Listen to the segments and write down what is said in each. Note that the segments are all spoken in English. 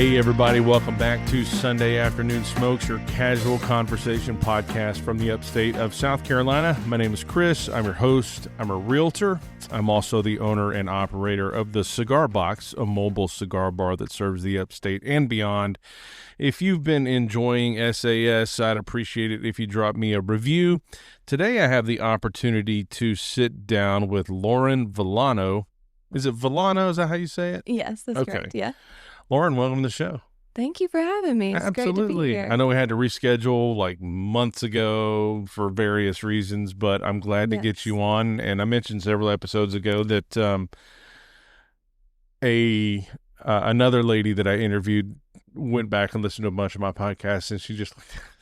Hey everybody, welcome back to Sunday Afternoon Smokes, your casual conversation podcast from the upstate of South Carolina. My name is Chris. I'm your host. I'm a realtor. I'm also the owner and operator of the Cigar Box, a mobile cigar bar that serves the upstate and beyond. If you've been enjoying SAS, I'd appreciate it if you drop me a review. Today I have the opportunity to sit down with Lauren Villano. Is it Villano? Is that how you say it? Yes, that's correct. Yeah. Lauren, welcome to the show. Thank you for having me. It's great to be here. I know we had to reschedule like months ago for various reasons, but I'm glad to get you on. And I mentioned several episodes ago that another lady that I interviewed went back and listened to a bunch of my podcasts, and she just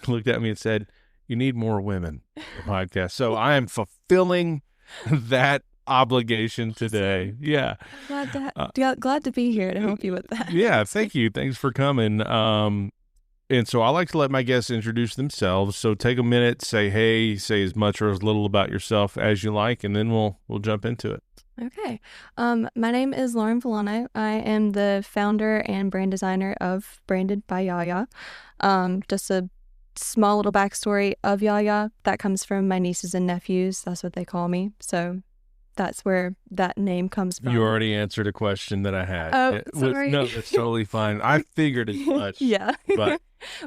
looked at me and said, "You need more women in the podcast." So I am fulfilling that obligation today. Yeah. Glad to be here to help you with that. Yeah, thank you. Thanks for coming. And so I like to let my guests introduce themselves. So take a minute, say hey, say as much or as little about yourself as you like, and then we'll jump into it. Okay. My name is Lauren Villano. I am the founder and brand designer of Branded by Yaya. Just a small little backstory of Yaya. That comes from my nieces and nephews. That's what they call me. So that's where that name comes from. You already answered a question that I had. Oh, sorry. No, that's totally fine. I figured as much. Yeah. But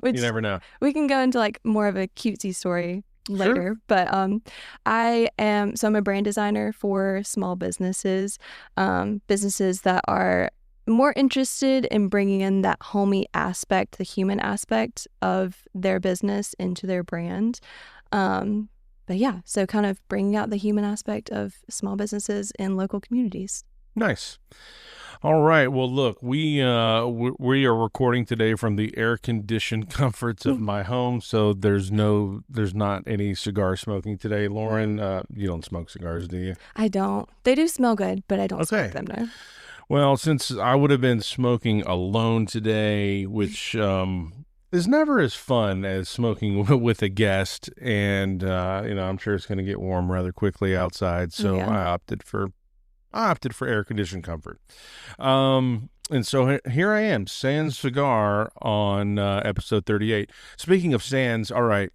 you never know. We can go into like more of a cutesy story later. Sure. But I'm a brand designer for small businesses, businesses that are more interested in bringing in that homey aspect, the human aspect of their business into their brand. But yeah, so kind of bringing out the human aspect of small businesses in local communities. Nice. All right. Well, look, we are recording today from the air-conditioned comforts of my home, so there's not any cigar smoking today. Lauren, you don't smoke cigars, do you? I don't. They do smell good, but I don't smoke them, no. Well, since I would have been smoking alone today, which is never as fun as smoking with a guest, and I'm sure it's going to get warm rather quickly outside, so yeah. I opted for air-conditioned comfort. And so here I am, Sans Cigar on episode 38. Speaking of Sans, all right,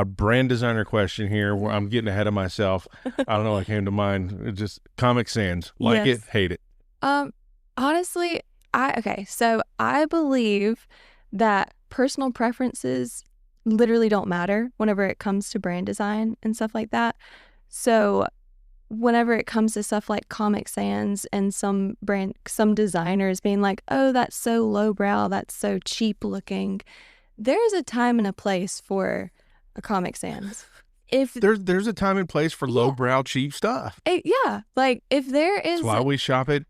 brand designer question here. Where I'm getting ahead of myself. I don't know what came to mind. It's just Comic Sans. Like it, hate it. Honestly, so I believe that personal preferences literally don't matter whenever it comes to brand design and stuff like that. So whenever it comes to stuff like Comic Sans and some designers being like, oh, that's so lowbrow, that's so cheap looking, there's a time and a place for a Comic Sans. If there's a time and place for lowbrow cheap stuff. Like if there is, that's why we shop at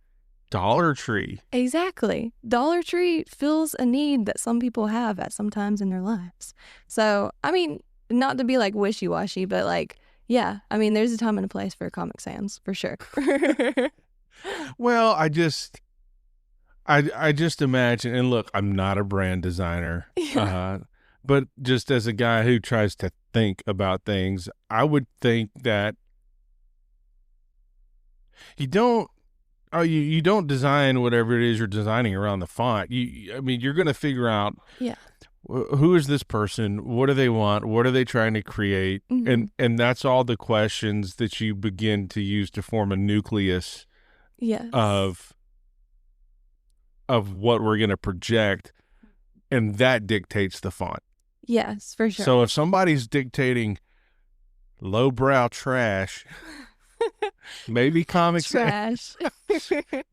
Dollar Tree. Exactly. Dollar Tree fills a need that some people have at some times in their lives. So, I mean, not to be like wishy-washy, but like, yeah, I mean, there's a time and a place for Comic Sans for sure. Well, I just imagine, and look, I'm not a brand designer, but just as a guy who tries to think about things, I would think that you don't design whatever it is you're designing around the font. You're going to figure out who is this person, what do they want, what are they trying to create, and that's all the questions that you begin to use to form a nucleus of what we're going to project, and that dictates the font. Yes, for sure. So if somebody's dictating lowbrow trash, maybe Comic Sans.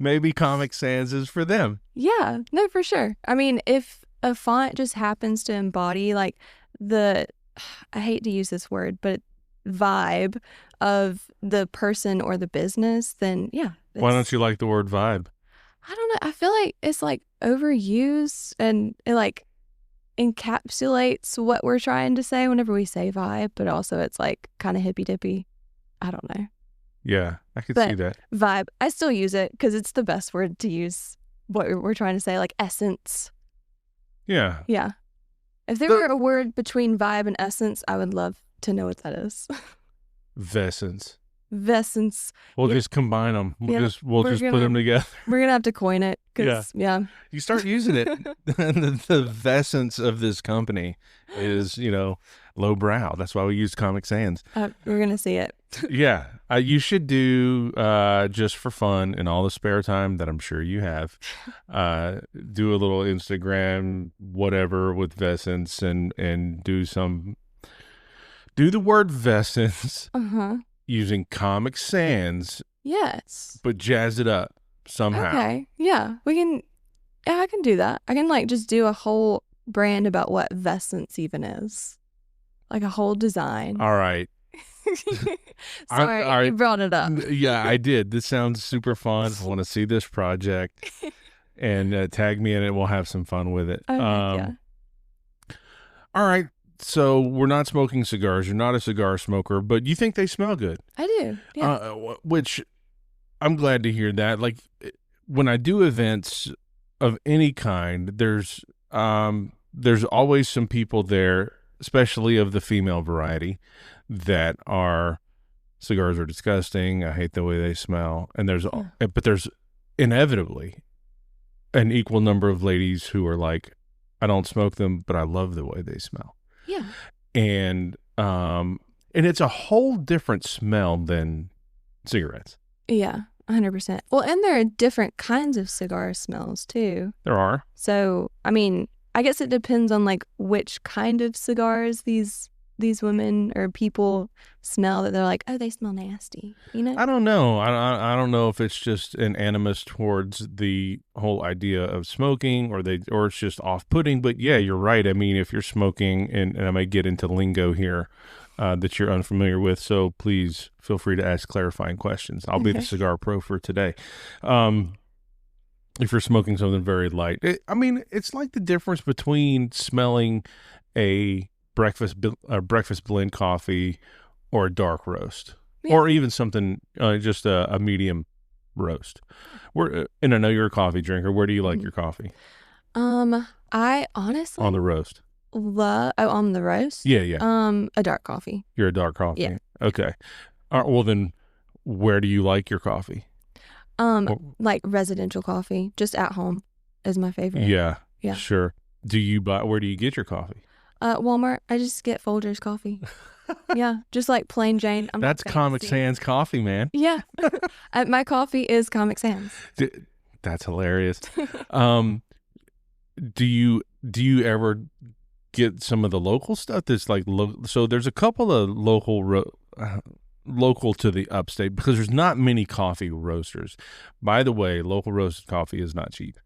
Maybe Comic Sans is for them. Yeah, no, for sure. I mean, if a font just happens to embody like I hate to use this word, but vibe of the person or the business, then yeah. Why don't you like the word vibe? I don't know. I feel like it's like overused, and it like encapsulates what we're trying to say whenever we say vibe, but also it's like kind of hippy dippy. I don't know. Yeah, I could see that. Vibe, I still use it because it's the best word to use what we're trying to say, like essence. Yeah. Yeah. If there were a word between vibe and essence, I would love to know what that is. Vessence. Vescence. We'll Yeah. just combine them. We'll We're just put gonna- them together. We're gonna have to coin it Yeah. because You start using it. The essence of this company is, lowbrow. That's why we use Comic Sans. we're gonna see it. Yeah. You should do, just for fun in all the spare time that I'm sure you have, do a little Instagram, whatever with Vescence and do the word Vescence using Comic Sans, Yes. but jazz it up somehow. Okay. Yeah, we can. Yeah, I can do that. I can just do a whole brand about what Vescence even is, like a whole design. All right. Sorry, you brought it up. Yeah, I did. This sounds super fun. I want to see this project, and tag me in it. We'll have some fun with it. Okay, yeah. All right. So we're not smoking cigars. You're not a cigar smoker, but you think they smell good. I do. Yeah. Which I'm glad to hear that. Like when I do events of any kind, there's always some people there, especially of the female variety, that are cigars are disgusting. I hate the way they smell. And but there's inevitably an equal number of ladies who are like, I don't smoke them, but I love the way they smell. Yeah. And it's a whole different smell than cigarettes. Yeah. 100%. Well, and there are different kinds of cigar smells too. There are. So, I mean, I guess it depends on like which kind of cigars these women or people smell that they're like, oh, they smell nasty. I don't know. I don't know if it's just an animus towards the whole idea of smoking, or it's just off-putting. But yeah, you're right. I mean, if you're smoking, and I may get into lingo here that you're unfamiliar with, so please feel free to ask clarifying questions. I'll be the cigar pro for today. If you're smoking something very light, it's like the difference between smelling a breakfast blend coffee or a dark roast, or even something just a medium roast. And I know you're a coffee drinker. Where do you like your coffee? I honestly on the roast. On the roast. Yeah. A dark coffee. You're a dark coffee. Yeah. Okay. Well then, where do you like your coffee? Like residential coffee, just at home is my favorite. Yeah. Yeah. Sure. Where do you get your coffee? Walmart. I just get Folgers coffee. Yeah, just like plain Jane. That's Comic Sans coffee, man. Yeah. My coffee is Comic Sans. That's hilarious. Do you ever get some of the local stuff that's like so there's a couple of local to the upstate, because there's not many coffee roasters. By the way, local roasted coffee is not cheap.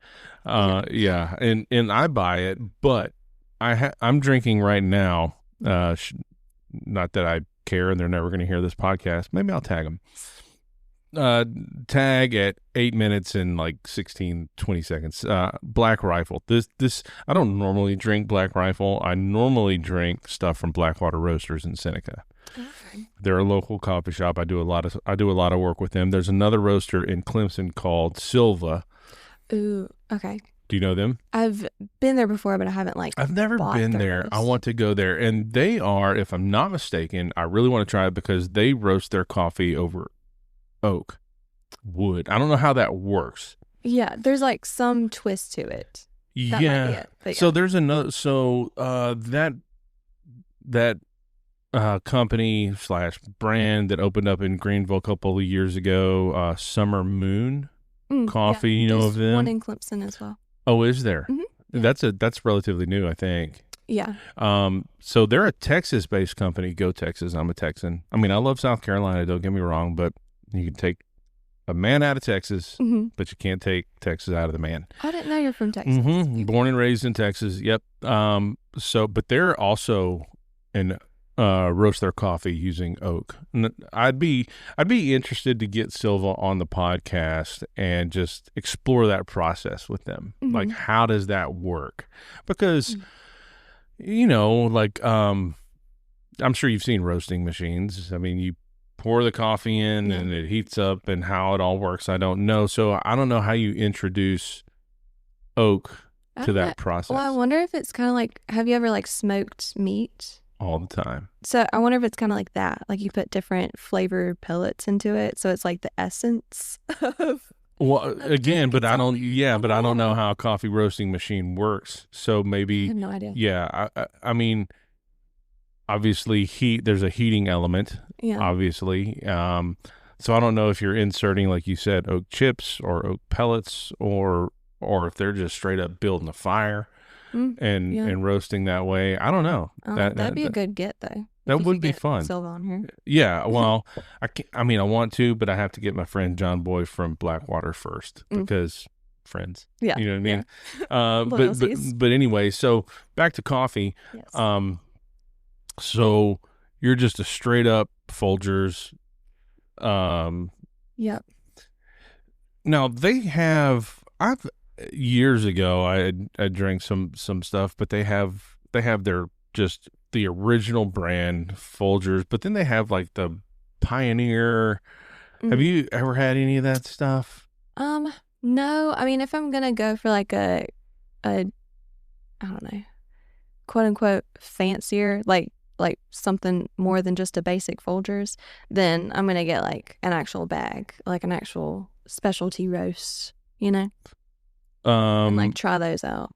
Yeah, and I buy it, but I'm drinking right now. Not that I care, and they're never going to hear this podcast. Maybe I'll tag them. Tag at 8 minutes and like 20 seconds. Black Rifle. This I don't normally drink Black Rifle. I normally drink stuff from Blackwater Roasters in Seneca. Okay. They're a local coffee shop. I do a lot of work with them. There's another roaster in Clemson called Silva. Ooh, okay. Do you know them? I've been there before, but I haven't I've never been there. I want to go there. And they are, if I'm not mistaken, I really want to try it because they roast their coffee over oak wood. I don't know how that works. Yeah, there's some twist to it. That might be it, but So there's another. So that company / brand that opened up in Greenville a couple of years ago, Summer Moon Coffee. Yeah, you know of them? One in Clemson as well. Oh, is there? Mm-hmm. Yeah. That's relatively new, I think. Yeah. So they're a Texas-based company. Go Texas! I'm a Texan. I mean, I love South Carolina. Don't get me wrong, but you can take a man out of Texas, but you can't take Texas out of the man. I didn't know you're from Texas. Born and raised in Texas. Yep. But they're also roast their coffee using oak. And I'd be interested to get Silva on the podcast and just explore that process with them. Like, how does that work? Because I'm sure you've seen roasting machines. I mean, you pour the coffee in and it heats up, and how it all works, I don't know. So I don't know how you introduce oak to that process. Well, I wonder if it's kind of like, have you ever smoked meat? all the time. So I wonder if it's kind of like that. Like you put different flavored pellets into it, so it's like the essence of Well, again, drink. but It's I all don't. like, Yeah, but I don't know oh, how a coffee roasting machine works. So I maybe, have no idea. yeah. I mean, obviously, heat. There's a heating element. Yeah. Obviously, so I don't know if you're inserting, like you said, oak chips or oak pellets, or if they're just straight up building a fire Mm, and yeah. roasting that way. I don't know. That'd be a good get though. If That you would could be get fun. Silva on her. Yeah, well, I can, I mean, I want to, but I have to get my friend John Boy from Blackwater first Mm, because friends. yeah. You know what I Yeah. mean? But Loyalties. but anyway, so back to coffee. Yes. Um, so you're just a straight up Folgers. Um, Yep. now they have. I've years ago I drank some stuff, but they have their just the original brand Folgers, but then they have like the Pioneer. Have Mm. you ever had any of that stuff? Um. No. I mean, if I'm gonna go for like a I don't know, quote unquote fancier, like something more than just a basic Folgers, then I'm gonna get like an actual bag, like an actual specialty roast, and like Um, try those out.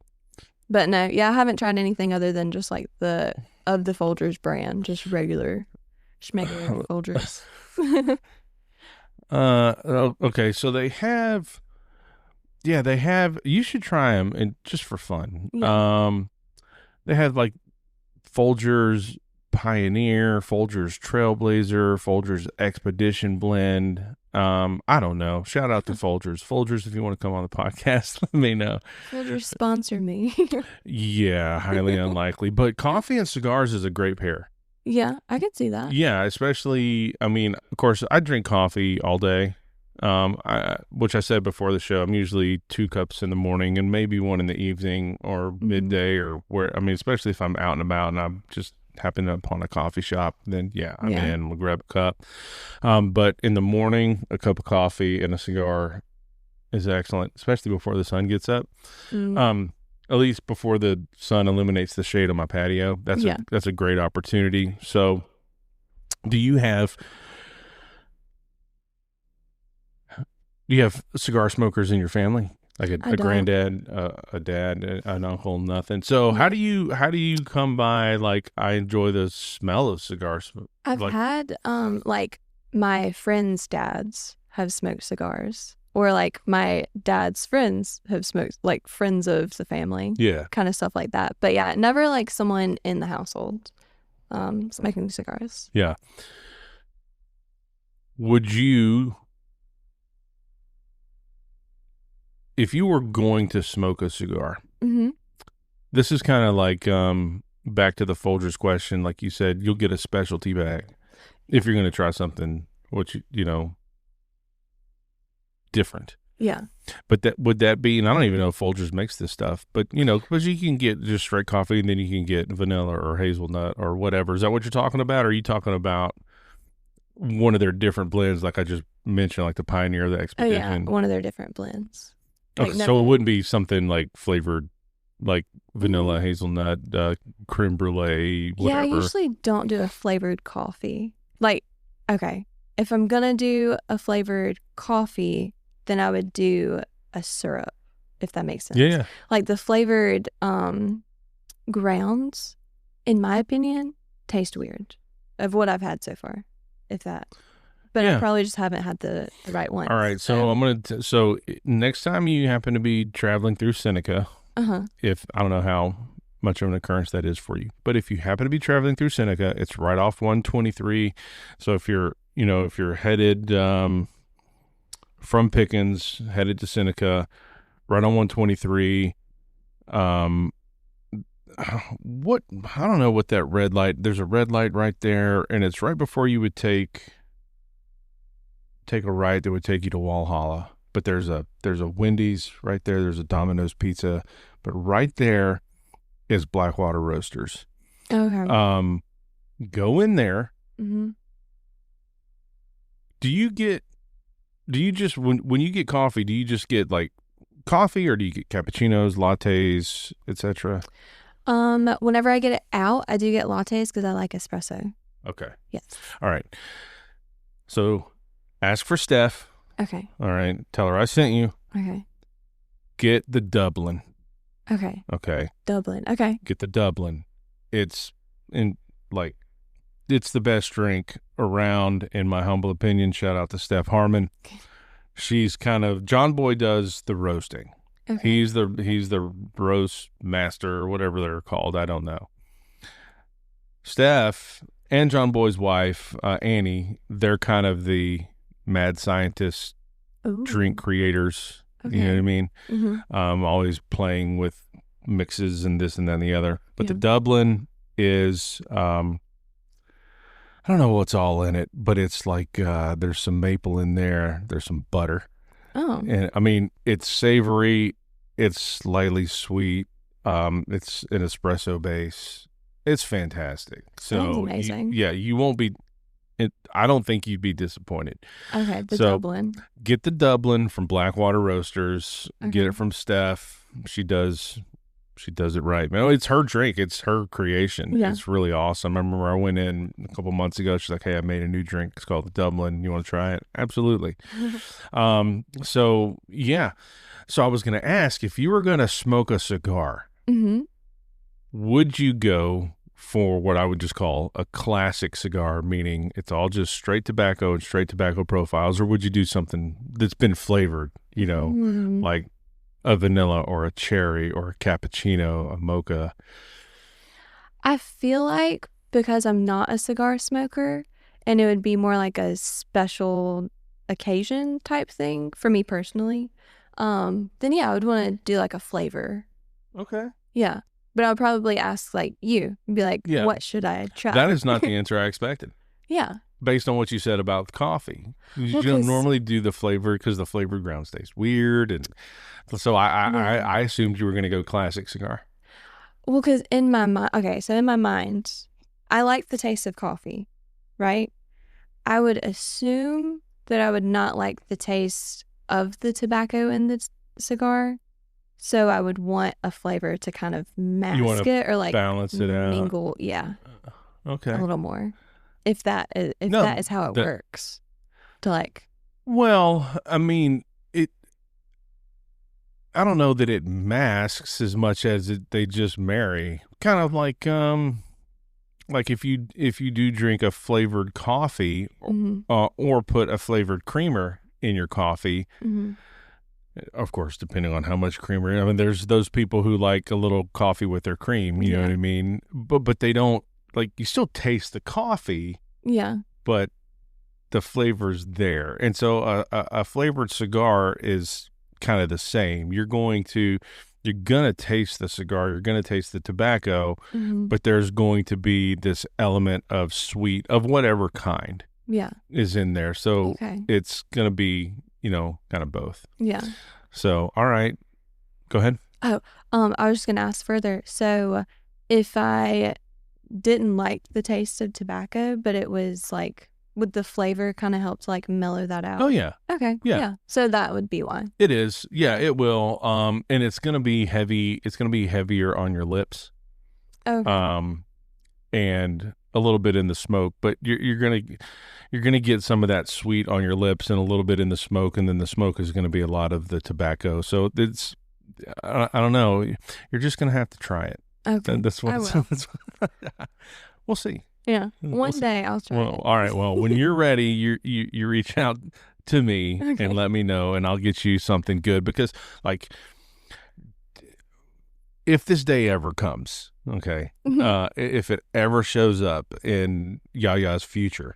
But no, yeah, I haven't tried anything other than just like the Folgers brand, just regular schmegular Folgers. okay, so they have, you should try them and just for fun. Yeah. They have like Folgers Pioneer, Folgers Trailblazer, Folgers Expedition Blend. I don't know. Shout out to Folgers. Folgers, if you want to come on the podcast, let me know. Folgers sponsor me. Yeah, highly unlikely. But coffee and cigars is a great pair. Yeah, I could see that. Yeah, especially, I mean, of course, I drink coffee all day. Which I said before the show, I'm usually 2 cups in the morning and maybe one in the evening or Hmm. midday or where, I mean, especially if I'm out and about and I'm just happen upon a coffee shop, then yeah, I'm Yeah. in, we'll grab a cup. But in the morning, a cup of coffee and a cigar is excellent, especially before the sun gets up. Mm, Um, at least before the sun eliminates the shade on my patio. yeah. That's a great opportunity. So, do you have cigar smokers in your family? Like I a don't. granddad, a dad, an uncle, nothing. So No. how do you come by like I enjoy the smell of cigar smoke? I've Like had like my friends' dads have smoked cigars, or like my dad's friends have smoked, like friends of the family, yeah. kind of stuff like that. But yeah, never like someone in the household smoking cigars. Yeah. Would you, if you were going to smoke a cigar, Mm-hmm. this is kind of like back to the Folgers question, like you said, you'll get a specialty bag if you're going to try something which different. Yeah. But that would that be, and I don't even know if Folgers makes this stuff, but because you can get just straight coffee and then you can get vanilla or hazelnut or whatever. Is that what you're talking about? Or are you talking about one of their different blends, like I just mentioned, like the Pioneer, the Oh yeah, Expedition? one of their different blends. Like Okay, so it never. wouldn't be something like flavored, like vanilla, Mm, hazelnut, creme brulee, yeah, I whatever. usually don't do a flavored coffee. Like, okay, if I'm gonna do a flavored coffee, then I would do a syrup, if that makes sense. Yeah, Like the flavored grounds, in my opinion, taste weird of what I've had so far. If that, but I yeah. probably just haven't had the right ones. All right, so I'm gonna. So next time you happen to be traveling through Seneca, Uh-huh. if I don't know how much of an occurrence that is for you, but if you happen to be traveling through Seneca, it's right off 123. So if you're headed from Pickens, headed to Seneca, right on 123. Um, what I don't know what that red light. There's a red light right there, and it's right before you would take a right that would take you to Walhalla. But there's a Wendy's right there. There's a Domino's Pizza, but right there is Blackwater Roasters. Okay. Go in there. Mm-hmm. Do you just when you get coffee, do you just get like coffee or do you get cappuccinos, lattes, etc.? Whenever I get it out, I do get lattes because I like espresso. Okay. Yes. All right. So ask for Steph. Okay. All right. Tell her I sent you. Okay. Get the Dublin. Okay. Okay. Dublin. Okay. Get the Dublin. It's in like it's the best drink around, in my humble opinion. Shout out to Steph Harmon. She's kind of John Boy does the roasting. Okay. He's the roast master or whatever they're called. I don't know. Steph and John Boy's wife, Annie, they're kind of the mad scientist Ooh. drink creators. Okay. You know what I mean? Mm-hmm. Always playing with mixes and this and that and the other. But the Yeah. Dublin is I don't know what's all in it, but it's like there's some maple in there, there's some butter. Oh. And I mean, it's savory, it's slightly sweet. It's an espresso base. It's fantastic. Sounds So amazing. you won't be. I don't think you'd be disappointed. Okay. The So Dublin. get the Dublin from Blackwater Roasters. Get Okay. it from Steph. She does it right. Man, it's her drink. It's her creation. Yeah. It's really awesome. I remember I went in a couple months ago. She's like, "Hey, I made a new drink. It's called the Dublin. You want to try it?" Absolutely. So yeah. So I was going to ask, if you were going to smoke a cigar, Mm-hmm. would you go for what I would just call a classic cigar, meaning it's all just straight tobacco and straight tobacco profiles, or would you do something that's been flavored, Mm-hmm. like a vanilla or a cherry or a cappuccino, a mocha? I feel like because I'm not a cigar smoker and it would be more like a special occasion type thing for me personally, then yeah, I would want to do like a flavor. Okay. Yeah. But I would probably ask like you, be like, Yeah. what should I try? That is not the answer I expected. Yeah. Based on what you said about coffee. You Well, don't 'cause- normally do the flavor because the flavored ground stays weird. And so I assumed you were going to go classic cigar. Well, because in my mind, okay, so in my mind, I like the taste of coffee, right? I would assume that I would not like the taste of the tobacco in the cigar. So I would want a flavor to kind of mask it or like balance it out. mingle, yeah, Okay. a little more. If that is how it works, to like. Well, I mean, I don't know that it masks as much as they just marry. Kind of like if you do drink a flavored coffee, Mm-hmm. or put a flavored creamer in your coffee. Mm-hmm. Of course, depending on how much creamer. I mean, there's those people who like a little coffee with their cream. You know what I mean? But they don't like. You still taste the coffee. Yeah. But the flavor's there, and so a flavored cigar is kind of the same. You're gonna taste the cigar. You're gonna taste the tobacco, Mm-hmm. but there's going to be this element of sweet of whatever kind. Yeah. Is in there. So okay. It's gonna be kind of both. Yeah. So, all right, go ahead. I was just gonna ask further. So, if I didn't like the taste of tobacco, but it was like, would the flavor kind of help to like mellow that out? Oh yeah, Okay. Yeah. So that would be why. it is. Yeah, it will. And it's gonna be heavy. It's gonna be heavier on your lips. Okay. And a little bit in the smoke, but you're gonna get some of that sweet on your lips and a little bit in the smoke, and then the smoke is gonna be a lot of the tobacco. So I don't know. You're just gonna have to try it. Okay. That's what I will. we'll see. Yeah. We'll One see. day I'll try Well, it. all right. Well, when you're ready, you reach out to me Okay. and let me know, and I'll get you something good, because like if this day ever comes, okay, if it ever shows up in Yaya's future,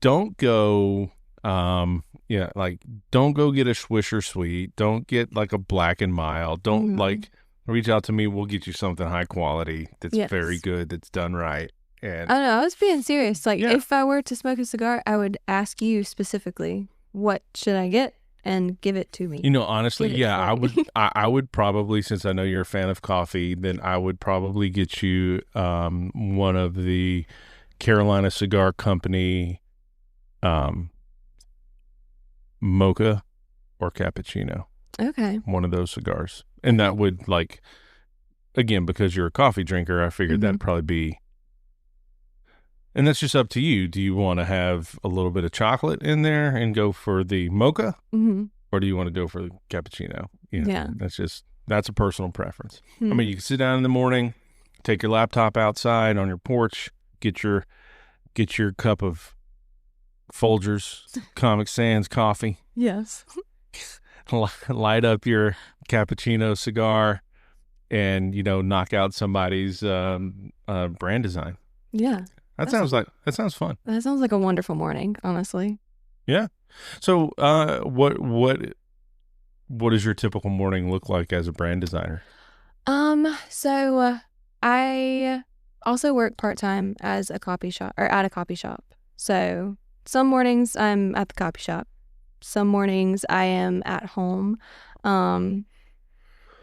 don't go don't go get a Swisher Sweet. Don't get like a Black and Mild. Don't like reach out to me. We'll get you something high quality that's very good, that's done right. And I don't know. I was being serious. Like, Yeah. if I were to smoke a cigar, I would ask you specifically, what should I get, and give it to me. honestly, Get it yeah, I for would me. I would probably, since I know you're a fan of coffee, then I would probably get you one of the Carolina Cigar Company mocha or cappuccino. Okay. One of those cigars. And that would again, because you're a coffee drinker, I figured that'd probably be, and that's just up to you. Do you want to have a little bit of chocolate in there and go for the mocha, or do you want to go for the cappuccino? Yeah. That's a personal preference. Hmm. I mean, you can sit down in the morning, take your laptop outside on your porch, get your cup of Folgers Comic Sans coffee, Yes. light up your cappuccino cigar, and knock out somebody's brand design. Yeah. That sounds fun. That sounds like a wonderful morning, honestly. Yeah. So, what does your typical morning look like as a brand designer? So I also work part-time as a coffee shop or at a coffee shop. So some mornings I'm at the coffee shop. Some mornings I am at home.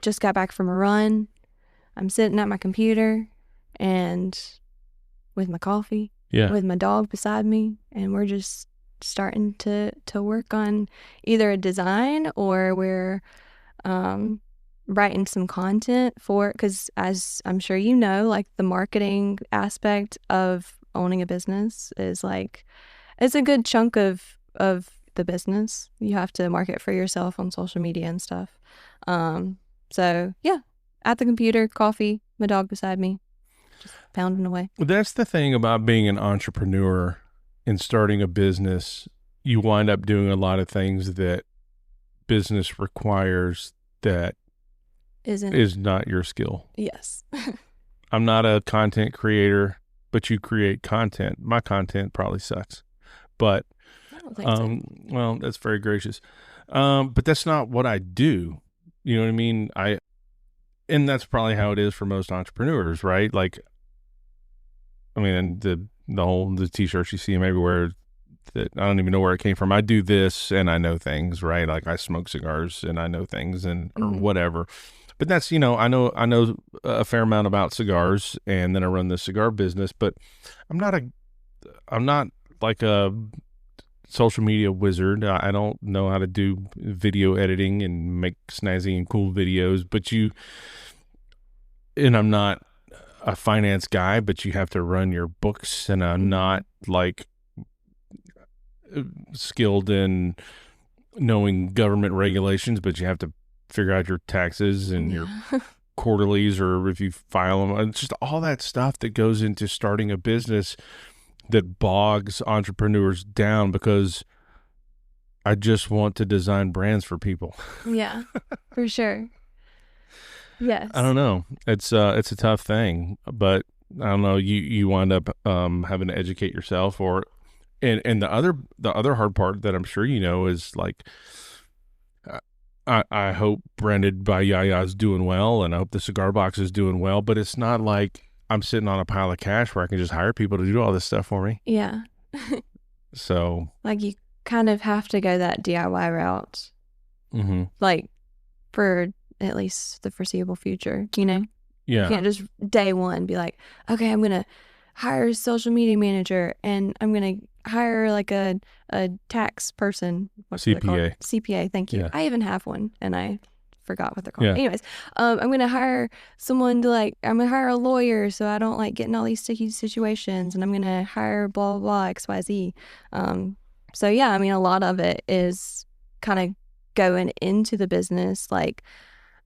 Just got back from a run. I'm sitting at my computer and with my coffee, with my dog beside me, and we're just starting to work on either a design or we're writing some content for, because as I'm sure you know, like the marketing aspect of owning a business is like, it's a good chunk of the business. You have to market for yourself on social media and stuff. So yeah, at the computer, coffee, my dog beside me, just pounding away. That's the thing about being an entrepreneur and starting a business. You wind up doing a lot of things that business requires that is not your skill. Yes. I'm not a content creator, but you create content. My content probably sucks, but I don't think so. well, that's very gracious. But that's not what I do. You know what I mean? And that's probably how it is for most entrepreneurs, right? Like, I mean, the t-shirts you see them everywhere that I don't even know where it came from. I do this and I know things, right? Like I smoke cigars and I know things or whatever. But that's, I know a fair amount about cigars, and then I run the cigar business, but I'm not like a social media wizard. I don't know how to do video editing and make snazzy and cool videos, and I'm not a finance guy, but you have to run your books, and I'm not like skilled in knowing government regulations, but you have to figure out your taxes and your quarterlies, or if you file them. It's just all that stuff that goes into starting a business that bogs entrepreneurs down, because I just want to design brands for people. Yeah, for sure. Yes. I don't know. It's a tough thing, but I don't know. You wind up having to educate yourself, and the other hard part that I'm sure is like, I hope Branded by Yaya is doing well, and I hope the cigar box is doing well, but it's not like I'm sitting on a pile of cash where I can just hire people to do all this stuff for me. Yeah. So like you kind of have to go that DIY route, like for at least the foreseeable future, Yeah. You can't just day one be like, okay, I'm going to hire a social media manager and I'm going to hire like a tax person. What's CPA. CPA, thank you. Yeah. I even have one and I forgot what they're called. Yeah. Anyways, I'm going to hire someone I'm going to hire a lawyer so I don't like get in all these sticky situations, and I'm going to hire blah, blah, blah, XYZ. So yeah, I mean, a lot of it is kind of going into the business like,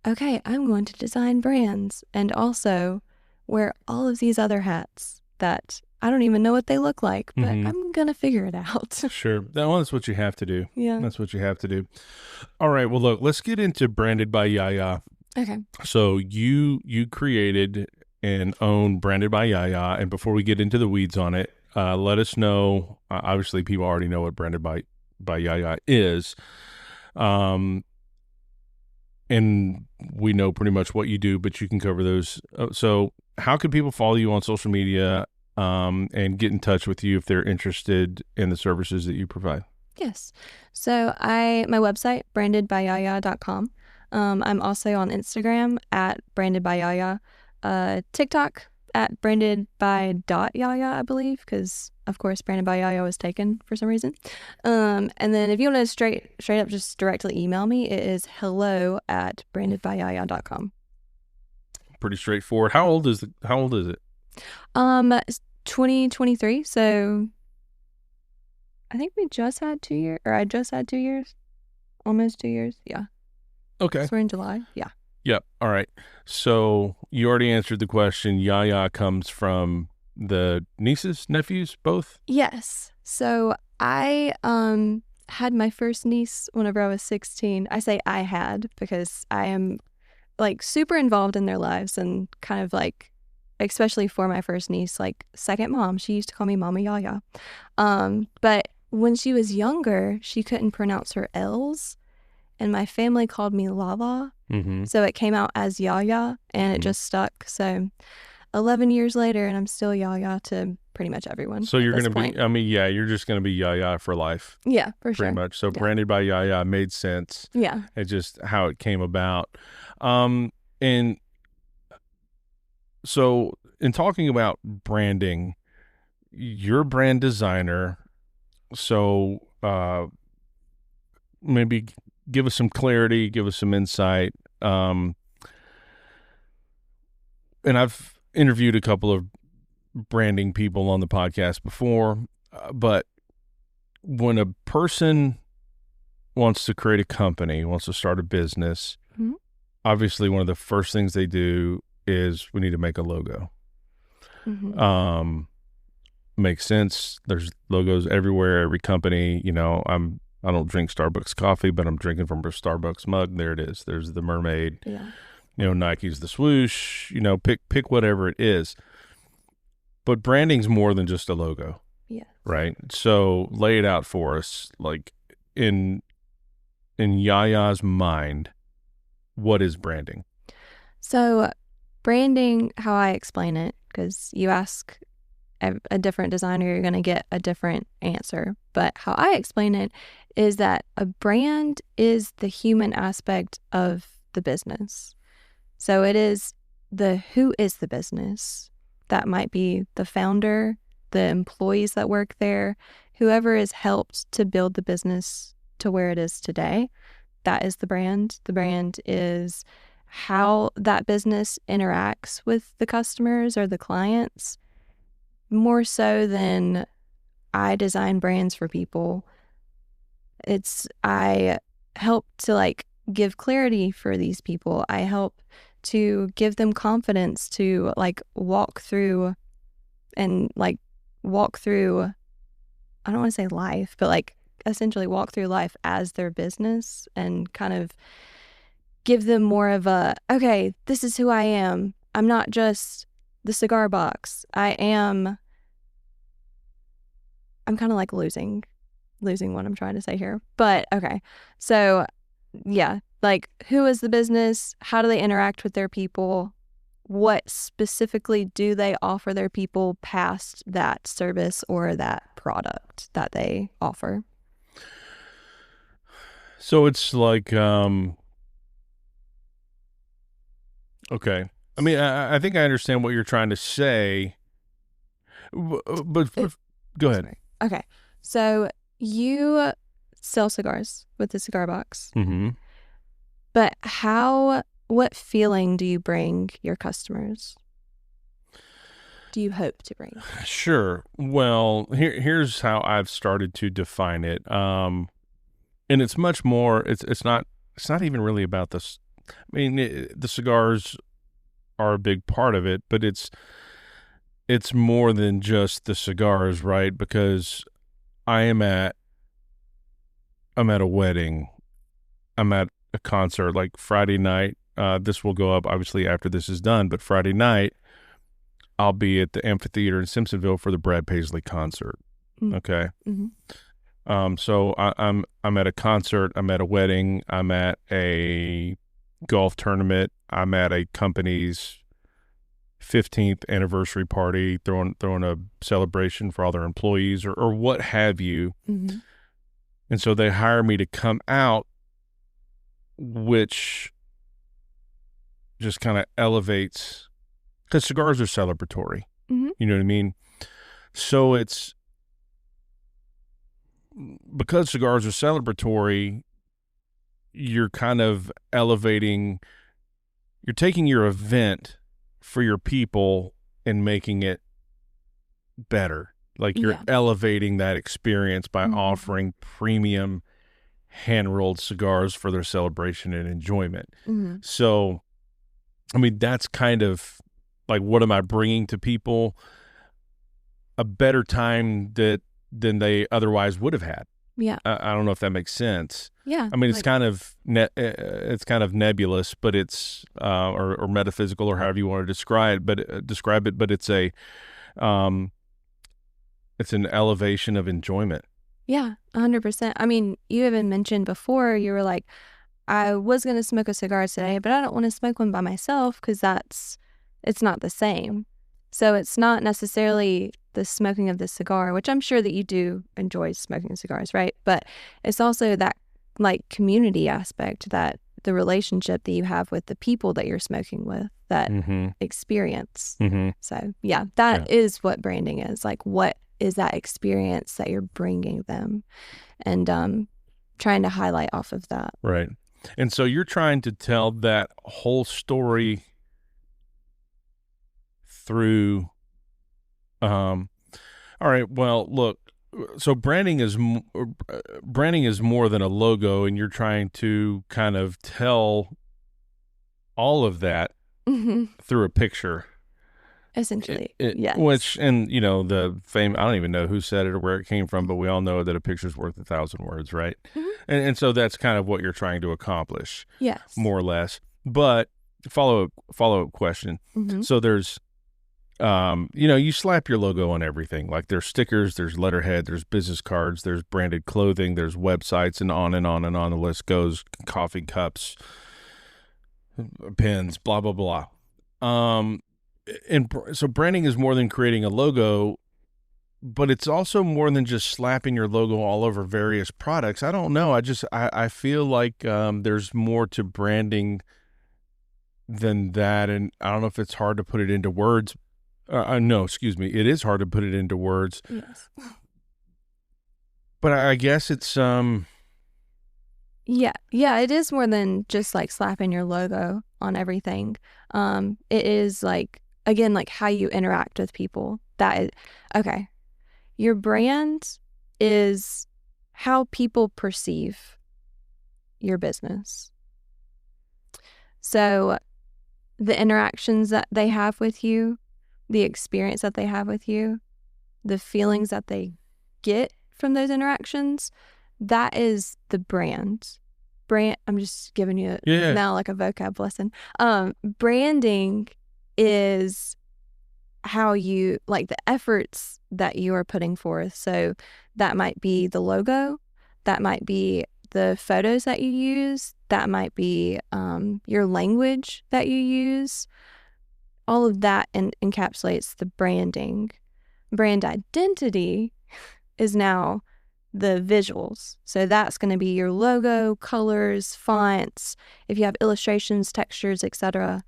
okay, I'm going to design brands and also wear all of these other hats that I don't even know what they look like, but I'm going to figure it out. Sure. That's what you have to do. Yeah. That's what you have to do. All right. Well, look, let's get into Branded by Yaya. Okay. So you created and own Branded by Yaya. And before we get into the weeds on it, let us know. Obviously, people already know what Branded by Yaya is. And we know pretty much what you do, but you can cover those. So how can people follow you on social media and get in touch with you if they're interested in the services that you provide? Yes. So my website, brandedbyyaya.com. I'm also on Instagram at brandedbyyaya, TikTok at brandedby.yaya, I believe, because of course Branded by Yaya was taken for some reason. And then if you want to straight up just directly email me, it is hello@brandedbyyaya.com. pretty straightforward. How old is it? 2023. So I think we just had 2 years, or I just had 2 years, almost 2 years. Yeah. Okay. So we're in July. Yeah. Yep. All right. So you already answered the question. Yaya comes from the nieces, nephews, both? Yes. So I had my first niece whenever I was 16. I say I had because I am like super involved in their lives and kind of like, especially for my first niece, like second mom. She used to call me Mama Yaya. But when she was younger, she couldn't pronounce her L's, and my family called me Lala. Mm-hmm. So it came out as Yaya, and it just stuck. So 11 years later, and I'm still Yaya to pretty much everyone. So you're at this going to point. be, I mean, yeah, you're just going to be Yaya for life. Yeah, for pretty sure. much. So Yeah. branded by Yaya made sense. Yeah. And just how it came about. And so in talking about branding, you're a brand designer. So maybe give us some clarity, give us some insight. And I've interviewed a couple of branding people on the podcast before, but when a person wants to create a company, wants to start a business, Mhm. obviously one of the first things they do is we need to make a logo. Mhm. Makes sense. There's logos everywhere, every company. I don't drink Starbucks coffee, but I'm drinking from a Starbucks mug. There it is. There's the mermaid. Yeah. Nike's the swoosh. Pick whatever it is. But branding's more than just a logo, Yes. right? So lay it out for us, like in Yaya's mind, what is branding? So branding, how I explain it, because you ask a different designer, you're going to get a different answer. But how I explain it is that a brand is the human aspect of the business. So it is the who is the business. That might be the founder, the employees that work there, whoever has helped to build the business to where it is today. That is the brand. The brand is how that business interacts with the customers or the clients, more so than I design brands for people. I help to like give clarity for these people. I help to give them confidence to like walk through I don't want to say life, but like essentially walk through life as their business and kind of give them more of a, okay, this is who I am. I'm not just the cigar box. I'm kind of like losing what I'm trying to say here. But okay. So yeah, like who is the business? How do they interact with their people? What specifically do they offer their people past that service or that product that they offer? So it's like, okay. I mean, I think I understand what you're trying to say, but go ahead. Sorry. Okay. So you sell cigars with the cigar box, Mm-hmm. but what feeling do you bring your customers? Do you hope to bring? Sure. Well, here's how I've started to define it. And it's much more. It's not even really about this. I mean, the cigars are a big part of it, but it's more than just the cigars, right? Because I'm at a wedding. I'm at a concert like Friday night. This will go up obviously after this is done, but Friday night I'll be at the amphitheater in Simpsonville for the Brad Paisley concert. Mm. Okay. Mm-hmm. So I'm at a concert. I'm at a wedding. I'm at a golf tournament. I'm at a company's 15th anniversary party, throwing a celebration for all their employees or what have you. Mm-hmm. And so they hire me to come out, which just kind of elevates, because cigars are celebratory. Mm-hmm. You know what I mean? So it's because cigars are celebratory, you're kind of elevating, you're taking your event for your people and making it better. Like you're Yeah. elevating that experience by Mm-hmm. offering premium hand rolled cigars for their celebration and enjoyment. Mm-hmm. So, I mean, that's kind of like, what am I bringing to people? A better time than they otherwise would have had. Yeah. I don't know if that makes sense. Yeah. I mean, Like, it's kind of nebulous, but it's or metaphysical, or however you want to describe it. But um, it's an elevation of enjoyment. yeah, 100%. I mean, you even mentioned before, you were like, I was going to smoke a cigar today, but I don't want to smoke one by myself because it's not the same. So it's not necessarily the smoking of the cigar, which I'm sure that you do enjoy smoking cigars, right? But it's also that like community aspect, that the relationship that you have with the people that you're smoking with, that Mm-hmm. experience. Mm-hmm. So yeah, that is what branding is. Like, what is that experience that you're bringing them? And trying to highlight off of that. Right. And so you're trying to tell that whole story through all right, well, look, so branding is more than a logo, and you're trying to kind of tell all of that Hmm. through a picture. Essentially, Which, yes. and you know, the fame, I don't even know who said it or where it came from, but we all know that a picture's worth 1,000 words, right? Hmm. And so that's kind of what you're trying to accomplish, Yes. more or less. But follow up question. Hmm. So there's you slap your logo on everything. Like there's stickers, there's letterhead, there's business cards, there's branded clothing, there's websites, and on and on and on the list goes. Coffee cups, pens, blah blah blah. Um, and so branding is more than creating a logo, but it's also more than just slapping your logo all over various products. I don't know. I feel like there's more to branding than that, and I don't know if it's hard to put it into words. No, excuse me. It is hard to put it into words, Yes. but I guess it's Yeah. Yeah. It is more than just like slapping your logo on everything. It is like, again, like how you interact with people. That is okay. Your brand is how people perceive your business. So the interactions that they have with you, the experience that they have with you, the feelings that they get from those interactions, that is the brand. I'm just giving you yeah, now like a vocab lesson. Branding is how you like the efforts that you are putting forth. So that might be the logo, that might be the photos that you use, that might be your language that you use. All of that encapsulates the branding. Brand identity is now the visuals. So that's going to be your logo, colors, fonts, if you have illustrations, textures, etc.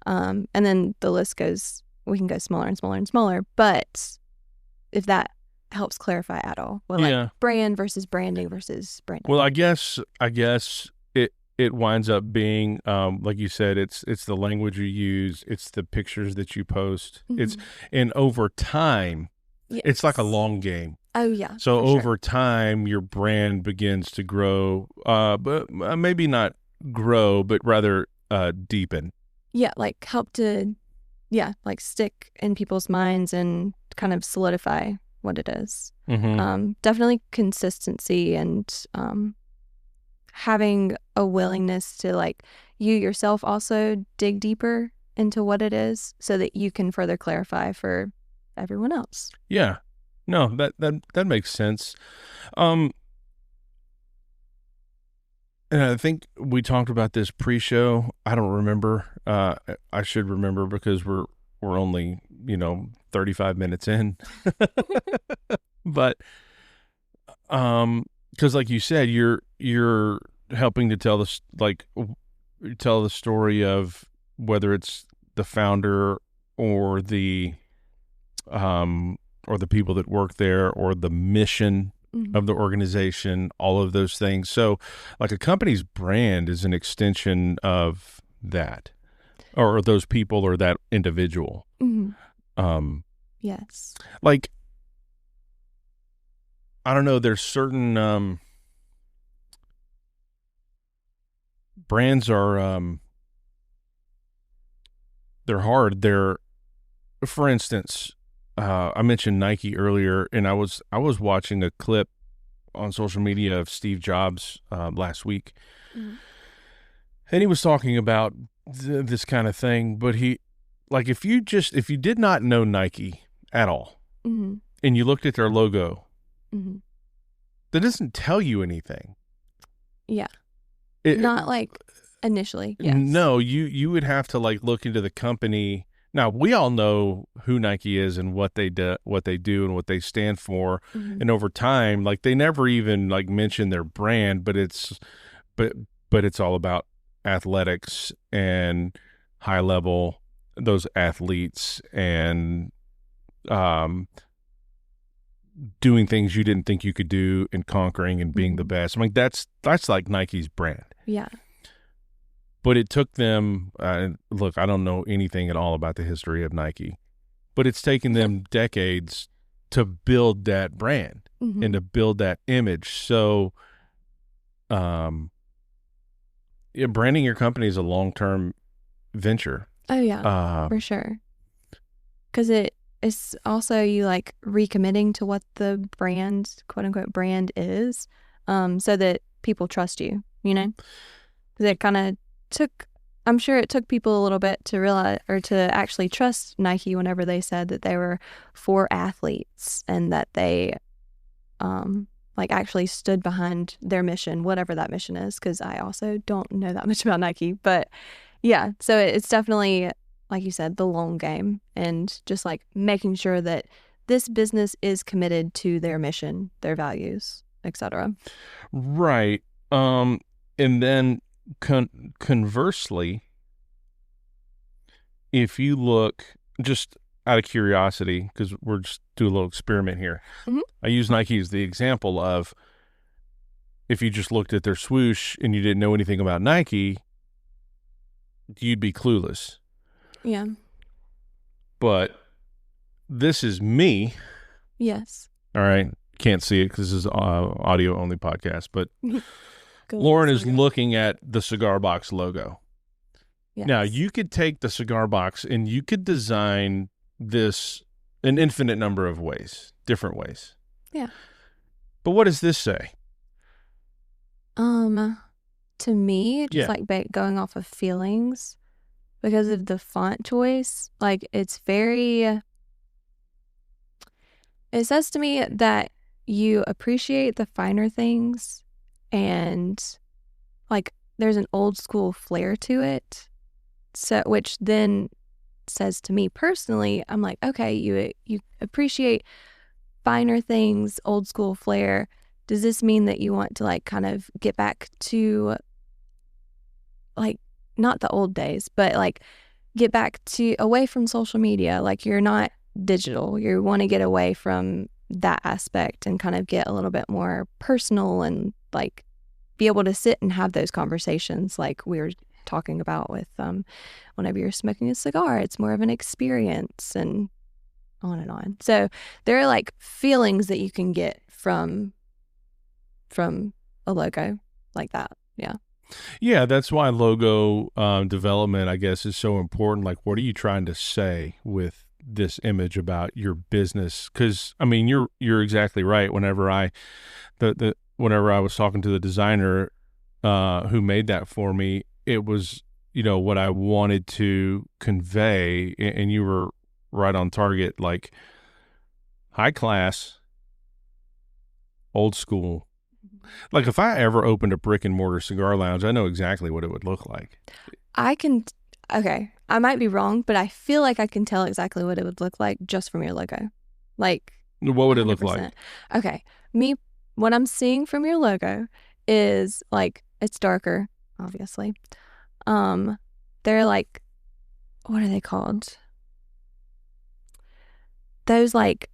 And then the list goes, we can go smaller and smaller and smaller. But if that helps clarify at all, well, like yeah. brand versus branding versus brand Well, identity. I guess it winds up being like you said, it's the language you use, it's the pictures that you post, it's Mhm. and over time, it's like a Yes. long game. Oh, yeah, So for sure. over time, your brand begins to grow, but maybe not grow, but rather deepen. Yeah, like help to, yeah, like stick in people's minds and kind of solidify what it is. Mm-hmm. Definitely consistency and having a willingness to like you yourself also dig deeper into what it is so that you can further clarify for everyone else. Yeah. No, that makes sense. Um, and I think we talked about this pre-show. I don't remember. I should remember because we're only 35 minutes in. But because like you said, you're helping to tell the story of whether it's the founder or the or the people that work there or the mission of the Mm-hmm. organization, all of those things. So like a company's brand is an extension of that. or those people or that individual. Yes. Like, I don't know, there's certain brands are they're hard. For instance, I mentioned Nike earlier, and I was watching a clip on social media of Steve Jobs last week, and he was talking about this kind of thing. But if you did not know Nike at all, and you looked at their logo, that doesn't tell you anything. Yeah. Not like initially. Yes. No, you would have to like look into the company. Now, we all know who Nike is and what they do and what they stand for. And over time, like, they never even like mention their brand, but it's all about athletics and high level, those athletes, and doing things you didn't think you could do, and conquering and being the best. I mean, that's like Nike's brand. Yeah. But it took them, look, I don't know anything at all about the history of Nike, but it's taken them decades to build that brand and to build that image. So, branding your company is a long-term venture. Oh, yeah, for sure. Because it's also you like recommitting to what the brand, quote unquote, brand is, so that people trust you, you know? Because it kind of I'm sure it took people a little bit to realize or to actually trust Nike whenever they said that they were for athletes and that they like actually stood behind their mission, whatever that mission is, because I also don't know that much about Nike. But yeah, so it's definitely, like you said, the long game, and just like making sure that this business is committed to their mission, their values, etc. Right. And then conversely, if you look, just out of curiosity, because we're just do a little experiment here, I use Nike as the example of, if you just looked at their swoosh and you didn't know anything about Nike, you'd be clueless. Yeah. But this is me. Yes. All right. Can't see it because this is audio only podcast, but Lauren is looking at the cigar box logo. Yes. Now, you could take the cigar box and you could design this an infinite number of ways, different ways. Yeah. But what does this say? To me, just like going off of feelings, because of the font choice, like it says to me that you appreciate the finer things, and like there's an old school flair to it. So, which then says to me personally, I'm like, okay, you appreciate finer things, old school flair. Does this mean that you want to like kind of get back to like not the old days, but like get back to away from social media? Like, you're not digital. You want to get away from that aspect and kind of get a little bit more personal and like be able to sit and have those conversations like we were talking about with whenever you're smoking a cigar. It's more of an experience, and on and on. So there are like feelings that you can get from a logo like that. Yeah, that's why logo development, I guess, is so important. Like, what are you trying to say with this image about your business? Because I mean, you're exactly right. Whenever I was talking to the designer who made that for me, it was, what I wanted to convey, and you were right on target. Like, high class, old school. Like, if I ever opened a brick and mortar cigar lounge, I know exactly what it would look like. Okay, I might be wrong, but I feel like I can tell exactly what it would look like just from your logo. Like, what would 100%. It look like? Okay, what I'm seeing from your logo is like, it's darker, obviously. They're like, what are they called? Those like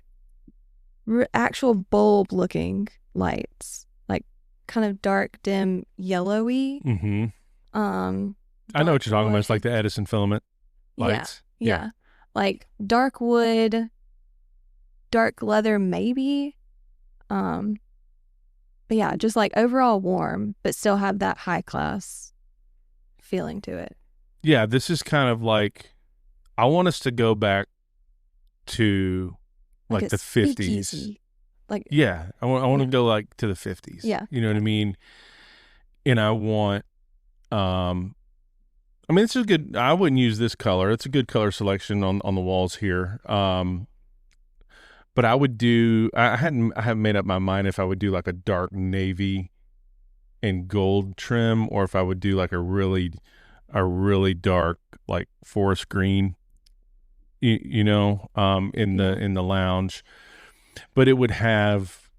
actual bulb looking lights, like kind of dark, dim, yellowy. I know dark what you're talking about. It's like wood. the Edison filament Yeah, lights. Yeah. yeah. Like dark wood, dark leather maybe. Um, but yeah, just like overall warm, but still have that high class feeling to it. Yeah, this is kind of like, I want us to go back to Like like a the 50s. speakeasy. Like Yeah, I want yeah, to go like to the 50s. yeah. You know what I mean? And I want, um, I mean, it's a good. I wouldn't use this color. It's a good color selection on the walls here. But I would do. I haven't made up my mind if I would do like a dark navy and gold trim, or if I would do like a really dark like forest green. Yeah. In the lounge, but it would have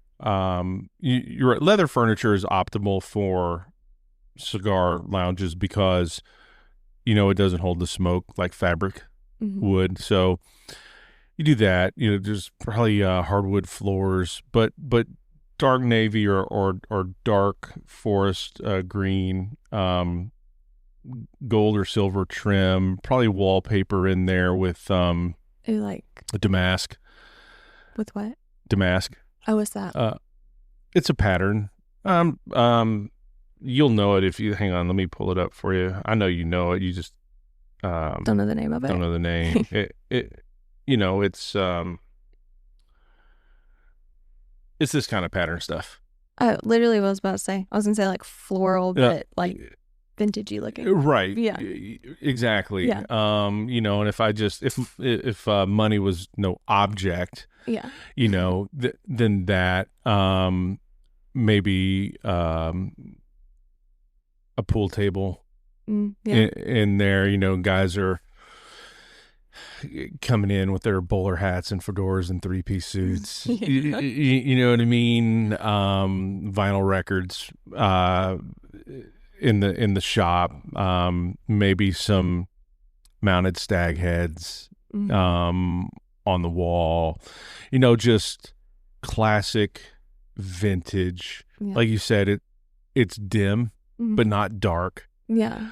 your leather furniture is optimal for cigar lounges because it doesn't hold the smoke like fabric Mm-hmm. would. So you do that. There's probably hardwood floors, but dark navy or dark forest green, gold or silver trim, probably wallpaper in there with Ooh, like damask. with what? Damask. Oh, what's that? It's a pattern. You'll know it if you hang on. Let me pull it up for you. I know you know it. You just Don't know the name of it. don't know the name. It's this kind of pattern stuff. Oh, literally what I was about to say. I was gonna say like floral, Yeah, but like vintagey looking. right. Yeah. Exactly. Yeah. And if money was no object, Yeah. then that maybe a pool table Yeah. in there. Guys are coming in with their bowler hats and fedoras and three-piece suits. Yeah. You know what I mean? Vinyl records in the shop. Maybe some mounted stag heads on the wall. Just classic vintage. Yeah. Like you said, it's dim but not dark. Yeah.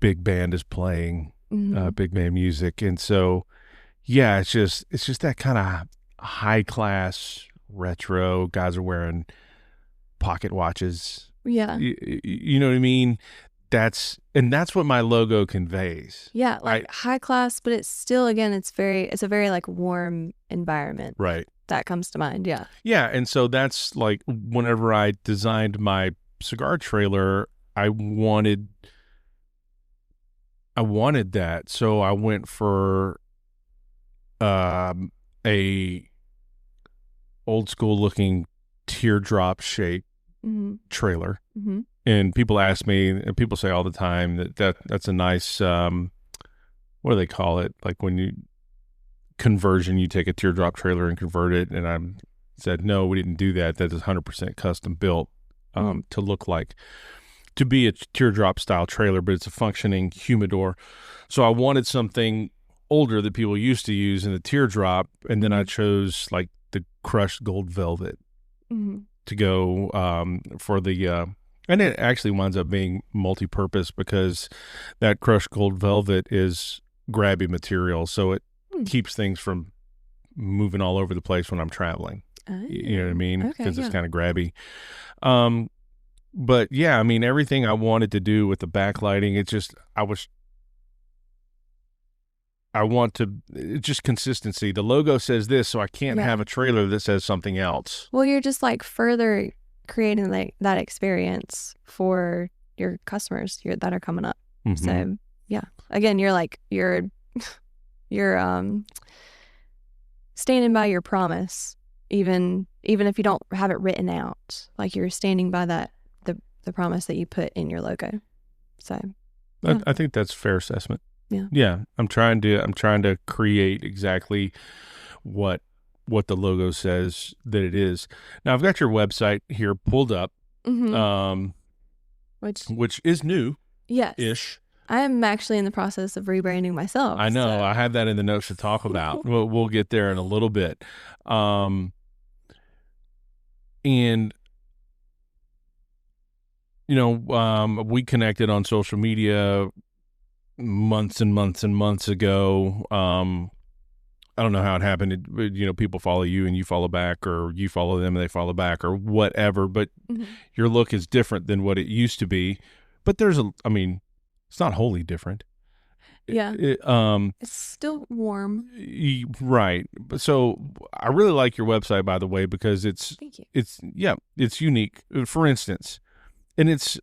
Big band is playing. Big band music, and so yeah, it's just that kind of high class retro. Guys are wearing pocket watches. Yeah. You know what I mean? That's what my logo conveys. Yeah, like high class, but it's still again, it's a very like warm environment. Right. That comes to mind. Yeah. Yeah, and so that's like whenever I designed my cigar trailer, I wanted that. So I went for a old school looking teardrop shape trailer. And people ask me, and people say all the time that's a nice what do they call it? Like when you conversion, you take a teardrop trailer and convert it. And I said, no, we didn't do that. That is 100% custom built to look like, to be a teardrop style trailer, but it's a functioning humidor. So I wanted something older that people used to use in the teardrop, and then I chose like the crushed gold velvet to go for the and it actually winds up being multi-purpose because that crushed gold velvet is grabby material, so it keeps things from moving all over the place when I'm traveling. You know what I mean? Because it's kind of grabby. But yeah, I mean, everything I wanted to do with the backlighting, it's just consistency. The logo says this, so I can't have a trailer that says something else. Well, you're just like further creating like that experience for your customers that are coming up. So yeah, again, you're like, you're standing by your promise, even if you don't have it written out, like you're standing by that, the promise that you put in your logo. So yeah. I think that's a fair assessment. Yeah. I'm trying to create exactly what the logo says that it is. Now I've got your website here pulled up, which is new. Yes. Ish. I am actually in the process of rebranding myself. I know. So. I have that in the notes to talk about. We'll get there in a little bit. And we connected on social media months and months and months ago. I don't know how it happened. People follow you and you follow back, or you follow them and they follow back, or whatever. But your look is different than what it used to be. But it's not wholly different. Yeah. It's still warm. Right. So I really like your website, by the way, because Thank you. it's unique. For instance, and it's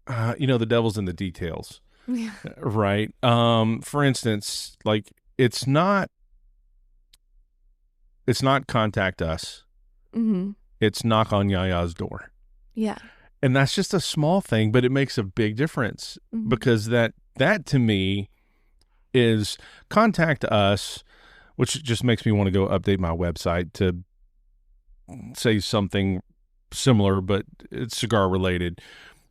the devil's in the details. Yeah. Right. For instance, like it's not contact us. Mm-hmm. It's knock on Yaya's door. Yeah. And that's just a small thing, but it makes a big difference because that to me is contact us, which just makes me want to go update my website to say something similar, but it's cigar related.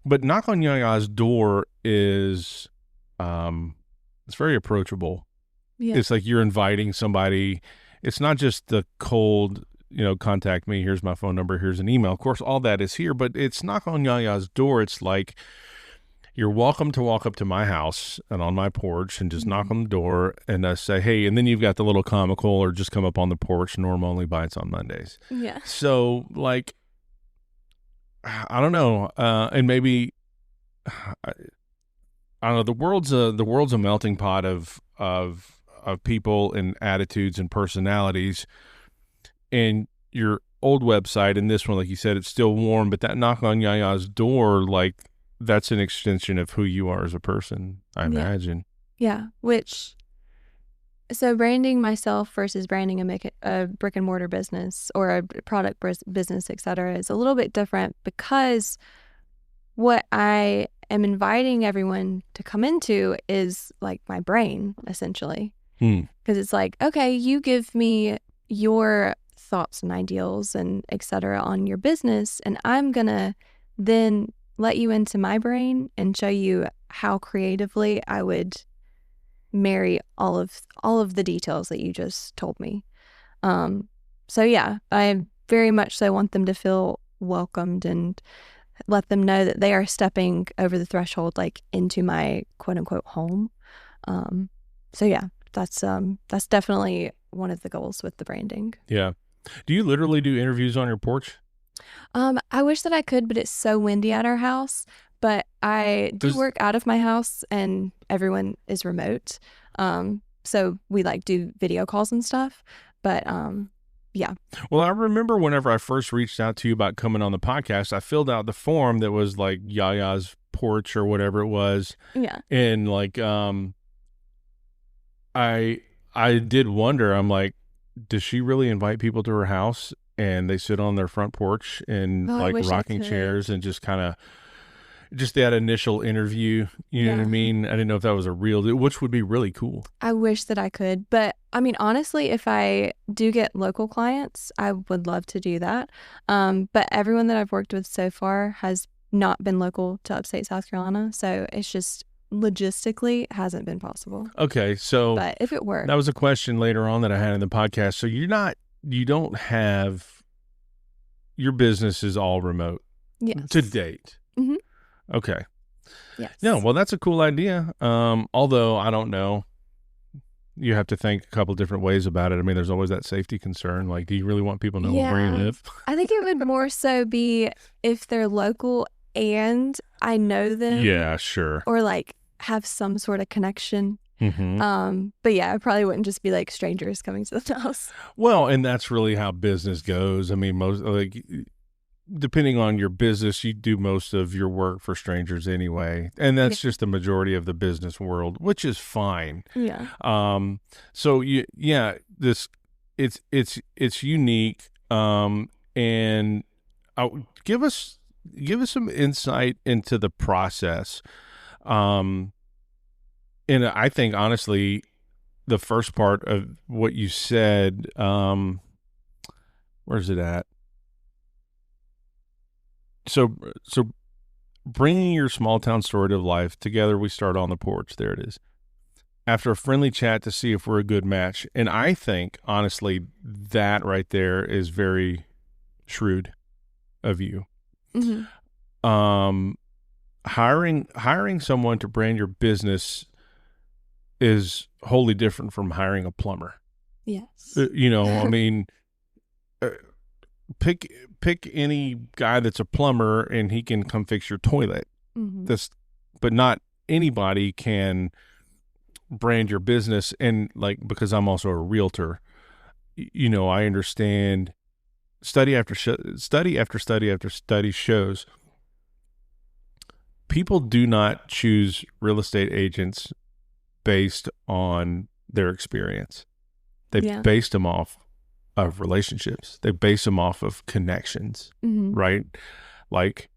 But knock on Yaya's door is, it's very approachable. Yeah. It's like you're inviting somebody. It's not just the cold, contact me. Here's my phone number. Here's an email. Of course, all that is here, but it's knock on Yaya's door. It's like you're welcome to walk up to my house and on my porch and just knock on the door and say, hey, and then you've got the little comical or just come up on the porch. Norm only bites on Mondays. Yeah. So like, I don't know. And maybe, I don't know. The world's a melting pot of people and attitudes and personalities. And your old website and this one, like you said, it's still warm, but that knock on Yaya's door, like that's an extension of who you are as a person, I imagine. Yeah. So branding myself versus branding a brick and mortar business or a product business, et cetera, is a little bit different because what I am inviting everyone to come into is like my brain, essentially. Because it's like, okay, you give me your thoughts and ideals and et cetera on your business, and I'm going to then let you into my brain and show you how creatively I would marry all of the details that you just told me. So yeah, I very much so want them to feel welcomed and let them know that they are stepping over the threshold, like into my quote unquote home. So yeah, that's definitely one of the goals with the branding. Yeah. Do you literally do interviews on your porch? I wish that I could, but it's so windy at our house. But I do work out of my house and everyone is remote. So we like do video calls and stuff. But yeah. Well, I remember whenever I first reached out to you about coming on the podcast, I filled out the form that was like Yaya's porch or whatever it was. Yeah. And like I did wonder, I'm like, does she really invite people to her house and they sit on their front porch and like rocking chairs and just kind of just that initial interview, you know what I mean? I didn't know if that was a real, which would be really cool. I wish that I could, but I mean, honestly, if I do get local clients, I would love to do that. But everyone that I've worked with so far has not been local to upstate South Carolina, so it's just logistically hasn't been possible. Okay, so but if it were, that was a question later on that I had in the podcast. So you don't have, your business is all remote, to date. Mm-hmm. Okay. Yes. No, well, that's a cool idea. Although I don't know, you have to think a couple different ways about it. I mean, there's always that safety concern. Like, do you really want people to know where you live? I think it would more so be if they're local and I know them. Yeah, sure. Or like have some sort of connection. Mm-hmm. But yeah, it probably wouldn't just be like strangers coming to the house. Well, and that's really how business goes. I mean, most like, depending on your business, you do most of your work for strangers anyway, and that's just the majority of the business world, which is fine. Yeah. So it's unique. And give us some insight into the process. And I think honestly, the first part of what you said, where's it at? So bringing your small town story to life, together we start on the porch. There it is. After a friendly chat to see if we're a good match. And I think, honestly, that right there is very shrewd of you. Mm-hmm. hiring someone to brand your business is wholly different from hiring a plumber. Yes. I mean, uh, pick any guy that's a plumber and he can come fix your toilet. Mm-hmm. But not anybody can brand your business. And like, because I'm also a realtor, I understand. Study after study after study after study shows people do not choose real estate agents based on their experience. They based them off of relationships. They base them off of connections, right? Like,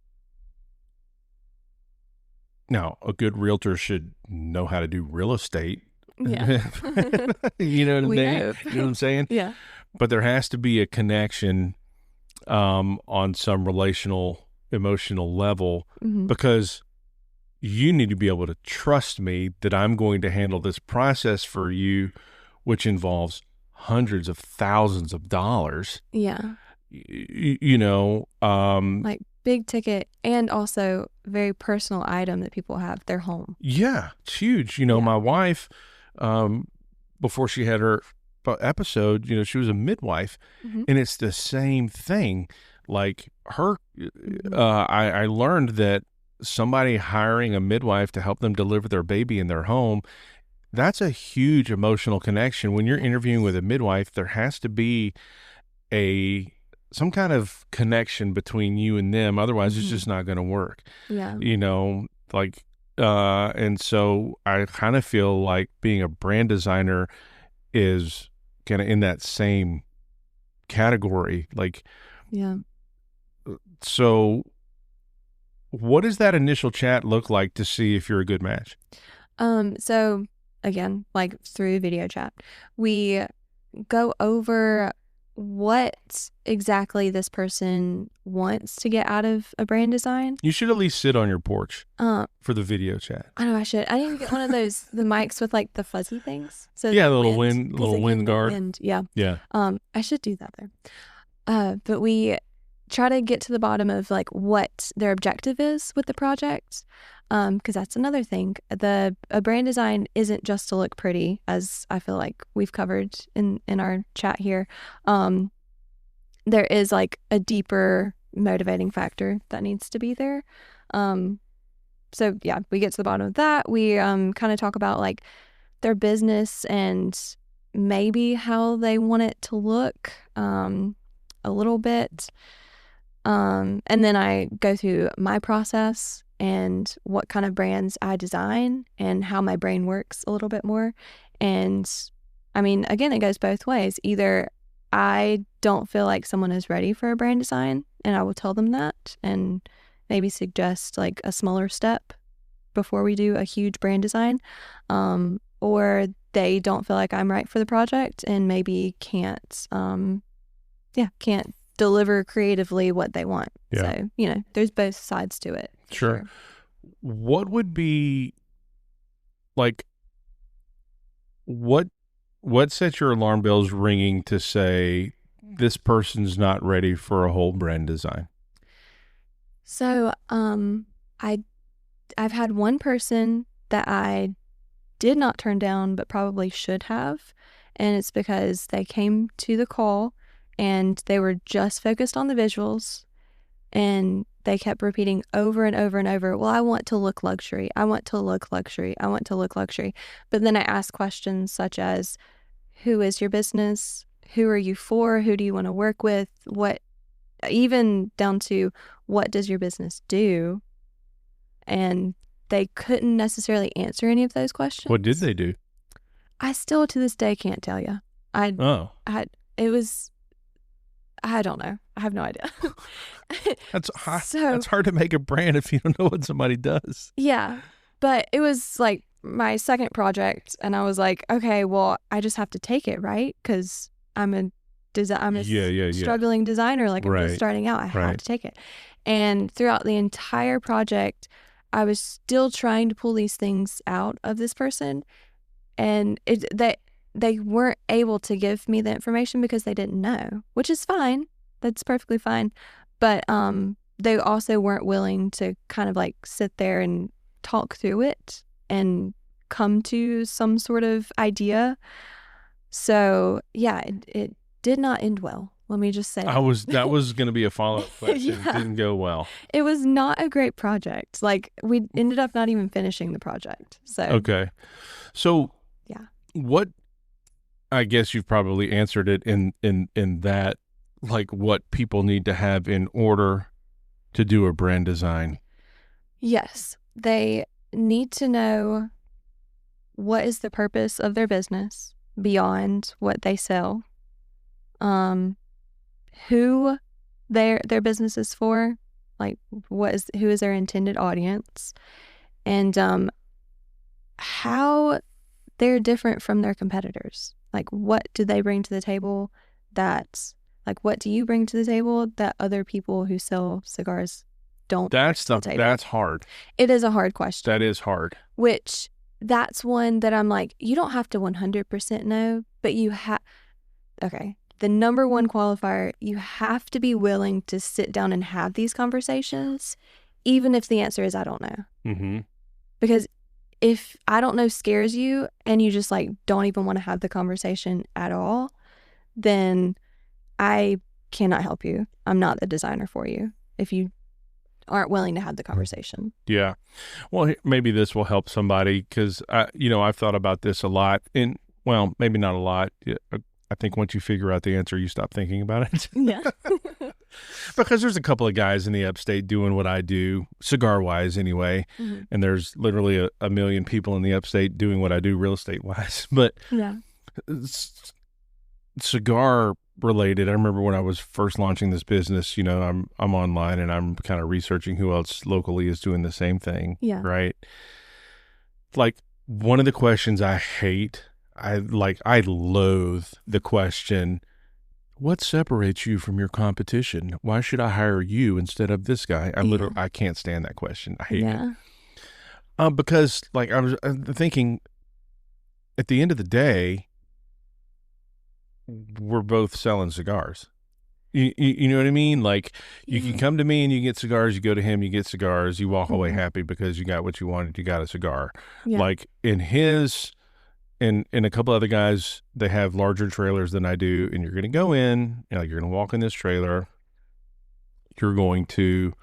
now a good realtor should know how to do real estate. Yeah. You know what I mean? Hope. You know what I'm saying? Yeah. But there has to be a connection on some relational, emotional level, because you need to be able to trust me that I'm going to handle this process for you, which involves hundreds of thousands of dollars. Yeah. Like big ticket and also very personal item that people have, their home. Yeah, it's huge. My wife, before she had her episode, she was a midwife, and it's the same thing. Like her, I learned that somebody hiring a midwife to help them deliver their baby in their home, that's a huge emotional connection. When you're interviewing with a midwife, there has to be some kind of connection between you and them. Otherwise, it's just not going to work. Yeah. And so I kind of feel like being a brand designer is kind of in that same category. Like, yeah. So what does that initial chat look like to see if you're a good match? So again, like through video chat, we go over what exactly this person wants to get out of a brand design. You should at least sit on your porch for the video chat. I know I should. I didn't get one of those, the mics with like the fuzzy things. So yeah, the little wind guard. Yeah. Yeah. I should do that though. But we try to get to the bottom of like what their objective is with the project. Because that's another thing. A brand design isn't just to look pretty, as I feel like we've covered in our chat here. There is like a deeper motivating factor that needs to be there. So yeah, we get to the bottom of that. We kind of talk about like their business and maybe how they want it to look a little bit. And then I go through my process and what kind of brands I design and how my brain works a little bit more. And I mean, again, it goes both ways. Either I don't feel like someone is ready for a brand design and I will tell them that and maybe suggest like a smaller step before we do a huge brand design. Or they don't feel like I'm right for the project and maybe can't deliver creatively what they want. Yeah. So, there's both sides to it. Sure. What would be like, what sets your alarm bells ringing to say this person's not ready for a whole brand design? So, I've had one person that I did not turn down, but probably should have. And it's because they came to the call and they were just focused on the visuals and they kept repeating over and over and over, well, I want to look luxury. I want to look luxury. I want to look luxury. But then I asked questions such as, who is your business? Who are you for? Who do you want to work with? Even down to what does your business do? And they couldn't necessarily answer any of those questions. What did they do? I still to this day can't tell you. I don't know. I have no idea. That's hard to make a brand if you don't know what somebody does. Yeah. But it was like my second project and I was like, okay, well, I just have to take it, right? Because I'm a struggling designer. Like I'm just starting out. I have to take it. And throughout the entire project, I was still trying to pull these things out of this person. And they weren't able to give me the information because they didn't know, which is fine. That's perfectly fine. But they also weren't willing to kind of like sit there and talk through it and come to some sort of idea. So yeah, it did not end well. Let me just say that was going to be a follow-up question. Yeah. It didn't go well. It was not a great project. Like, we ended up not even finishing the project. So Okay. So yeah. what, I guess you've probably answered it in that, like, what people need to have in order to do a brand design. Yes, they need to know what is the purpose of their business beyond what they sell. Who their business is for, like who is their intended audience, and how they're different from their competitors. Like, what do they bring to the table that's like, what do you bring to the table that other people who sell cigars don't bring to the table? That's hard. It is a hard question. That is hard. Which, that's one that I'm like, you don't have to 100% know, but you have, okay, the number one qualifier, you have to be willing to sit down and have these conversations, even if the answer is, I don't know. Mm-hmm. Because if I don't know scares you and you just like don't even want to have the conversation at all, then I cannot help you. I'm not the designer for you if you aren't willing to have the conversation. Yeah. Well, maybe this will help somebody, because I've thought about this a lot, and well, maybe not a lot. I think once you figure out the answer, you stop thinking about it. Yeah. Because there's a couple of guys in the upstate doing what I do, cigar wise anyway. Mm-hmm. And there's literally a million people in the upstate doing what I do real estate wise. But yeah, cigar related, I remember when I was first launching this business, I'm online and I'm kind of researching who else locally is doing the same thing. Yeah. Right. Like, one of the questions I hate, I loathe the question, what separates you from your competition? Why should I hire you instead of this guy? I can't stand that question. I hate it. Because like I was thinking, at the end of the day, we're both selling cigars. You know what I mean? Like, you can come to me and you get cigars, you go to him, you get cigars, you walk away happy because you got what you wanted, you got a cigar. Yeah. Like, in his and a couple other guys, they have larger trailers than I do, and you're going to go in, you're going to walk in this trailer, you're going to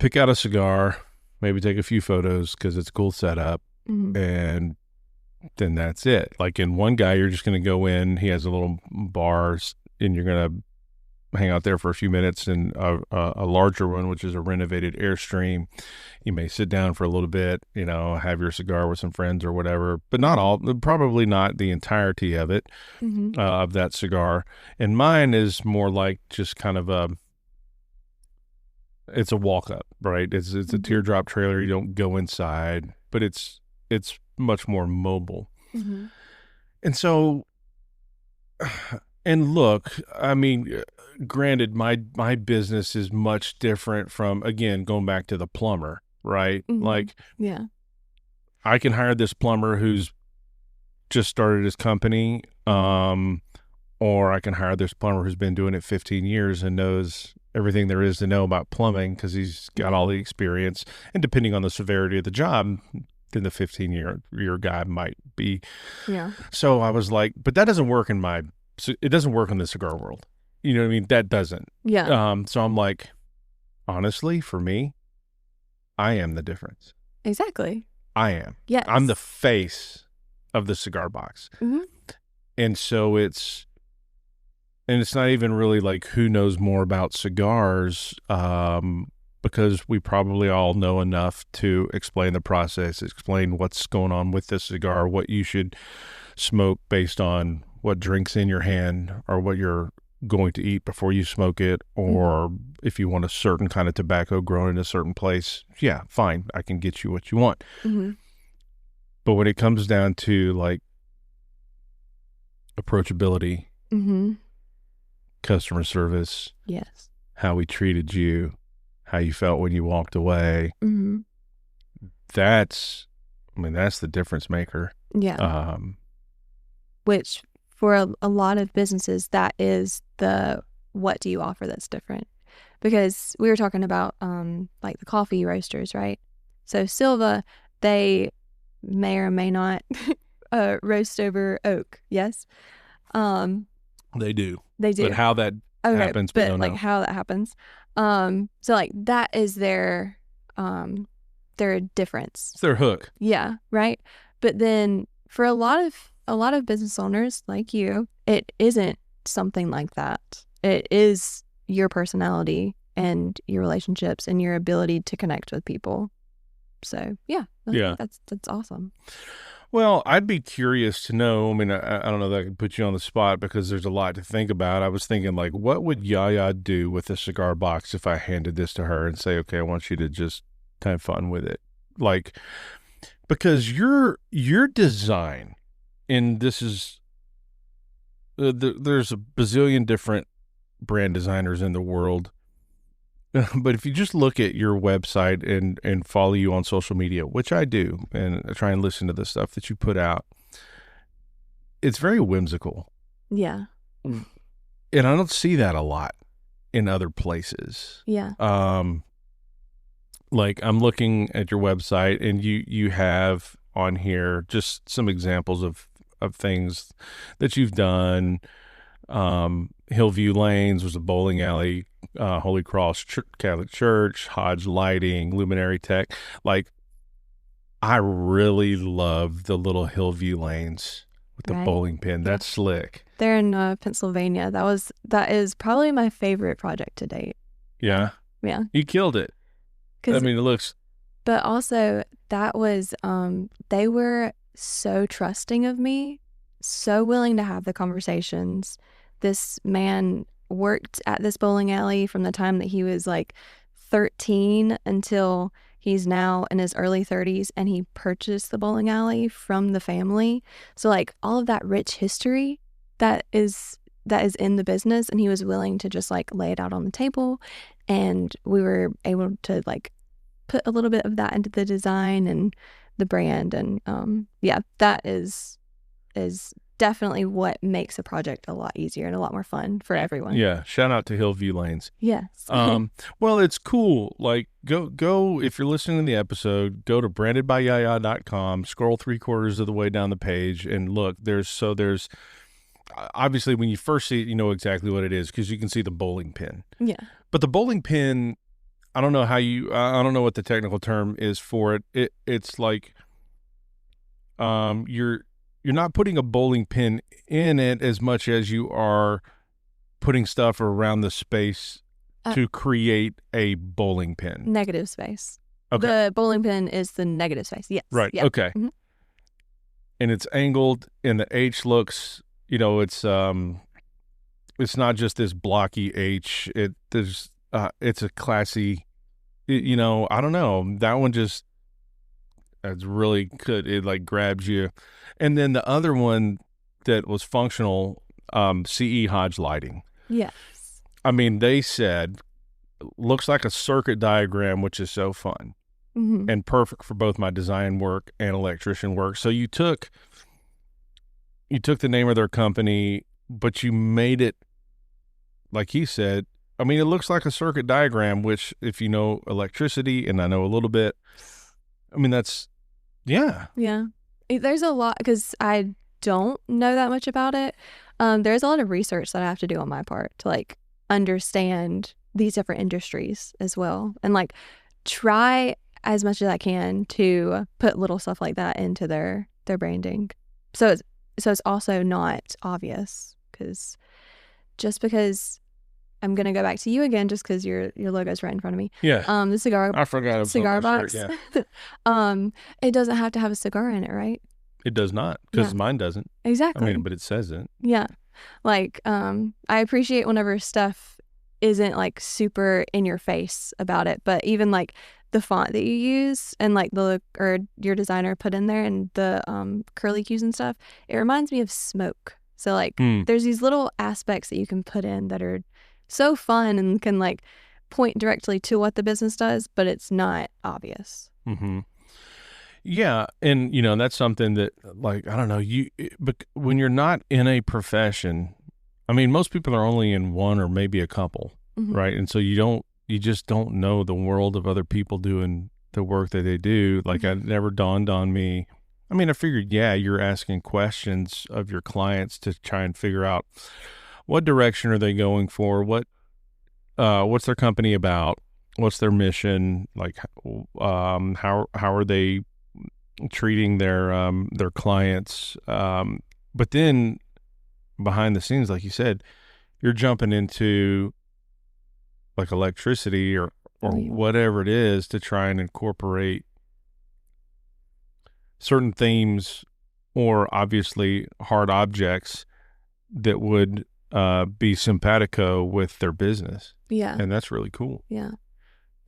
pick out a cigar, maybe take a few photos because it's a cool setup, and then that's it. Like, in one guy, you're just going to go in, he has a little bar, and you're going to hang out there for a few minutes. And a larger one, which is a renovated Airstream, you may sit down for a little bit, have your cigar with some friends or whatever, but not all, probably not the entirety of it, of that cigar. And mine is more like just kind of it's a walk up, right? It's a teardrop trailer. You don't go inside, but it's much more mobile. And so, and look, I mean, granted, my business is much different from, again, going back to the plumber, right? Like, yeah, I can hire this plumber who's just started his company, or I can hire this plumber who's been doing it 15 years and knows everything there is to know about plumbing because he's got all the experience. And depending on the severity of the job, then the 15-year guy might be. Yeah. So I was like, but that doesn't work it doesn't work in the cigar world. You know what I mean? That doesn't. Yeah. So I'm like, honestly, for me, I am the difference. Exactly. I am. Yes. I'm the face of the cigar box. And so it's not even really like who knows more about cigars, because we probably all know enough to explain the process, explain what's going on with this cigar, what you should smoke based on what drinks in your hand or what you're going to eat before you smoke it, or if you want a certain kind of tobacco grown in a certain place, yeah, fine, I can get you what you want. But when it comes down to like approachability, customer service, yes, how we treated you, how you felt when you walked away, that's the difference maker. Yeah. Which for a lot of businesses, that is the what do you offer that's different. because we were talking about like the coffee roasters, right? So Silva, they may or may not roast over oak. Yes. They do. They do. But how that happens, we but don't like know. how that happens. So like that is their difference. It's their hook. Yeah, right. But then for a lot of business owners like you, it isn't something like that. It is your personality and your relationships and your ability to connect with people. So yeah, I think that's awesome. Well, I'd be curious to know. I mean, I don't know that I can put you on the spot because there's a lot to think about. I was thinking, like, what would Yaya do with a cigar box if I handed this to her and say, okay, I want you to just have fun with it? Like, because your design, and this is, there's a bazillion different brand designers in the world. But if you just look at your website and follow you on social media, which I do, and I try and listen to the stuff that you put out, it's very whimsical. Yeah. And I don't see that a lot in other places. Yeah. Like I'm looking at your website and you have on here just some examples of things that you've done. Hillview Lanes was a bowling alley, Holy Cross Catholic Church, Hodge Lighting, Luminary Tech. Like, I really love the little Hillview Lanes with the bowling pin. Yeah. That's slick. They're in Pennsylvania. That is probably my favorite project to date. Yeah. Yeah. You killed it. I mean, it looks. But also, that was they were so trusting of me, so willing to have the conversations. This man worked at this bowling alley from the time that he was like 13 until he's now in his early 30s, and he purchased the bowling alley from the family. So like all of that rich history that is in the business, and he was willing to just like lay it out on the table, and we were able to like put a little bit of that into the design and the brand, and that is definitely what makes a project a lot easier and a lot more fun for everyone. Yeah. Shout out to Hillview Lanes. Yes. Well, it's cool. Like go if you're listening to the episode, go to brandedbyyaya.com, scroll 3/4 of the way down the page and look, there's obviously when you first see it, you know exactly what it is because you can see the bowling pin. Yeah. But the bowling pin, I don't know what the technical term is for it. It's like you're not putting a bowling pin in it as much as you are putting stuff around the space to create a bowling pin. Negative space. Okay. The bowling pin is the negative space. Yes. Right. Yep. Okay. Mm-hmm. And it's angled, and the H looks, it's not just this blocky H. It's a classy, I don't know. That one just, it's really good. It like grabs you. And then the other one that was functional, CE Hodge Lighting. Yes. I mean, they said, looks like a circuit diagram, which is so fun and perfect for both my design work and electrician work. So you took the name of their company, but you made it, like he said, I mean, it looks like a circuit diagram, which if you know electricity, and I know a little bit, I mean, that's, yeah. Yeah. There's a lot, because I don't know that much about it. There's a lot of research that I have to do on my part to like understand these different industries as well, and like try as much as I can to put little stuff like that into their branding. So it's also not obvious, because I'm gonna go back to you again, just because your logo's right in front of me. Yeah. The cigar. I forgot. Cigar box. Shirt, yeah. It doesn't have to have a cigar in it, right? It does not, because mine doesn't. Exactly. I mean, but it says it. Yeah. Like, I appreciate whenever stuff isn't like super in your face about it, but even like the font that you use and like or your designer put in there and the curly cues and stuff, it reminds me of smoke. So like there's these little aspects that you can put in that are so fun and can like point directly to what the business does, but it's not obvious. Mm-hmm. Yeah. And, that's something that, like, I don't know, but when you're not in a profession, I mean, most people are only in one or maybe a couple, right? And so you don't you just don't know the world of other people doing the work that they do. Like, it never dawned on me. I mean, I figured, yeah, you're asking questions of your clients to try and figure out what direction are they going for, what's their company about, what's their mission, like, how are they treating their clients. But then behind the scenes, like you said, you're jumping into like electricity or whatever it is to try and incorporate certain themes or obviously hard objects that would be simpatico with their business. Yeah. And that's really cool. Yeah.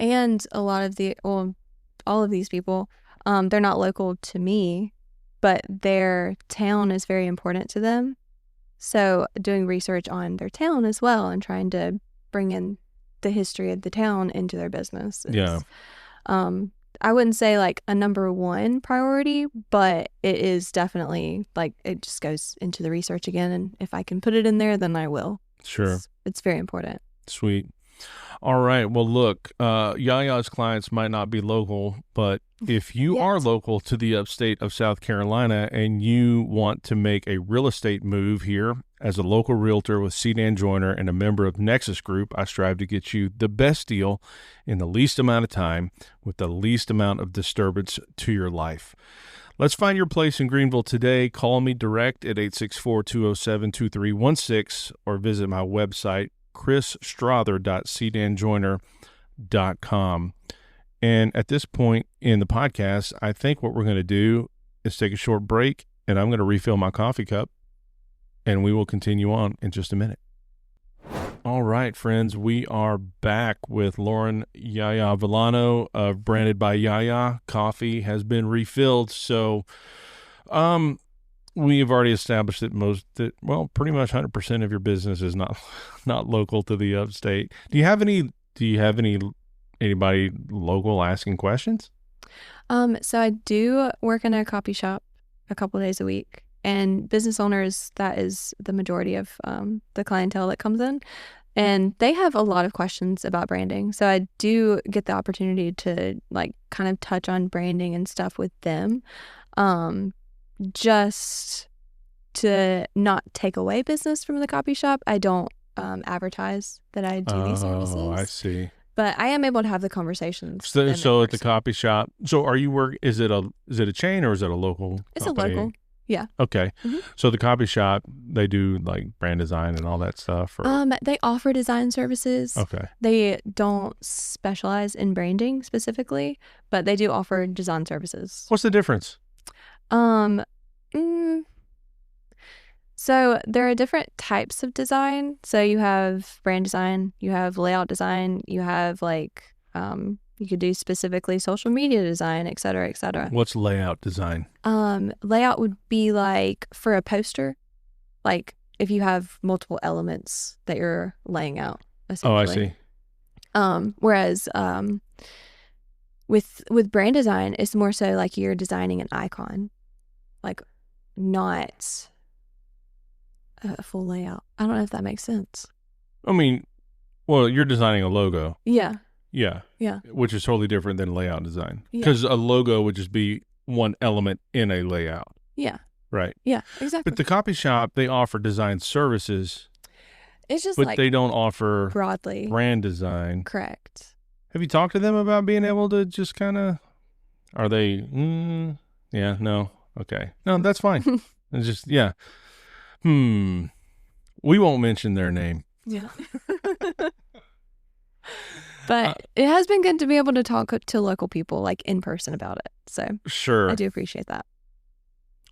And a lot of all of these people, they're not local to me, but their town is very important to them. So doing research on their town as well and trying to bring in the history of the town into their business is, I wouldn't say like a number one priority, but it is definitely like it just goes into the research again. And if I can put it in there, then I will. Sure. It's very important. Sweet. All right. Well, look, Yaya's clients might not be local, but if you are local to the upstate of South Carolina and you want to make a real estate move here as a local realtor with Sedan Joiner and a member of Nexus Group, I strive to get you the best deal in the least amount of time with the least amount of disturbance to your life. Let's find your place in Greenville today. Call me direct at 864-207-2316 or visit my website, chrisstrother.cdanjoiner.com. And at this point in the podcast, I think what we're going to do is take a short break, and I'm going to refill my coffee cup, and we will continue on in just a minute. All right, friends, we are back with Lauren Yaya Villano of Branded by Yaya. Coffee has been refilled, so we have already established that pretty much 100% of your business is not local to the upstate. Do you have anybody local asking questions? So I do work in a coffee shop a couple of days a week, and business owners, that is the majority of the clientele that comes in, and they have a lot of questions about branding. So I do get the opportunity to like kind of touch on branding and stuff with them. Just to not take away business from the coffee shop, I don't advertise that I do these services. Oh, I see. But I am able to have the conversations. So at the coffee shop. So are you is it a chain or is it a local It's company? a local. Yeah. Okay. Mm-hmm. So the coffee shop, they do like brand design and all that stuff? Or? They offer design services. Okay. They don't specialize in branding specifically, but they do offer design services. What's the difference? So there are different types of design. So you have brand design, you have layout design, you have like, you could do specifically social media design, et cetera, et cetera. What's layout design? Layout would be like for a poster, like if you have multiple elements that you're laying out, essentially. Oh, I see. Whereas with brand design, it's more so like you're designing an icon, like not a full layout. I don't know if that makes sense. I mean, well, you're designing a logo. Yeah. Yeah. Yeah. Which is totally different than layout design. Because a logo would just be one element in a layout. Yeah. Right. Yeah, exactly. But the coffee shop, they offer design services. It's just but they don't offer broadly brand design. Correct. Have you talked to them about being able to just kind of, are they, yeah, no, okay. No, that's fine. It's just, yeah. We won't mention their name. Yeah. But it has been good to be able to talk to local people like in person about it. So sure, I do appreciate that.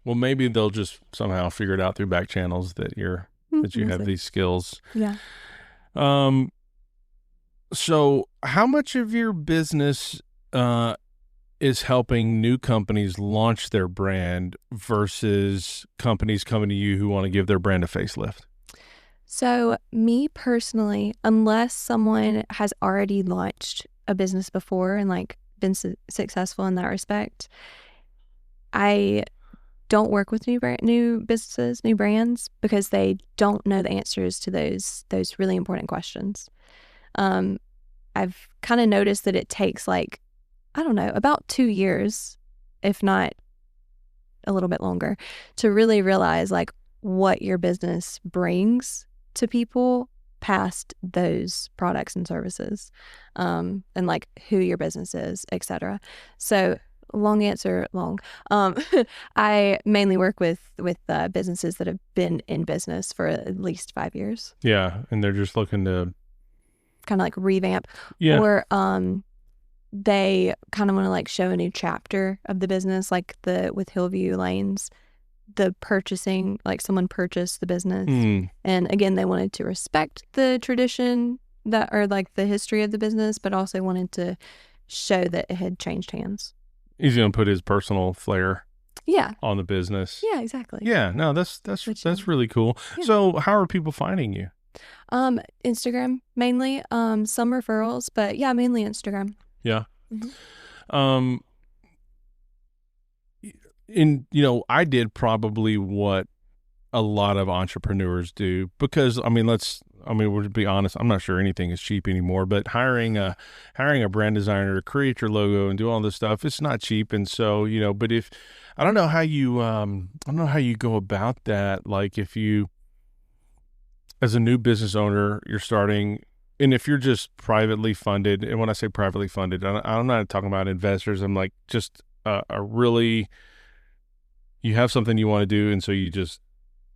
Well, maybe they'll just somehow figure it out through back channels that you have these skills. Yeah. So how much of your business is helping new companies launch their brand versus companies coming to you who want to give their brand a facelift? So me personally, unless someone has already launched a business before and like been successful in that respect, I don't work with new businesses, new brands, because they don't know the answers to those really important questions. I've kind of noticed that it takes like, I don't know, about 2 years, if not a little bit longer, to really realize like what your business brings to people past those products and services, and like who your business is, etc. So long answer, long. I mainly work with businesses that have been in business for at least 5 years. Yeah, and they're just looking to kind of like revamp, yeah. or they kind of want to like show a new chapter of the business, like with Hillview Lanes, the purchasing, like someone purchased the business, and again they wanted to respect the tradition that, or like the history of the business, but also wanted to show that it had changed hands. He's gonna put his personal flair Yeah. on the business. Yeah, exactly. Yeah, no, that's really cool. Yeah. So how are people finding you? Instagram mainly, some referrals, but yeah, mainly Instagram. Yeah. Mm-hmm. I did probably what a lot of entrepreneurs do, because we'll to be honest, I'm not sure anything is cheap anymore, but hiring a brand designer to create your logo and do all this stuff, it's not cheap. And so, but if I don't know how you go about that. Like if you, as a new business owner, you're starting, and if you're just privately funded, and when I say privately funded, I'm not talking about investors. I'm like just a really, you have something you want to do, and so you just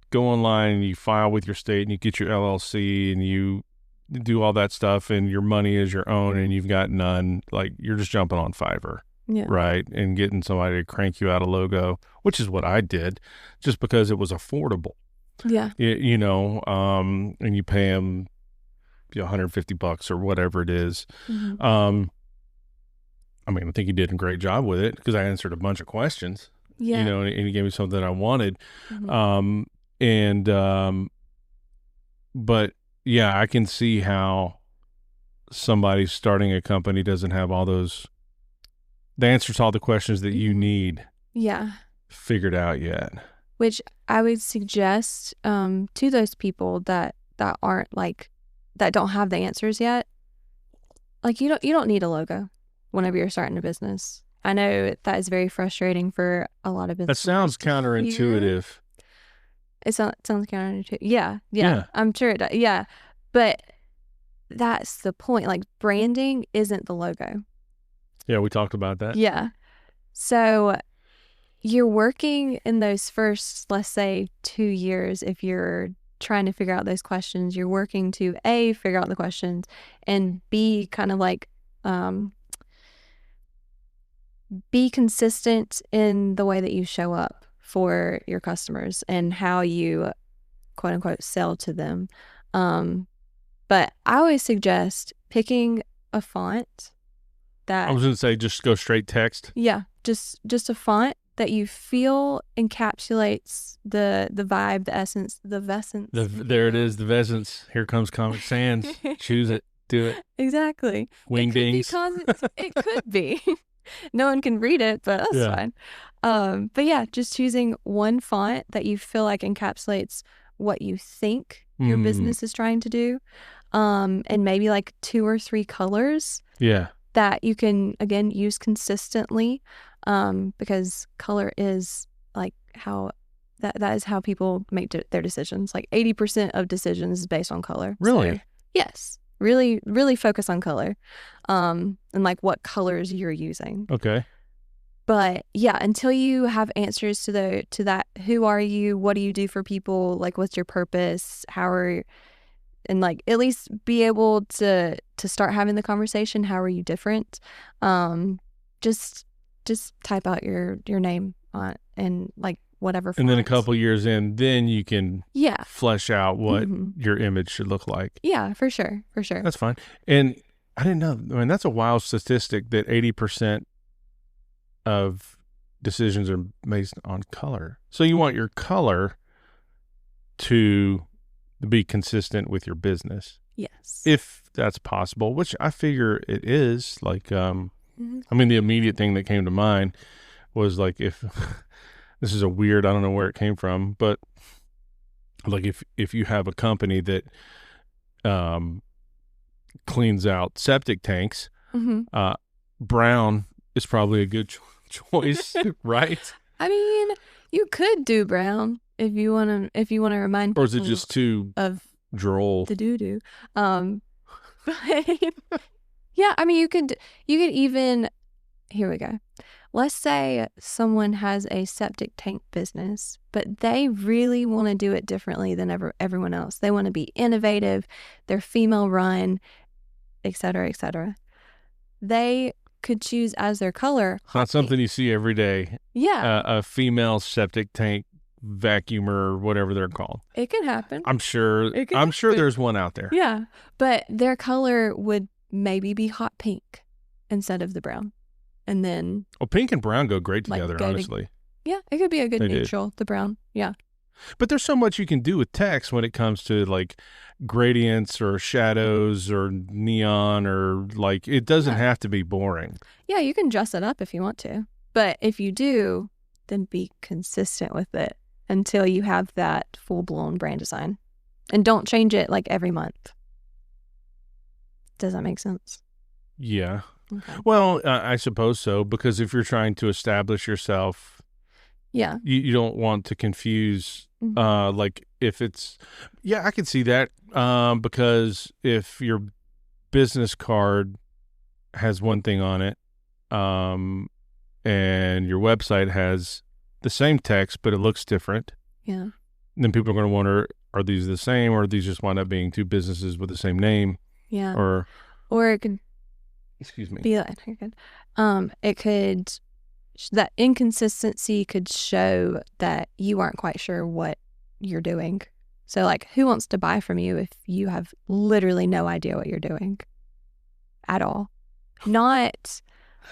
go online and you file with your state and you get your LLC and you do all that stuff, and your money is your own and you've got none. Like you're just jumping on Fiverr, right? And getting somebody to crank you out a logo, which is what I did, just because it was affordable. Yeah. And you pay them $150 or whatever it is. Mm-hmm. I think he did a great job with it because I answered a bunch of questions. Yeah. And he gave me something I wanted. Mm-hmm. But yeah, I can see how somebody starting a company doesn't have all the answers to all the questions that you need. Yeah. Figured out yet. Which I would suggest to those people that aren't like, that don't have the answers yet. Like you don't need a logo whenever you're starting a business. I know that is very frustrating for a lot of businesses. That sounds counterintuitive. It sounds counterintuitive. Yeah. I'm sure it does. Yeah. But that's the point. Like branding isn't the logo. Yeah, we talked about that. Yeah. So you're working in those first, let's say, 2 years, if you're trying to figure out those questions, you're working to A, figure out the questions, and B, kind of like be consistent in the way that you show up for your customers and how you quote unquote sell to them. But I always suggest picking a font that, I was going to say, just go straight text. Yeah, just a font that you feel encapsulates the vibe, the essence, the vessence. There it is, the vessence. Here comes Comic Sans. Choose it. Do it. Exactly. Wingdings. It could be. No one can read it, but that's fine. But yeah, just choosing one font that you feel like encapsulates what you think your business is trying to do. And maybe like 2 or 3 colors. Yeah. That you can, again, use consistently. Because color is like how that is how people make their decisions. Like 80% of decisions is based on color. Really? So, yes. Really, really focus on color, and like what colors you're using. Okay. But yeah, until you have answers to that, who are you? What do you do for people? Like, what's your purpose? And like at least be able to start having the conversation. How are you different? Just type out your name on and like whatever. And then a couple years in, then you can flesh out what your image should look like. Yeah, for sure. That's fine. And I didn't know. I mean, that's a wild statistic that 80% of decisions are based on color. So you want your color to be consistent with your business. Yes. If that's possible, which I figure it is. Like, the immediate thing that came to mind was like, if this is I don't know where it came from, but like if you have a company that cleans out septic tanks. Mm-hmm. Brown is probably a good choice, right? I mean, you could do brown if you want to remind Or is it people just too of droll? the doo-doo. But yeah, I mean, you could even, here we go. Let's say someone has a septic tank business, but they really want to do it differently than everyone else. They want to be innovative. They're female run, et cetera, et cetera. They could choose as their color hot Not something pink. you see every day. Yeah, A female septic tank vacuumer, whatever they're called. it can happen. I'm sure there's one out there. Yeah, but their color would maybe be hot pink instead of the brown. And then, Well, pink and brown go great like, together, honestly. Yeah, it could be a good They neutral, the brown. Yeah. But there's so much you can do with text when it comes to like gradients or shadows or neon, or like it doesn't have to be boring. Yeah, you can dress it up if you want to. But if you do, then be consistent with it until you have that full-blown brand design. And don't change it like every month. Does that make sense? Yeah. Okay. Well, I suppose so, because if you're trying to establish yourself, Yeah. you don't want to confuse. Like if it's, yeah, I can see that. Because if your business card has one thing on it, and your website has the same text but it looks different, Yeah. then people are going to wonder, are these the same, or these just wind up being two businesses with the same name? Yeah. Or it could excuse me. be like, it could, that inconsistency could show that you aren't quite sure what you're doing. So, like, who wants to buy from you if you have literally no idea what you're doing at all? Not,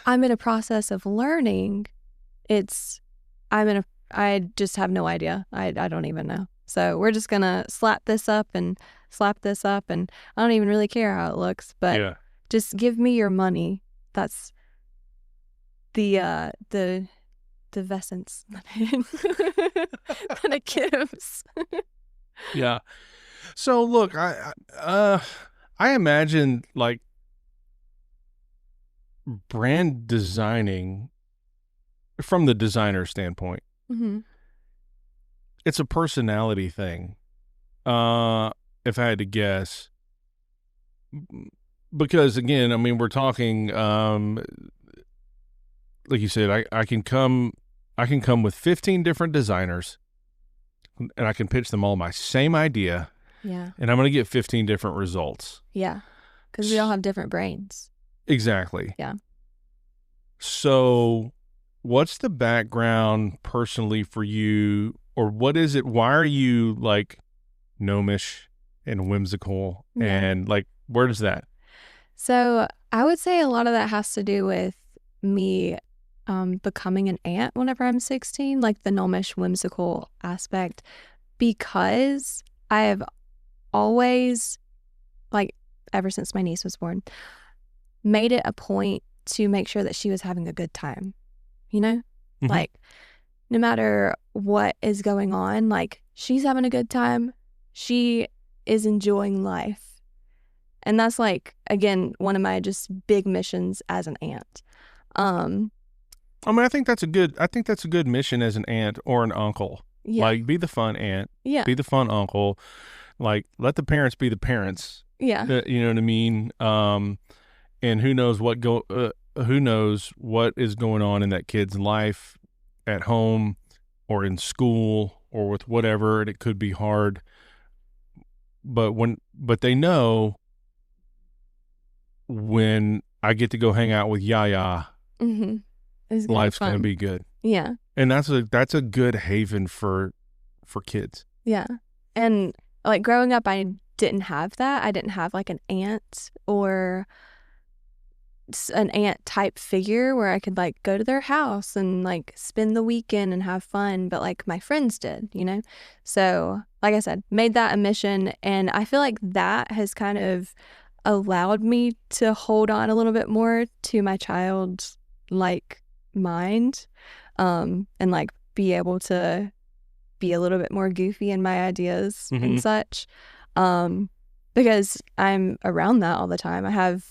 I'm in a process of learning. It's, I just have no idea. I don't even know. So we're just going to slap this up, and I don't even really care how it looks, but just give me your money. That's the essence that it gives. Yeah. So look, I imagine like brand designing from the designer standpoint. Mm-hmm. It's a personality thing. If I had to guess, because again, I mean, we're talking, like you said, I can come with 15 different designers, and I can pitch them all my same idea. Yeah. And I'm going to get 15 different results. Yeah. Because we all have different brains. Exactly. Yeah. So what's the background personally for you, or what is it? Why are you like gnomish and whimsical? Yeah. And like, where does that? So I would say a lot of that has to do with me becoming an aunt whenever I'm 16, like the gnomish whimsical aspect, because I have always, like, ever since my niece was born, made it a point to make sure that she was having a good time, you know? Mm-hmm. Like, no matter what is going on, like, she's having a good time. She is enjoying life. And that's, like, again, one of my just big missions as an aunt. I mean, I think that's a good mission as an aunt or an uncle. Yeah. Like, be the fun aunt. Yeah. Be the fun uncle. Like, let the parents be the parents. Yeah. You know what I mean? And who knows what is going on in that kid's life at home or in school or with whatever, and it could be hard. But they know when I get to go hang out with Yaya, mm-hmm. Life's going to be good. Yeah. And that's a good haven for kids. Yeah. And like growing up, I didn't have that. I didn't have like an aunt or an aunt type figure where I could like go to their house and like spend the weekend and have fun, but like my friends did, you know? So like I said, made that a mission, and I feel like that has kind of allowed me to hold on a little bit more to my child's like mind, and like be able to be a little bit more goofy in my ideas, mm-hmm. and such. because I'm around that all the time. I have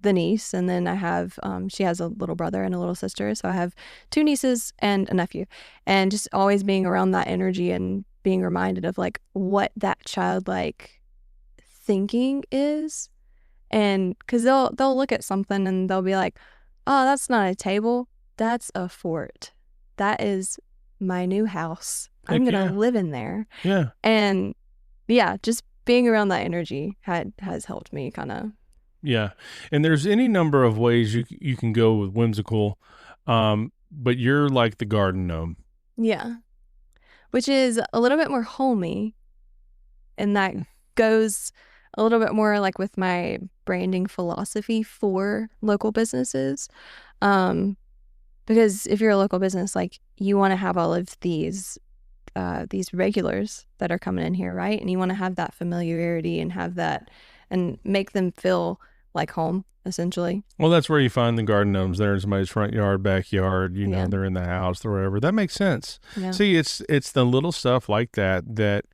the niece, and then I have she has a little brother and a little sister, so I have two nieces and a nephew, and just always being around that energy and being reminded of like what that childlike thinking is. And because they'll look at something and they'll be like, oh, that's not a table, that's a fort, that is my new house, I'm Heck gonna yeah. live in there. Yeah. And yeah, just being around that energy has helped me kind of. Yeah. And there's any number of ways you can go with whimsical, but you're like the garden gnome. Yeah, which is a little bit more homey, and that goes a little bit more like with my branding philosophy for local businesses. Um, because if you're a local business, like you want to have all of these regulars that are coming in here, right? And you want to have that familiarity and have that and make them feel like home, essentially. Well, that's where you find the garden gnomes. They're in somebody's front yard, backyard. Yeah. They're in the house, or wherever. That makes sense. Yeah. See, it's the little stuff like that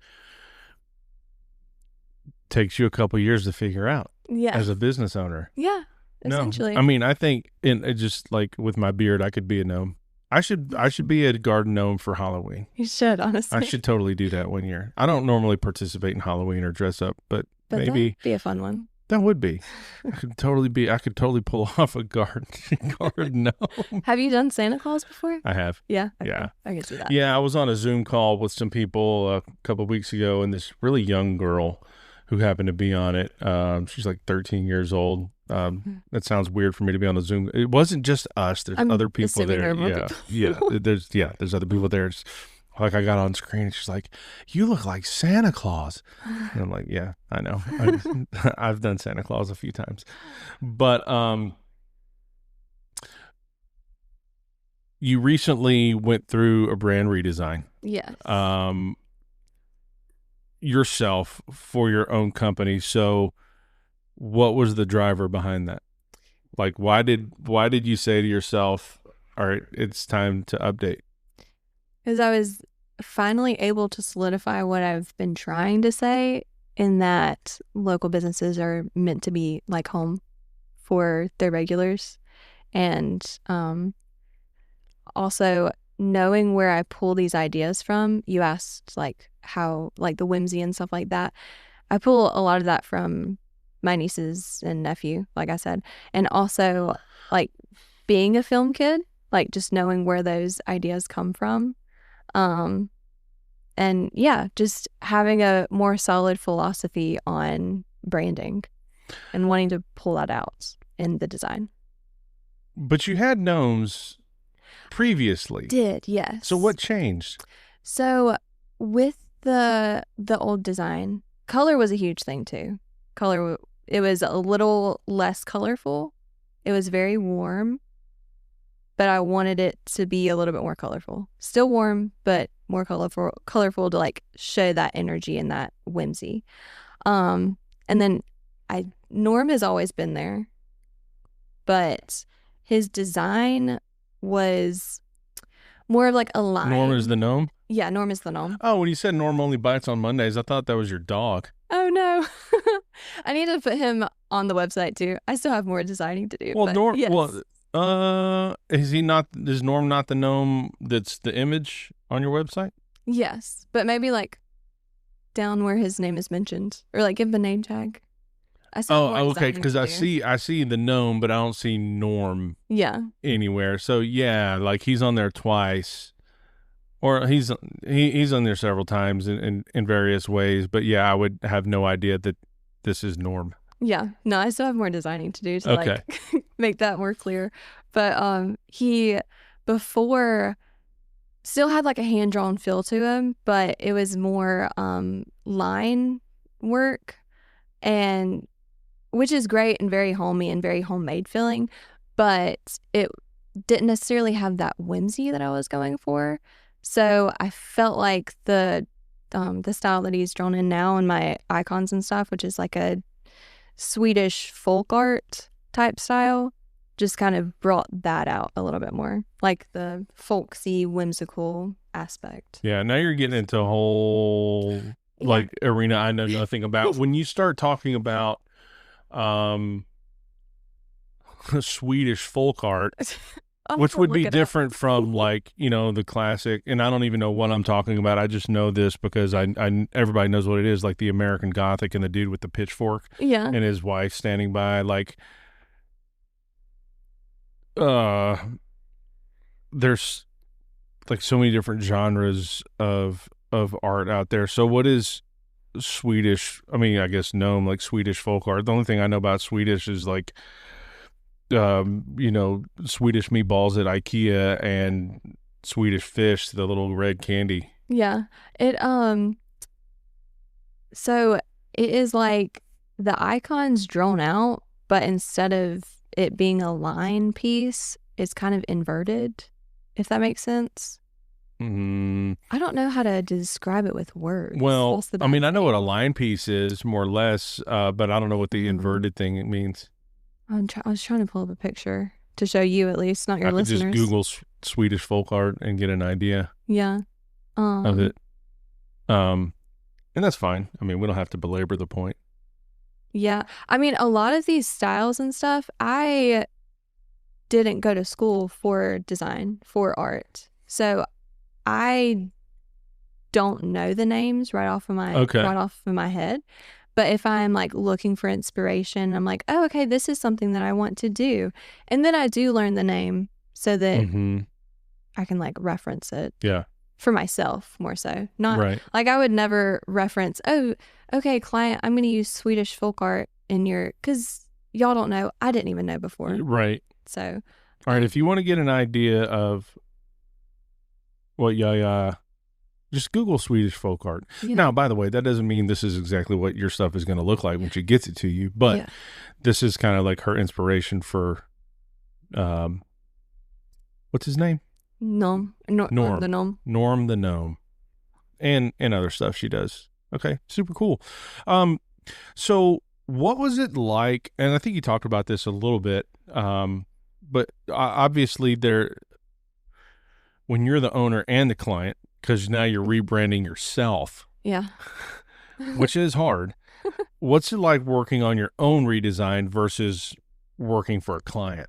takes you a couple years to figure out. Yeah. As a business owner. Yeah. Essentially. No, I mean, I think just like with my beard, I could be a gnome. I should be a garden gnome for Halloween. You should, honestly. I should totally do that one year. I don't normally participate in Halloween or dress up, but maybe that'd be a fun one. That would be. I could totally pull off a garden gnome. Have you done Santa Claus before? I have. Yeah. Okay. Yeah. I can see that. Yeah, I was on a Zoom call with some people a couple of weeks ago, and this really young girl who happened to be on it. She's like 13 years old. That sounds weird for me to be on a Zoom. It wasn't just us. There's other people there. Yeah. There's other people there. It's like I got on screen and she's like, "You look like Santa Claus." And I'm like, "Yeah, I know. I've done Santa Claus a few times." But you recently went through a brand redesign. Yes. Yourself for your own company. So what was the driver behind that? Like why did you say to yourself, all right, it's time to update? Because I was finally able to solidify what I've been trying to say, in that local businesses are meant to be like home for their regulars. And also knowing where I pull these ideas from. You asked like how, like the whimsy and stuff like that. I pull a lot of that from my nieces and nephew, like I said, and also like being a film kid, like just knowing where those ideas come from. And yeah, just having a more solid philosophy on branding and wanting to pull that out in the design. But you had gnomes previously. Did, yes. So what changed? So with the old design, color was a huge thing too. Color, it was a little less colorful. It was very warm, but I wanted it to be a little bit more colorful. Still warm, but more colorful to like show that energy and that whimsy. And then Norm has always been there, but his design was more of like a line. Norm is the gnome? Yeah, Norm is the gnome. Oh, when you said Norm only bites on Mondays, I thought that was your dog. Oh no. I need to put him on the website too. I still have more designing to do. Well, Norm, yes. is Norm not the gnome that's the image on your website? Yes, but maybe like down where his name is mentioned, or like give him a name tag. Okay, because I see the gnome, but I don't see Norm. Yeah. Anywhere. So yeah, like he's on there twice, or he's on there several times in various ways. But yeah, I would have no idea that this is Norm. Yeah. No, I still have more designing to do to like make that more clear. But he before still had like a hand-drawn feel to him, but it was more line work, and which is great and very homey and very homemade feeling, but it didn't necessarily have that whimsy that I was going for. So I felt like the style that he's drawn in now in my icons and stuff, which is like a Swedish folk art type style, just kind of brought that out a little bit more, like the folksy, whimsical aspect. Yeah, now you're getting into a whole like arena I know nothing about. When you start talking about um Swedish folk art, I'll have which to would look be it up. different from like, the classic, and I don't even know what I'm talking about. I just know this because I everybody knows what it is, like the American Gothic and the dude with the pitchfork Yeah. and his wife standing by, like uh there's like so many different genres of art out there. So what is Swedish? I mean, I guess gnome, like Swedish folk art. The only thing I know about Swedish is like Swedish meatballs at IKEA and Swedish fish, the little red candy. Yeah. It so it is like the icon's drawn out, but instead of it being a line piece, it's kind of inverted, if that makes sense. I don't know how to describe it with words. Well, That's the I mean, bad I know what a thing. line piece is more or less, but I don't know what the inverted thing means. I was trying to pull up a picture to show you at least, not your I could just listeners. Google Swedish folk art and get an idea Yeah. of it. And that's fine. I mean, we don't have to belabor the point. Yeah. I mean, a lot of these styles and stuff, I didn't go to school for design, for art. So I don't know the names right off of my head. But if I'm like looking for inspiration, I'm like, oh, okay, this is something that I want to do. And then I do learn the name so that I can like reference it. Yeah. For myself more so. Not right. Like I would never reference, oh, okay, client, I'm going to use Swedish folk art in because y'all don't know. I didn't even know before. Right. So. All right. If you want to get an idea of what Yaya, just Google Swedish folk art. Yeah. Now, by the way, that doesn't mean this is exactly what your stuff is going to look like when she gets it to you, but this is kind of like her inspiration for, what's his name? Norm. The gnome. Norm the gnome. And other stuff she does. Okay. Super cool. So what was it like? And I think you talked about this a little bit. But obviously when you're the owner and the client, because now you're rebranding yourself. Yeah. Which is hard. What's it like working on your own redesign versus working for a client?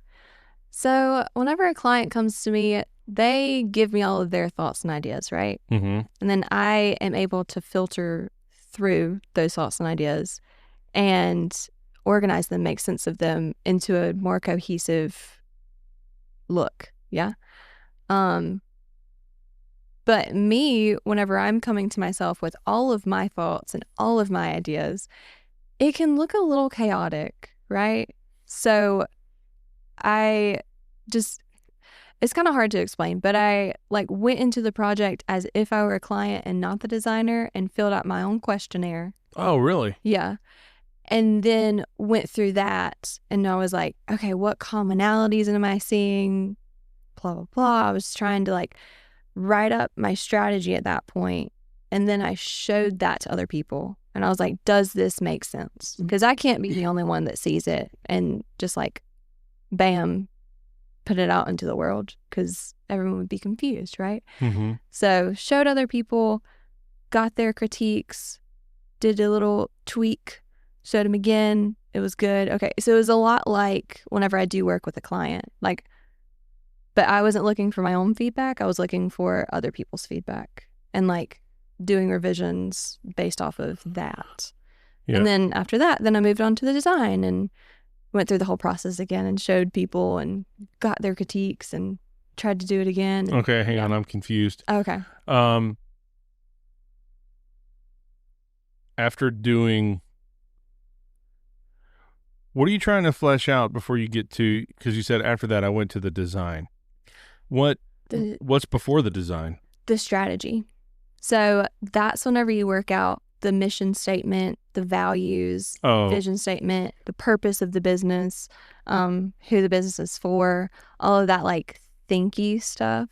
So whenever a client comes to me, they give me all of their thoughts and ideas, right? Mm-hmm. And then I am able to filter through those thoughts and ideas and organize them, make sense of them into a more cohesive look. Yeah. But me, whenever I'm coming to myself with all of my thoughts and all of my ideas, it can look a little chaotic, right? So it's kind of hard to explain, but I like went into the project as if I were a client and not the designer and filled out my own questionnaire. Oh, really? Yeah. And then went through that and I was like, okay, what commonalities am I seeing? Blah, blah, blah. I was trying to like write up my strategy at that point. And then I showed that to other people. And I was like, does this make sense? Because I can't be the only one that sees it and just like, bam, put it out into the world because everyone would be confused, right? Mm-hmm. So showed other people, got their critiques, did a little tweak, showed them again. It was good. Okay. So it was a lot like whenever I do work with a client, like, but I wasn't looking for my own feedback. I was looking for other people's feedback and like doing revisions based off of that. Yeah. And then after that, then I moved on to the design and went through the whole process again and showed people and got their critiques and tried to do it again. And, okay, hang on, I'm confused. Okay. After doing, what are you trying to flesh out before you get to, because you said after that I went to the design. What's before the design? The strategy. So that's whenever you work out the mission statement, the values, vision statement, the purpose of the business, who the business is for, all of that like thinky stuff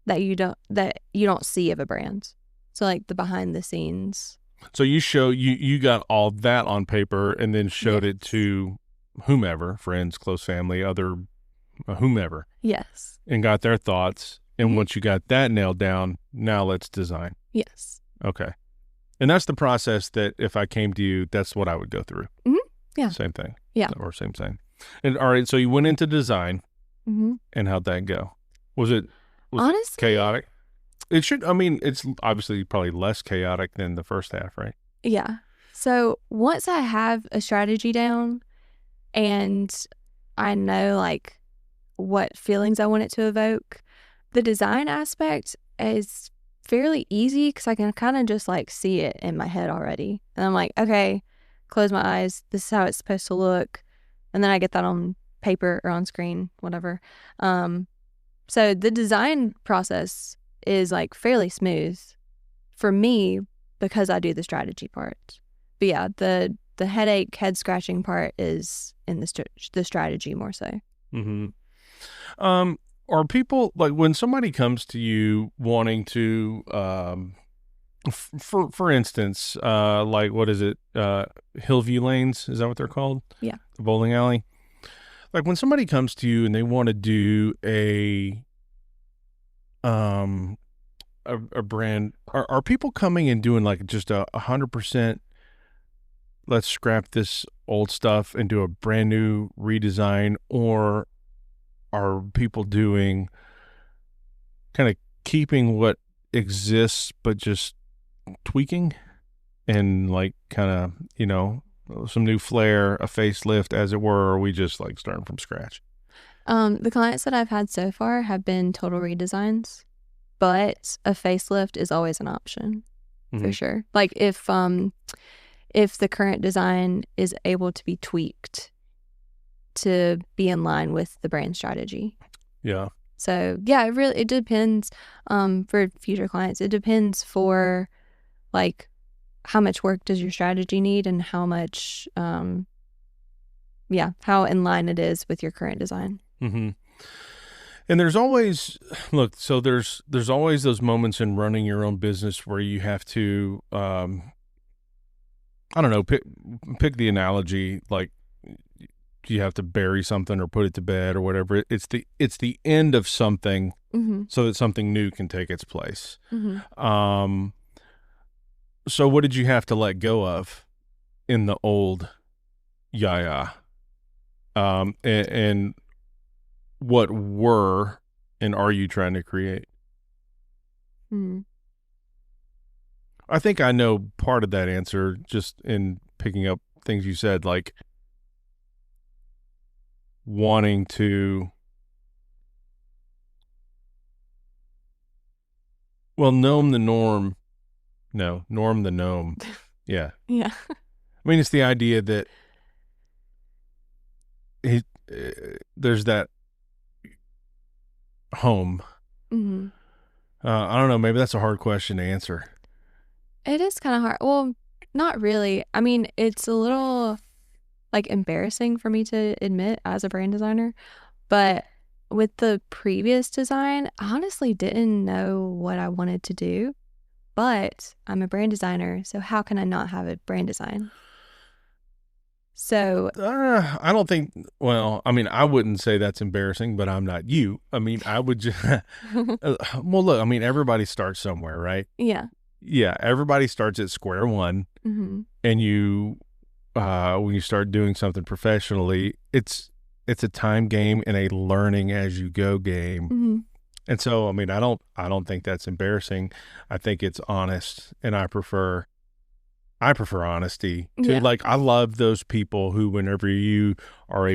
that you don't see of a brand. So like the behind the scenes. So you got all that on paper and then showed it to whomever, friends, close family, other whomever. Yes. And got their thoughts. And once you got that nailed down, now let's design. Yes. Okay. And that's the process that if I came to you, that's what I would go through. Mhm. Yeah. Same thing. Yeah. Or same. And all right, so you went into design, Mm-hmm. and how'd that go? Was it Honestly, chaotic? It should. I mean, it's obviously probably less chaotic than the first half, right? yeah. So once I have a strategy down and I know like what feelings I want it to evoke, the design aspect is fairly easy because I can kind of just like see it in my head already. And I'm like, okay, close my eyes. This is how it's supposed to look. And then I get that on paper or on screen, whatever. So the design process is like fairly smooth for me because I do the strategy part. But yeah, the headache, head scratching part is in the strategy more so. Mm-hmm. Are people like when somebody comes to you wanting to, for instance, like what is it, Hillview Lanes? Is that what they're called? Yeah. The bowling alley. Like when somebody comes to you and they want to do um a brand, are people coming and doing like just 100%? Let's scrap this old stuff and do a brand new redesign, or are people doing kind of keeping what exists but just tweaking and like kind of, some new flair, a facelift as it were, or are we just like starting from scratch? The clients that I've had so far have been total redesigns, but a facelift is always an option for sure. Like if the current design is able to be tweaked to be in line with the brand strategy. Yeah. So yeah, it depends for future clients. It depends for like how much work does your strategy need and how much how in line it is with your current design. Mm-hmm. And there's always, look, so there's always those moments in running your own business where you have to, I don't know, pick the analogy, like you have to bury something or put it to bed or whatever. It's the end of something, Mm-hmm. so that something new can take its place. Mm-hmm. So what did you have to let go of in the old Yaya? And what were and are you trying to create? Mm-hmm. I think I know part of that answer just in picking up things you said, like wanting to, well, gnome the norm. No, norm the gnome. Yeah. Yeah. I mean, it's the idea that he, there's that home. Mm-hmm. I don't know. Maybe that's a hard question to answer. It is kind of hard. Well, not really. I mean, it's a little like embarrassing for me to admit as a brand designer, but with the previous design, I honestly didn't know what I wanted to do, but I'm a brand designer, so how can I not have a brand design? So, I don't think. Well, I mean, I wouldn't say that's embarrassing, but I'm not you. I mean, I would just. Well, look. I mean, everybody starts somewhere, right? yeah. Yeah, everybody starts at square one, Mm-hmm. and when you start doing something professionally, it's a time game and a learning as you go game. Mm-hmm. And so, I mean, I don't think that's embarrassing. I think it's honest, and I prefer honesty too. Yeah. Like I love those people who, whenever you are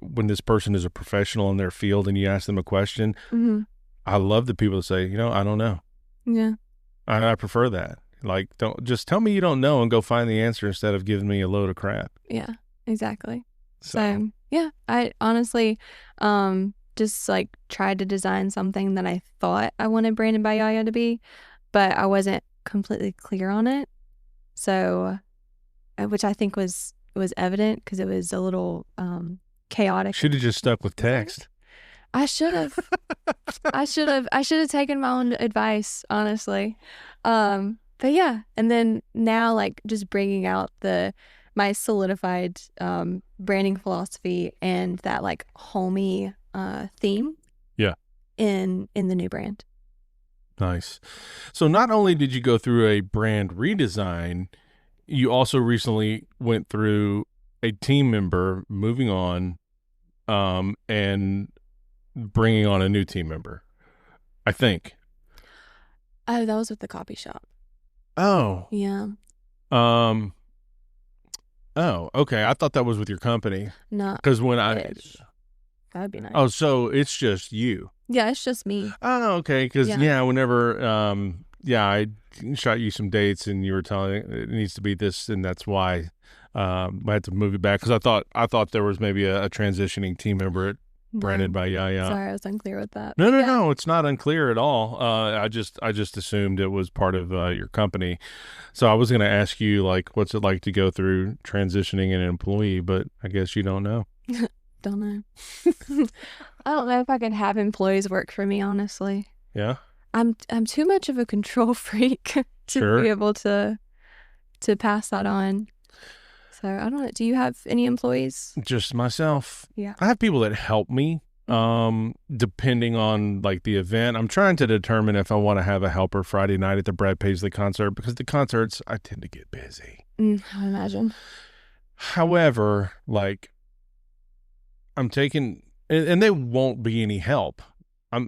when this person is a professional in their field and you ask them a question, Mm-hmm. I love the people that say, I don't know. Yeah. I prefer that. Like, don't just tell me you don't know and go find the answer instead of giving me a load of crap. Yeah. Exactly. So So, yeah, I honestly just like tried to design something that I thought I wanted Branded by Yaya to be, but I wasn't completely clear on it. So, which I think was evident because it was a little chaotic. should have just stuck with text. I should have. I should have taken my own advice, honestly. But yeah, and then now like just bringing out my solidified branding philosophy and that like homey theme Yeah. in the new brand. Nice. So not only did you go through a brand redesign, you also recently went through a team member moving on, and bringing on a new team member, I think. Oh, that was with the coffee shop. Oh. Yeah. Um. Oh, okay. I thought that was with your company. No. Because when That'd be nice. oh, so it's just you. Yeah, it's just me. Oh, okay. Because Yeah. whenever I shot you some dates and you were telling it needs to be this and that's why I had to move it back because I thought there was maybe a transitioning team member at branded No. by Yaya. Sorry, I was unclear with that. No, no, Yeah. no. It's not unclear at all. I just assumed it was part of your company. So I was going to ask you like, what's it like to go through transitioning an employee, but I guess you don't know. Don't know. I don't know if I could have employees work for me, honestly. Yeah. I'm too much of a control freak to Sure. be able to pass that on. So I don't know. Do you have any employees? Just myself. Yeah. I have people that help me. Depending on like the event, I'm trying to determine if I want to have a helper Friday night at the Brad Paisley concert because the concerts I tend to get busy. I imagine. However, like I'm taking, and they won't be any help. I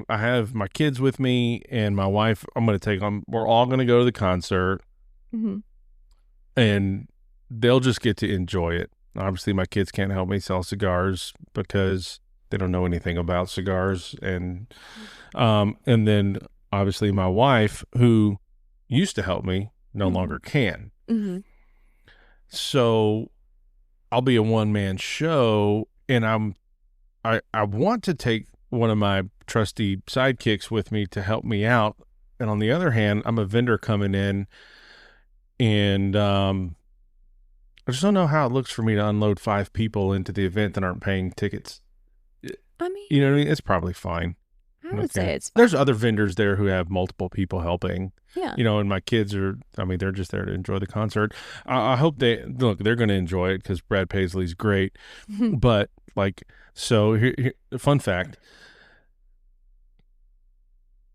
have my kids with me and my wife. I'm going to take them. We're all going to go to the concert, Mm-hmm. and they'll just get to enjoy it. Obviously, my kids can't help me sell cigars because they don't know anything about cigars, and then obviously my wife, who used to help me, no longer can. Mm-hmm. So I'll be a one-man show, and I want to take one of my trusty sidekicks with me to help me out. And on the other hand, I'm a vendor coming in, and I just don't know how it looks for me to unload 5 people into the event that aren't paying tickets. I mean, You know what I mean? It's probably fine. I would say it's fine. There's other vendors there who have multiple people helping. Yeah. And my kids they're just there to enjoy the concert. I hope they're going to enjoy it because Brad Paisley's great. But so here, fun fact,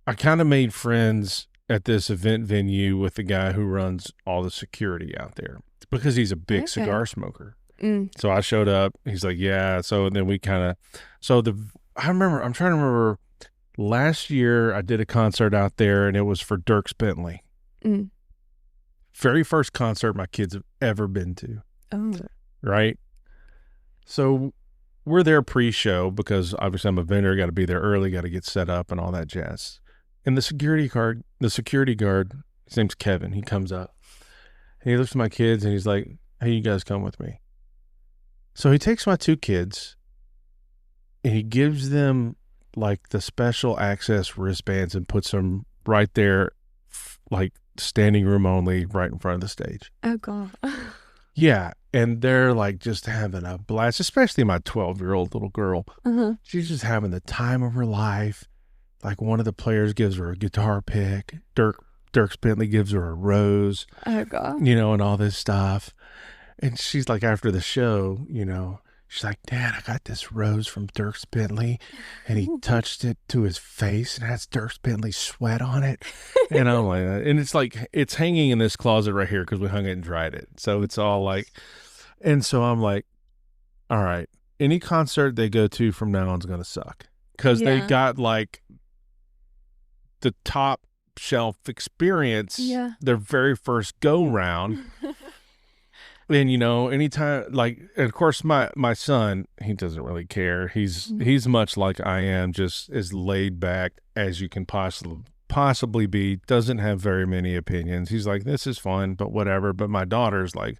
I kind of made friends at this event venue with the guy who runs all the security out there because he's a big cigar smoker. So I showed up. He's like, yeah. So then we kind of, I'm trying to remember last year I did a concert out there and it was for Dierks Bentley. Very first concert my kids have ever been to. Oh. Right. So we're there pre-show because obviously I'm a vendor, got to be there early, got to get set up and all that jazz. And the security guard, his name's Kevin. He comes up and he looks at my kids and he's like, hey, you guys come with me. So he takes my 2 kids and he gives them like the special access wristbands and puts them right there, like standing room only, right in front of the stage. Oh, God. Yeah. And they're like just having a blast, especially my 12-year-old little girl. Uh-huh. She's just having the time of her life. Like one of the players gives her a guitar pick. Dierks Bentley gives her a rose. Oh, God. And all this stuff. And she's like, after the show, she's like, Dad, I got this rose from Dierks Bentley, and he touched it to his face and has Dierks Bentley sweat on it. And I'm like, and it's like, it's hanging in this closet right here because we hung it and dried it. So it's all like, and so I'm like, all right, any concert they go to from now on is going to suck because they got like the top shelf experience, their very first go round. And anytime, like, and of course my son, he doesn't really care. He's much like I am, just as laid back as you can possibly be. Doesn't have very many opinions. He's like, this is fun, but whatever. But my daughter's like,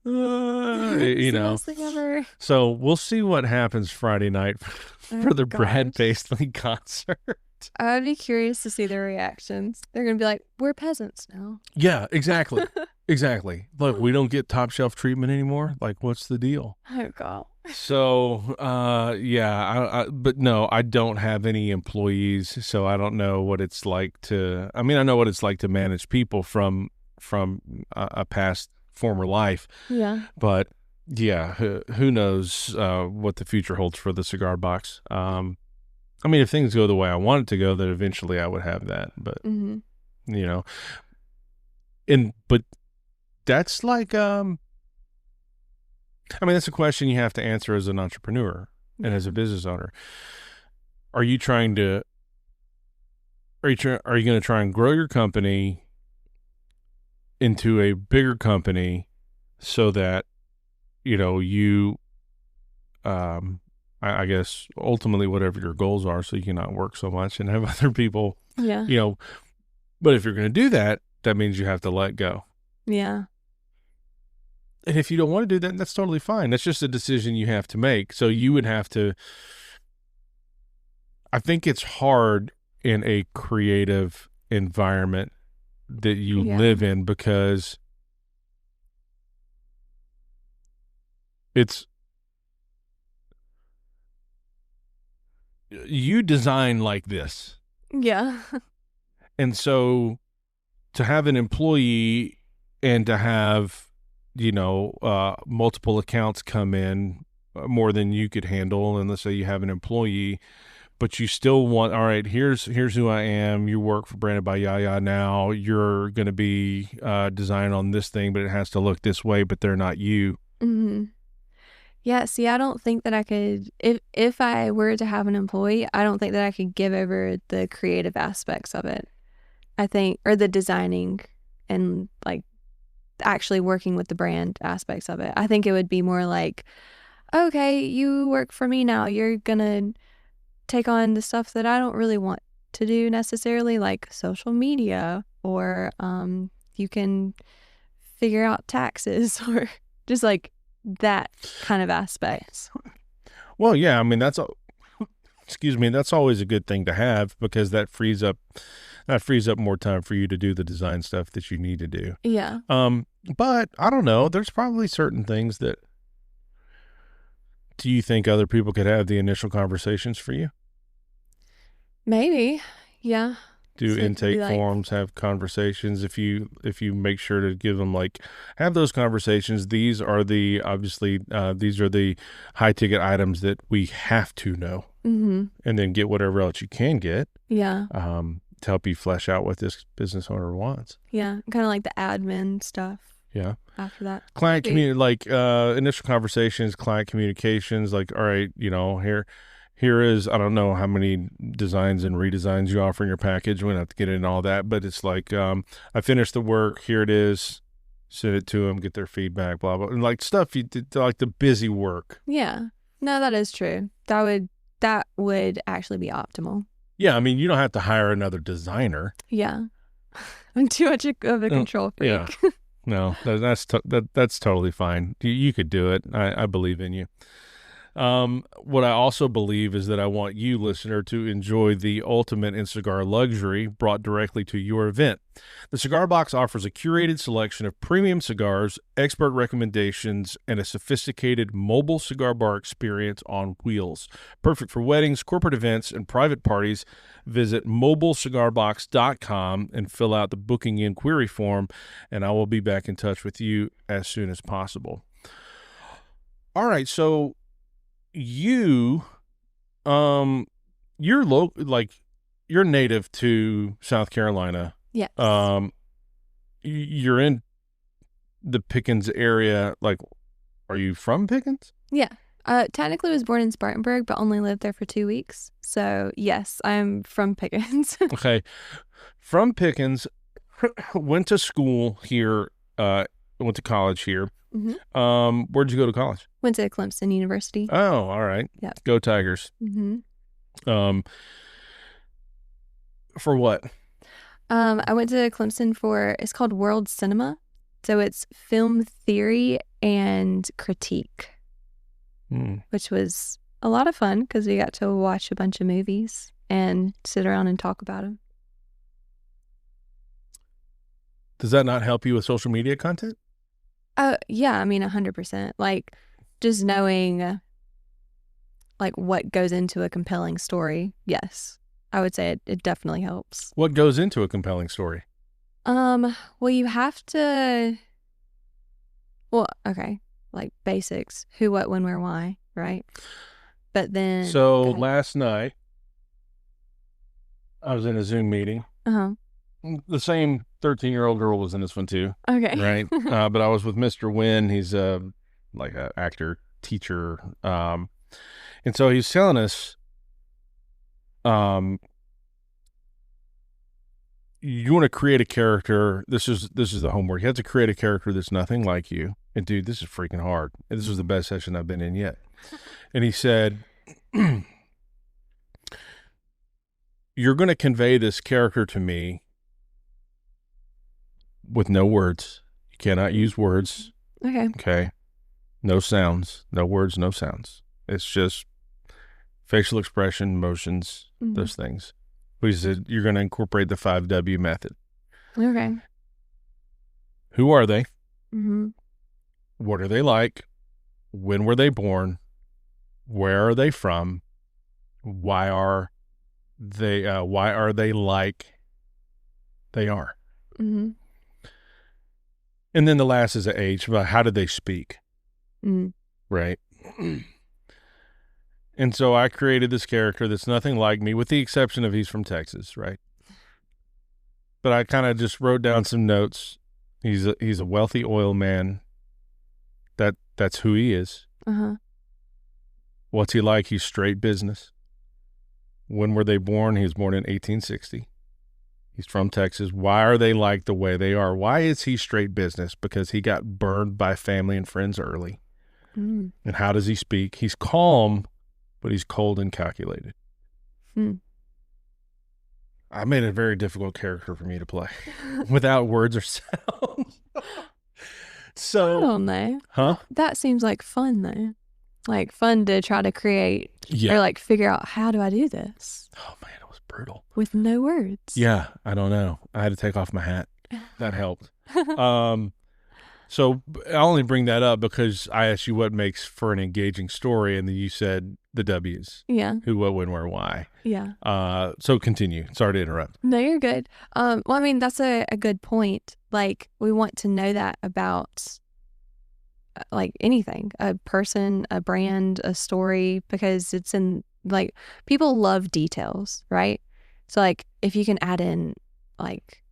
Best thing ever. So we'll see what happens Friday night for the Brad Paisley concert. I'd be curious to see their reactions. They're going to be like, we're peasants now. Yeah, exactly. Exactly. Look, we don't get top shelf treatment anymore. Like, what's the deal? Oh, God. So, but no, I don't have any employees, so I don't know what it's like I know what it's like to manage people from a past former life. Yeah. But yeah, who knows what the future holds for the cigar box. I mean, if things go the way I want it to go, then eventually I would have that. But Mm-hmm. you know, but that's like, I mean, that's a question you have to answer as an entrepreneur and as a Yeah. business owner. Are you trying to are you going to try and grow your company into a bigger company so that you um I guess ultimately whatever your goals are, so you can not work so much and have other people, Yeah. you know. But if you're going to do that, that means you have to let go. Yeah. And if you don't want to do that, that's totally fine. That's just a decision you have to make. So you would have to. I think it's hard in a creative environment that you Yeah. live in, because it's you design like this. Yeah. And so to have an employee and to have, multiple accounts come in, more than you could handle, and let's say you have an employee, but you still want, all right, here's who I am. You work for Branded by Yaya now. You're going to be designing on this thing, but it has to look this way, but they're not you. Mm-hmm. Yeah, see, I don't think that I could, if I were to have an employee, I don't think that I could give over the creative aspects of it. I think, or the designing and like actually working with the brand aspects of it. I think it would be more like, okay, you work for me now. You're gonna take on the stuff that I don't really want to do necessarily, like social media, or you can figure out taxes, or just like that kind of aspects. Well, yeah, I mean, excuse me, that's always a good thing to have, because that frees up more time for you to do the design stuff that you need to do. Yeah, But I don't know. There's probably certain things that, do you think other people could have the initial conversations for you? maybe. Yeah. Do So it could be intake like, forms have conversations? If you make sure to give them, like, have those conversations. These are the high ticket items that we have to know, mm-hmm. and then get whatever else you can get, Yeah. to help you flesh out what this business owner wants. Yeah. Kind of like the admin stuff Yeah. after that. Client Maybe. community, like, initial conversations, client communications, like, all right, here is, I don't know how many designs and redesigns you offer in your package. We don't have to get into all that, but it's like, I finished the work, here it is, send it to them, get their feedback, blah blah, and like stuff you did, like the busy work. Yeah. No, that is true. That would actually be optimal. Yeah, I mean, you don't have to hire another designer. Yeah. I'm too much of a control Yeah, freak. no, that's totally fine. You could do it. I believe in you. What I also believe is that I want you, listener, to enjoy the ultimate in cigar luxury brought directly to your event. The Cigar Box offers a curated selection of premium cigars, expert recommendations, and a sophisticated mobile cigar bar experience on wheels. Perfect for weddings, corporate events, and private parties. Visit mobilecigarbox.com and fill out the booking inquiry form, and I will be back in touch with you as soon as possible. All right, so you you're you're native to South Carolina. Yes. um you're in the Pickens area. Like, are you from Pickens? Yeah. Technically was born in Spartanburg, but only lived there for 2 weeks. So yes, I'm from Pickens. Okay, from Pickens. Went to school here, went to college here. hmm Where'd you go to college? Went to Clemson University. Oh, all right. Yep. Go Tigers. hmm um for what? I went to Clemson for, it's called World Cinema. So it's film theory and critique, which was a lot of fun because we got to watch a bunch of movies and sit around and talk about them. Does that not help you with social media content? Yeah, I mean, 100%. Like, just knowing, like, what goes into a compelling story. Yes, I would say it definitely helps. What goes into a compelling story? Well, you have to, well, okay, like basics, who, what, when, where, why, right? But then, So go ahead. last night I was in a Zoom meeting. Uh-huh. The same 13-year-old girl was in this one too, Okay. right? But I was with Mr. Wynn. He's like an actor, teacher. And so he's telling us, you want to create a character. This is the homework. You have to create a character that's nothing like you. And dude, this is freaking hard. And this was the best session I've been in yet. And he said, you're going to convey this character to me with no words. You cannot use words. Okay. Okay. No sounds. No words, no sounds. It's just facial expression, motions, those things. He said, you're going to incorporate the 5W method. Okay. Who are they? Mm-hmm. What are they like? When were they born? Where are they from? Why are they like they are? Mm-hmm. And then the last is an age. But how did they speak? Mm-hmm. Right. And so I created this character that's nothing like me, with the exception of he's from Texas, right? But I kind of just wrote down some notes. He's a wealthy oil man. That's who he is. Uh-huh. What's he like? He's straight business. When were they born? He was born in 1860. He's from Texas. Why are they like the way they are? Why is he straight business? Because he got burned by family and friends early. Mm. And how does he speak? He's calm, but he's cold and calculated. I made a very difficult character for me to play without words or sound. So I don't know. Huh? That seems like fun though. Like fun to try to create or like figure out, how do I do this? Oh man, it was brutal. With no words. Yeah, I don't know. I had to take off my hat. That helped. So I only bring that up because I asked you what makes for an engaging story, and then you said the W's. Yeah. Who, what, when, where, why. Yeah. So continue. Sorry to interrupt. No, you're good. Well, I mean, that's a good point. Like, we want to know that about like anything, a person, a brand, a story, because it's in, like, people love details, right? So like if you can add in, like,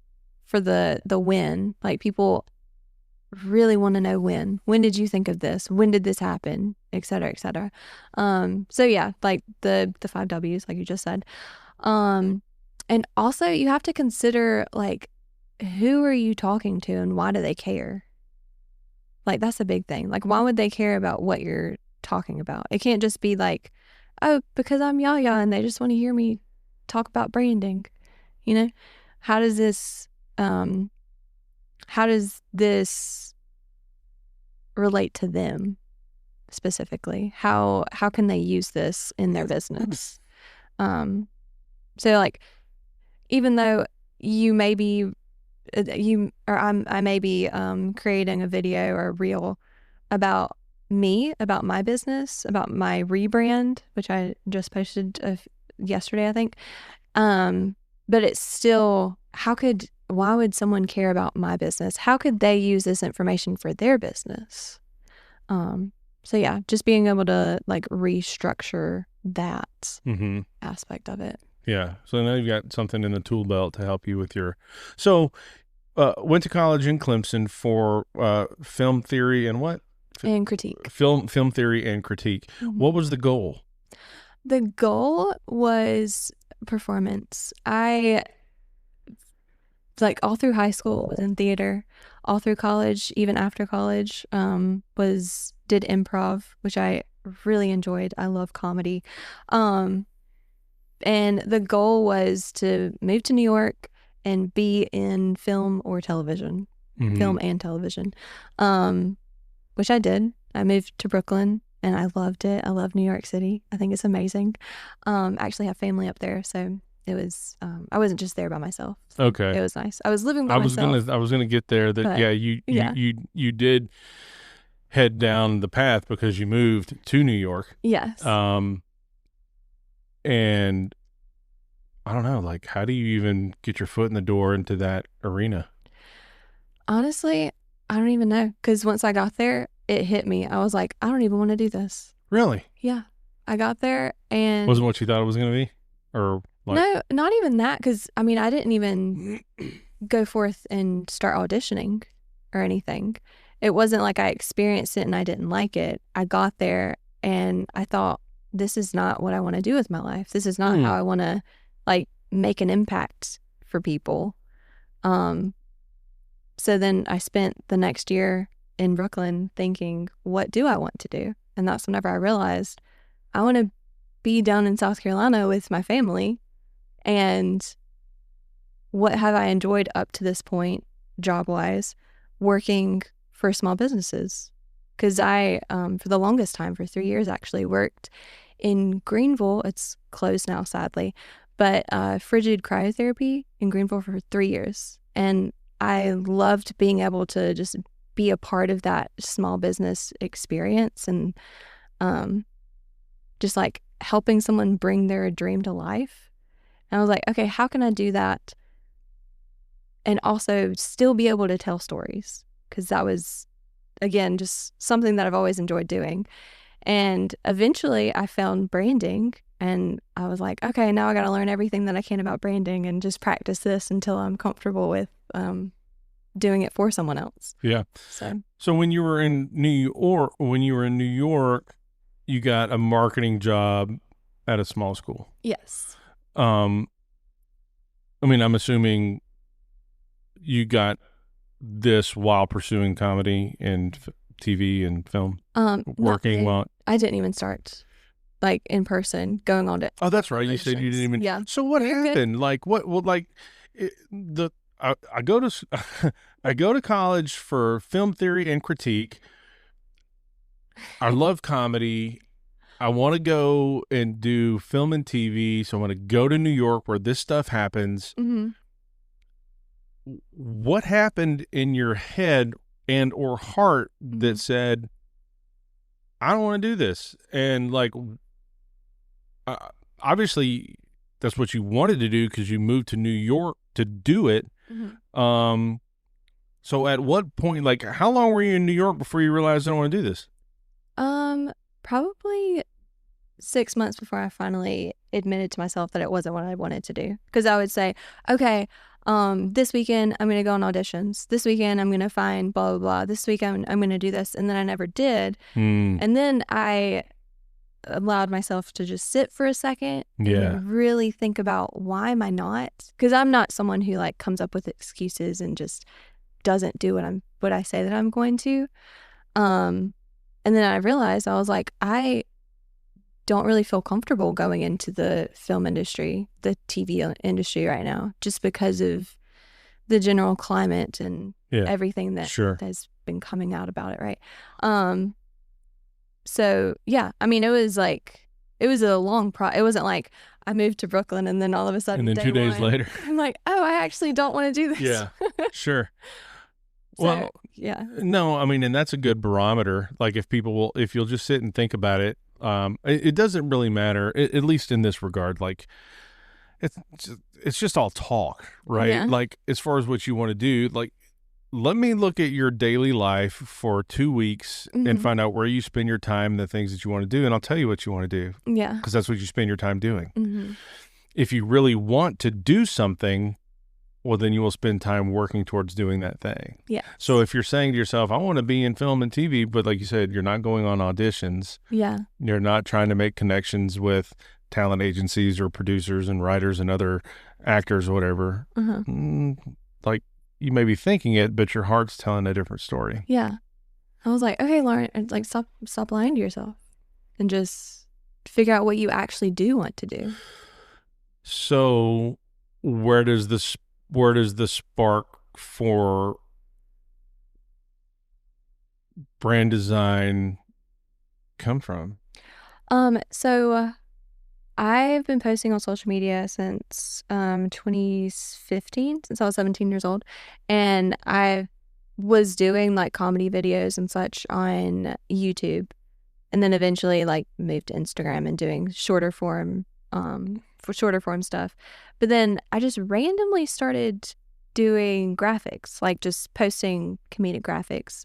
for the when, like, people really want to know when did you think of this, when did this happen, et cetera, et cetera. So yeah, like the 5Ws, like you just said. And also you have to consider, like, who are you talking to and why do they care? Like, that's a big thing. Like, why would they care about what you're talking about? It can't just be like, oh, because I'm Yaya and they just want to hear me talk about branding. You know, how does this relate to them specifically? How can they use this in their business? So like, even though you may be I may be creating a video or a reel about me, about my business, about my rebrand, which I just posted yesterday, I think. But it's still, why would someone care about my business? How could they use this information for their business? So yeah, just being able to like restructure that aspect of it. Yeah. So now you've got something in the tool belt to help you with your. So, went to college in Clemson for film theory and what? And critique. Film theory and critique. Mm-hmm. What was the goal? The goal was performance. I, like, all through high school was in theater. All through college, even after college, did improv, which I really enjoyed. I love comedy. And the goal was to move to New York and be in film or television, film and television, which I did. I moved to Brooklyn and I loved it. I love New York City. I think it's amazing. I actually have family up there, so it was, I wasn't just there by myself. So okay. It was nice. I was living by myself. I was gonna get there. That, but, you did head down the path because you moved to New York. Yes. And I don't know, like, how do you even get your foot in the door into that arena? Honestly, I don't even know, because once I got there, it hit me. I was like, I don't even want to do this. Really? Yeah. I got there and... Wasn't what you thought it was going to be? or like? No, not even that, because I mean, I didn't even go forth and start auditioning or anything. It wasn't like I experienced it and I didn't like it. I got there and I thought, this is not what I want to do with my life. This is not how I want to like make an impact for people. So then I spent the next year in Brooklyn thinking, what do I want to do? And that's whenever I realized I want to be down in South Carolina with my family. And what have I enjoyed up to this point, job wise, working for small businesses? Because I, for the longest time, for 3 years actually, worked in Greenville. It's closed now, sadly, but frigid cryotherapy in Greenville for 3 years. And I loved being able to just be a part of that small business experience and just like helping someone bring their dream to life. And I was like, okay, how can I do that and also still be able to tell stories? Because that was, again, just something that I've always enjoyed doing. And eventually I found branding and I was like, okay, now I got to learn everything that I can about branding and just practice this until I'm comfortable with doing it for someone else. Yeah. So when you were in New York, you got a marketing job at a small school. Yes. I mean, I'm assuming you got this while pursuing comedy and TV and film. Working while I didn't even start like in person going on to. Oh, that's right. You said you didn't even. Yeah. So what happened? Like what? Well, like I go to I go to college for film theory and critique. I love comedy. I want to go and do film and TV. So I want to go to New York where this stuff happens. Mm-hmm. What happened in your head and or heart that said, I don't want to do this? And like, obviously that's what you wanted to do because you moved to New York to do it. Mm-hmm. So at what point, like how long were you in New York before you realized I don't want to do this? Probably 6 months before I finally admitted to myself that it wasn't what I wanted to do. Because I would say, okay, this weekend I'm going to go on auditions. This weekend I'm going to find blah, blah, blah. This week I'm going to do this. And then I never did. And then I allowed myself to just sit for a second and really think about why am I not? Because I'm not someone who like comes up with excuses and just doesn't do what I say that I'm going to. And then I realized I was like, I don't really feel comfortable going into the film industry, the TV industry right now, just because of the general climate and everything that has been coming out about it, right? So yeah, I mean, it was a long it wasn't like I moved to Brooklyn and then all of a sudden, and then 2 days later, I'm like, oh, I actually don't want to do this. Yeah, sure. So, well, yeah. No, I mean, and that's a good barometer. Like if you'll just sit and think about it, it doesn't really matter, at least in this regard. Like it's just all talk, right? Yeah. Like as far as what you want to do, like let me look at your daily life for 2 weeks and find out where you spend your time, the things that you want to do, and I'll tell you what you want to do. Yeah. Because that's what you spend your time doing. If you really want to do something, well, then you will spend time working towards doing that thing. Yeah. So if you're saying to yourself, I want to be in film and TV, but like you said, you're not going on auditions. Yeah. You're not trying to make connections with talent agencies or producers and writers and other actors or whatever. Like you may be thinking it, but your heart's telling a different story. Yeah. I was like, okay, Lauren, like stop lying to yourself and just figure out what you actually do want to do. So where does the spark for brand design come from? So I've been posting on social media since 2015, since I was 17 years old, and I was doing like comedy videos and such on YouTube, and then eventually like moved to Instagram and doing shorter form stuff. But then I just randomly started doing graphics, like just posting comedic graphics,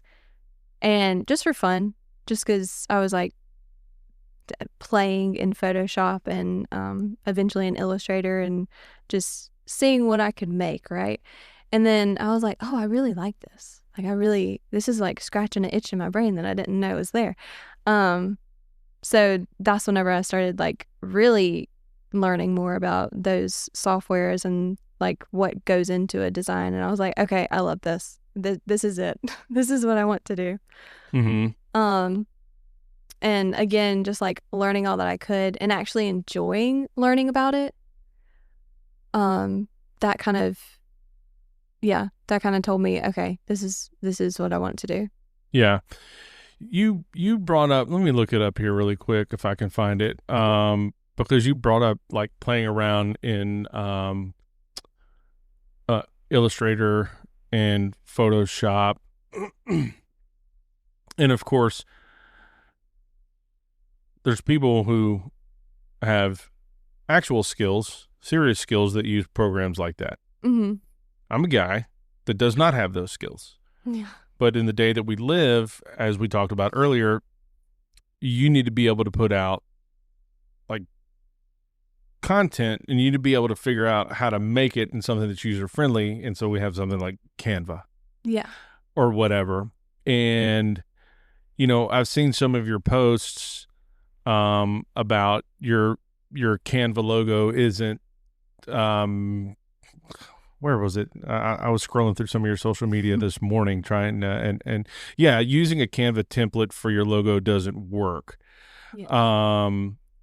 and just for fun, just because I was like, playing in Photoshop and eventually in Illustrator and just seeing what I could make, right? And then I was like, oh, I really like this. Like, this is like scratching an itch in my brain that I didn't know was there. So that's whenever I started like really learning more about those softwares and like what goes into a design. And I was like, okay, I love this. This is it. This is what I want to do. And again, just like learning all that I could and actually enjoying learning about it. That kind of told me, okay, this is what I want to do. Yeah. You brought up, let me look it up here really quick if I can find it. Because you brought up like playing around in Illustrator and Photoshop. And of course, there's people who have actual skills, serious skills that use programs like that. Mm-hmm. I'm a guy that does not have those skills. Yeah. But in the day that we live, as we talked about earlier, you need to be able to put out like content, and you need to be able to figure out how to make it in something that's user friendly. And so we have something like Canva, or whatever. And I've seen some of your posts about your Canva logo isn't. Where was it? I was scrolling through some of your social media this morning trying to, and using a Canva template for your logo doesn't work. Yeah.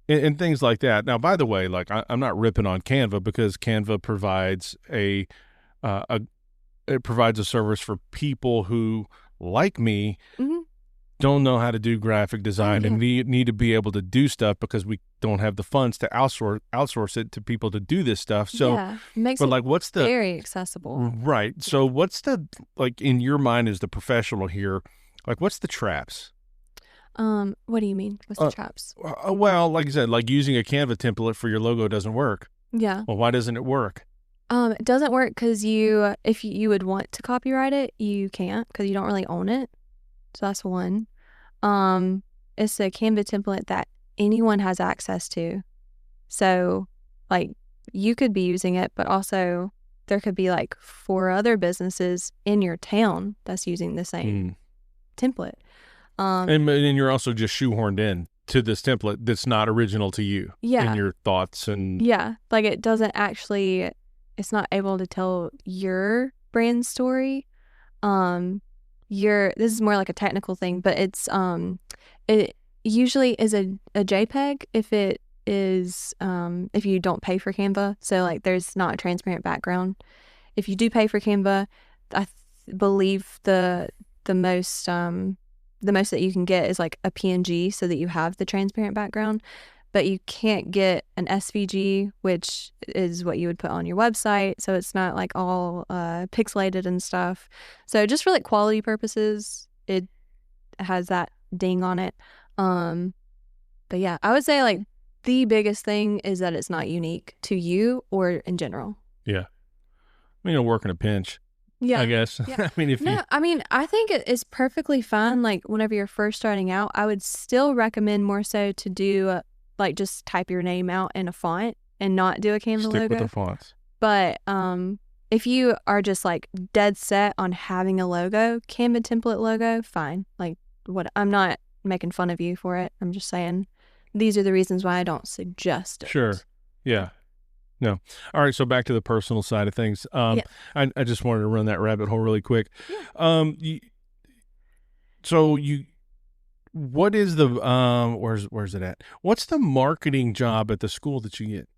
And things like that. Now, by the way, like I'm not ripping on Canva because Canva provides it provides a service for people who, like me, don't know how to do graphic design and need to be able to do stuff because we don't have the funds to outsource it to people to do this stuff. So, it makes but it like, what's the very accessible, right? So, what's the like in your mind as the professional here? Like, what's the traps? What do you mean? What's the traps? Well, like I said, like using a Canva template for your logo doesn't work. Yeah. Well, why doesn't it work? It doesn't work because if you would want to copyright it, you can't because you don't really own it. So that's one. It's a Canva template that anyone has access to. So, like, you could be using it, but also there could be like 4 other businesses in your town that's using the same template. And you're also just shoehorned in to this template that's not original to you. Yeah. And your thoughts and like it doesn't actually. It's not able to tell your brand story. This is more like a technical thing, but it's it usually is a JPEG if it is if you don't pay for Canva. So like there's not a transparent background. If you do pay for Canva, I believe the most that you can get is like a PNG so that you have the transparent background. But you can't get an SVG, which is what you would put on your website. So it's not like all pixelated and stuff. So just for like quality purposes, it has that ding on it. But yeah, I would say like the biggest thing is that it's not unique to you or in general. Yeah. I mean, it'll work in a pinch. Yeah. I guess. Yeah. I think it's perfectly fine. Like whenever you're first starting out, I would still recommend more so to do like just type your name out in a font and not do a Canva logo. Stick with the fonts. But if you are just like dead set on having a logo, Canva template logo, fine. Like I'm not making fun of you for it. I'm just saying these are the reasons why I don't suggest it. Sure. Yeah. No. All right. So back to the personal side of things. I just wanted to run that rabbit hole really quick. Yeah. What is the where's it at? What's the marketing job at the school that you get?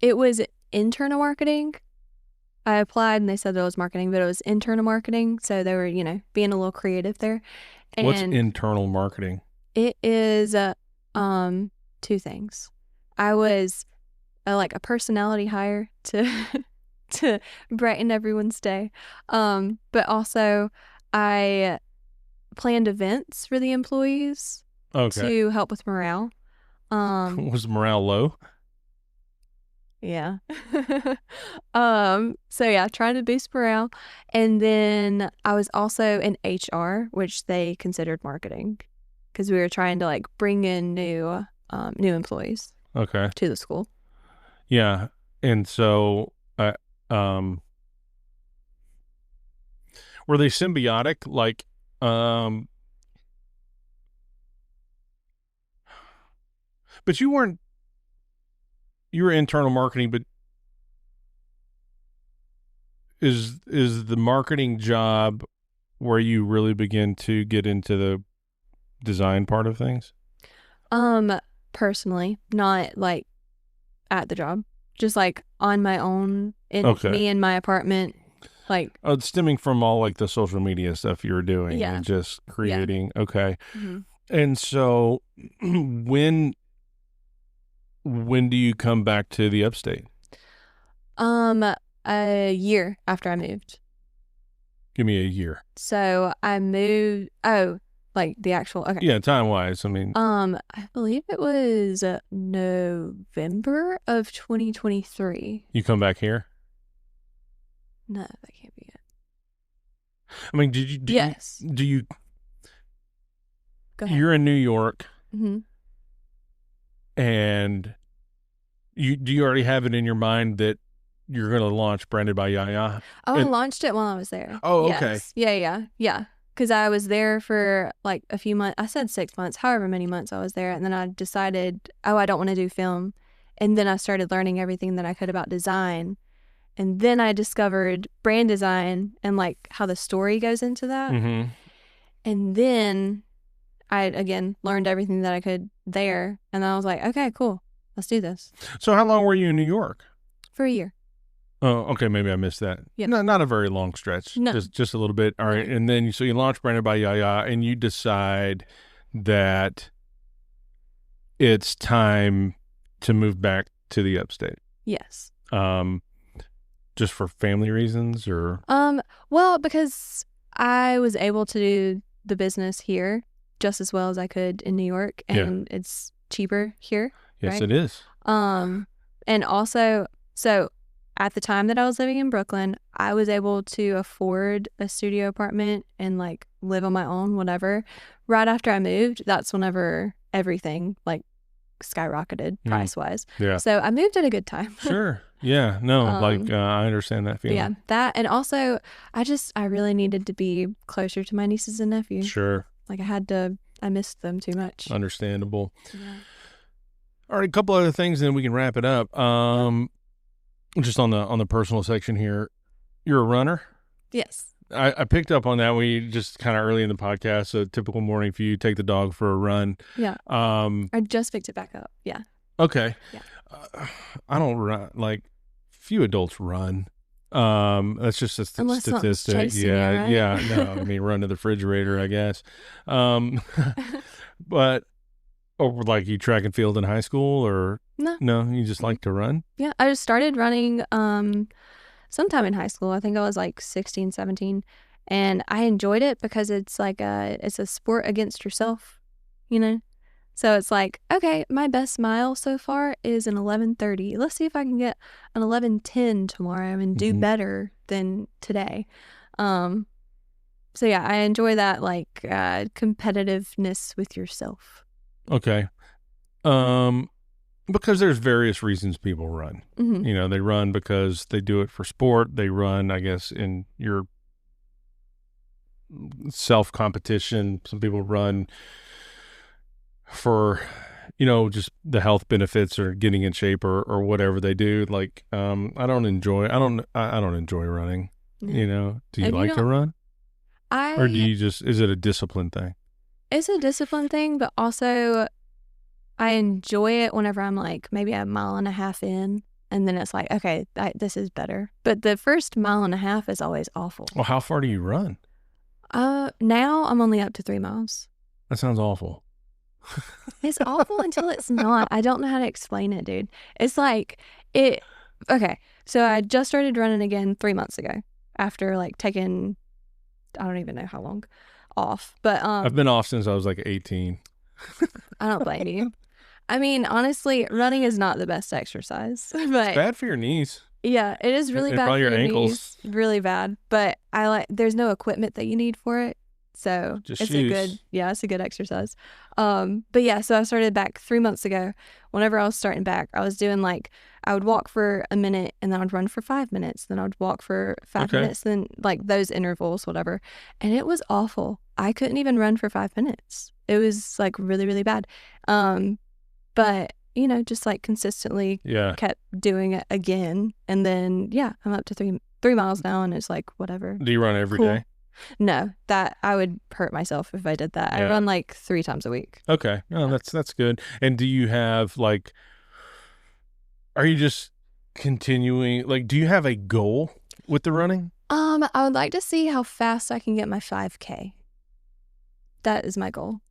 It was internal marketing. I applied and they said that it was marketing, but it was internal marketing. So they were, being a little creative there. And what's internal marketing? It is 2 things. I was like a personality hire to brighten everyone's day. But also I planned events for the employees to help with morale. Was morale low? Yeah. So yeah, trying to boost morale. And then I was also in HR, which they considered marketing. because we were trying to like bring in new employees Okay. to the school. Yeah. And so, um, were they symbiotic? Like, but you weren't, you were internal marketing, but is the marketing job where you really begin to get into the design part of things? Personally, not like at the job, just like on my own in Okay. me in my apartment, like It's stemming from all like the social media stuff you were doing Yeah. and just creating. Okay. hmm And so when do you come back to the upstate? a year after I moved. Give me a year. So I moved. Oh, like the actual. Okay. Yeah, time wise. I mean, I believe it was November of 2023. you come back here. No, that can't be it. I mean, did you? Yes. Do you? Go ahead. You're in New York, hmm and do you already have it in your mind that you're going to launch Branded by Yaya? Oh, I And- launched it while I was there. Oh, okay. Yes. Yeah. Because I was there for like a few months. I said 6 months, however many months I was there. And then I decided, oh, I don't want to do film. And then I started learning everything that I could about design. And then I discovered brand design and like how the story goes into that. Mm-hmm. And then I, again, learned everything that I could there. And I was like, okay, cool. Let's do this. So how long were you in New York? For a year. Oh, okay. Maybe I missed that. Yep. No, not a very long stretch. No. Just a little bit. All right. And then so you launch Branded by Yaya, and you decide that it's time to move back to the upstate. Yes. Just for family reasons, or Well, because I was able to do the business here just as well as I could in New York, and it's cheaper here. yes, right? it is. And also, so at the time that I was living in Brooklyn, I was able to afford a studio apartment and like live on my own, whatever. Right after I moved, that's whenever everything like skyrocketed price wise. Yeah. So I moved at a good time. Sure. Yeah. No. I understand that feeling. Yeah, that, and also I really needed to be closer to my nieces and nephews. Sure. Like I missed them too much. Understandable. Yeah. All right, a couple other things, and then we can wrap it up. Just on the personal section here, you're a runner. Yes. I picked up on that. We just kind of early in the podcast. A typical morning for you, take the dog for a run. Yeah. I just picked it back up. Yeah. Okay. Yeah. I don't run. Like, few adults run. That's just a Unless something's statistic. chasing you, Yeah. right? Yeah. No, I mean, run to the refrigerator, I guess. But or like you track and field in high school, or No, you just like to run. Yeah, I just started running sometime in high school. I think I was like 16, 17, and I enjoyed it because it's like it's a sport against yourself, you know? So it's like, okay, my best mile so far is an 11:30. Let's see if I can get an 11:10 tomorrow and do better than today. So yeah, I enjoy that like competitiveness with yourself. Okay. Because there's various reasons people run. Mm-hmm. You know, they run because they do it for sport. They run, I guess, in your self-competition. Some people run for, just the health benefits or getting in shape or whatever they do. Like, I don't enjoy running. Yeah. Do you like to run? Or do you is it a discipline thing? It's a discipline thing, but also I enjoy it whenever I'm like maybe a mile and a half in, and then it's like, okay, this is better. But the first mile and a half is always awful. Well, how far do you run? Now I'm only up to 3 miles. That sounds awful. It's awful until it's not. I don't know how to explain it, dude. It's like okay, so I just started running again 3 months ago after like taking, I don't even know how long off. But I've been off since I was like 18. I don't blame you. I mean, honestly, running is not the best exercise, but It's bad for your knees. yeah, it is really And bad probably for your your ankles. knees. Really bad. But there's no equipment that you need for it. So Just it's shoes. it's a good exercise. But yeah, so I started back 3 months ago. Whenever I was starting back, I was doing like, I would walk for a minute and then I'd run for 5 minutes. Then I'd walk for 5 Okay. minutes, then like those intervals, whatever. And it was awful. I couldn't even run for 5 minutes. It was like really, really bad. But you know, just like consistently Yeah. kept doing it again. And then, yeah, I'm up to 3 miles now and it's like, whatever. Do you run every Cool. day? No, that I would hurt myself if I did that. I Yeah. run like 3 times a week. Okay. No, that's good. And do you have like, are you just continuing, like, do you have a goal with the running? I would like to see how fast I can get my 5K. That is my goal.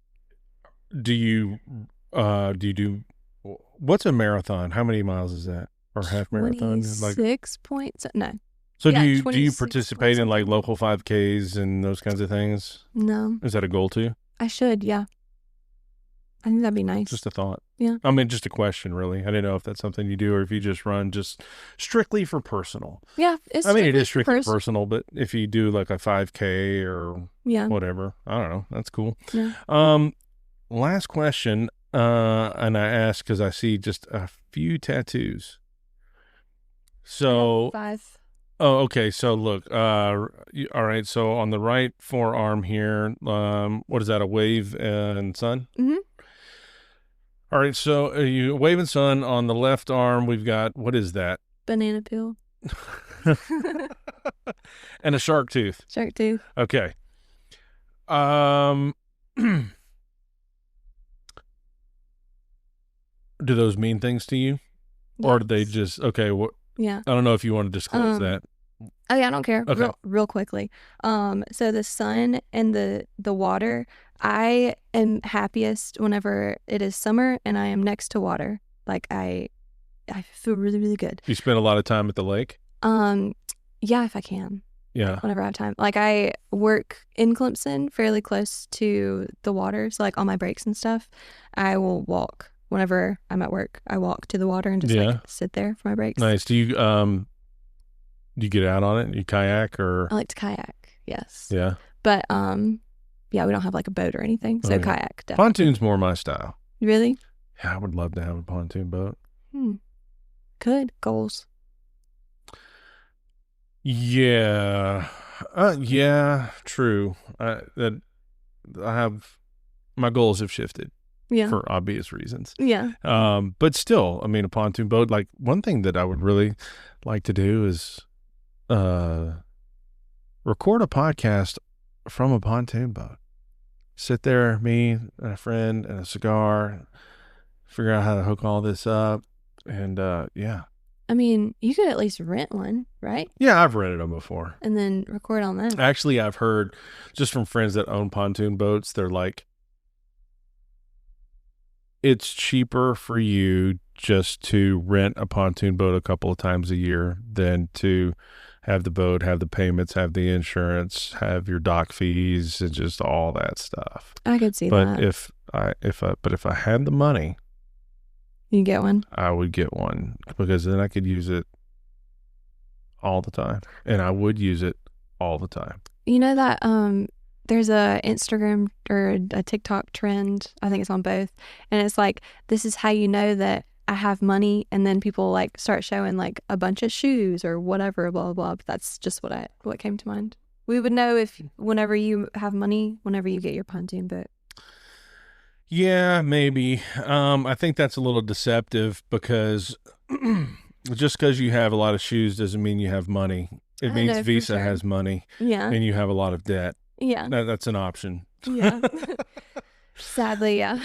Do you do, what's a marathon? How many miles is that? Or half marathon? Like, 26 points. No. so Yeah, do you 26 participate in like local 5Ks and those kinds of things? No. Is that a goal too? I should, yeah. I think that'd be nice. Just a thought. Yeah. I mean, just a question, really. I didn't know if that's something you do or if you just run just strictly for personal. Yeah, I mean, it is strictly personal, but if you do like a 5K or yeah, whatever, I don't know. That's cool. yeah. Last question, and I ask because I see just a few tattoos. So, 5. oh, okay. So look, all right. So on the right forearm here, what is that? A wave and sun? Mm-hmm. All right. So you wave and sun on the left arm. We've got, what is that? Banana peel. And a shark tooth. Shark tooth. Okay. Do those mean things to you? Yes. Or do they just, okay, yeah. I don't know if you want to disclose that. Oh yeah, I don't care. Okay. Real quickly. So the sun and the water, I am happiest whenever it is summer and I am next to water. Like I feel really, really good. You spend a lot of time at the lake? Yeah, if I can. Yeah. Whenever I have time. Like I work in Clemson, fairly close to the water. So like on my breaks and stuff, I will walk. Whenever I'm at work, I walk to the water and just like sit there for my breaks. Nice. Do you get out on it? You kayak or? I like to kayak. Yes. Yeah. But yeah, we don't have like a boat or anything, so kayak. Definitely. Pontoon's more my style. Really? Yeah, I would love to have a pontoon boat. Good goals. Yeah. Yeah. True. I have, my goals have shifted. Yeah. For obvious reasons. Yeah. But still, I mean, a pontoon boat, like one thing that I would really like to do is record a podcast from a pontoon boat. Sit there, me and a friend and a cigar, figure out how to hook all this up. And yeah. I mean, you could at least rent one, right? Yeah, I've rented them before. And then record on them. Actually, I've heard just from friends that own pontoon boats, they're like, it's cheaper for you just to rent a pontoon boat a couple of times a year than to have the boat, have the payments, have the insurance, have your dock fees, and just all that stuff. I could see that. But if I had the money, you get one. I would get one because then I could use it all the time, and I would use it all the time. You know that there's a Instagram or a TikTok trend, I think it's on both, and it's like, this is how you know that I have money, and then people like start showing like a bunch of shoes or whatever, blah blah blah. But that's just what came to mind. We would know if whenever you have money, whenever you get your pontoon boat. Yeah, maybe. I think that's a little deceptive because just because you have a lot of shoes doesn't mean you have money. It means Visa has money. Yeah. And you have a lot of debt. Yeah. That's an option. Yeah. Sadly, yeah.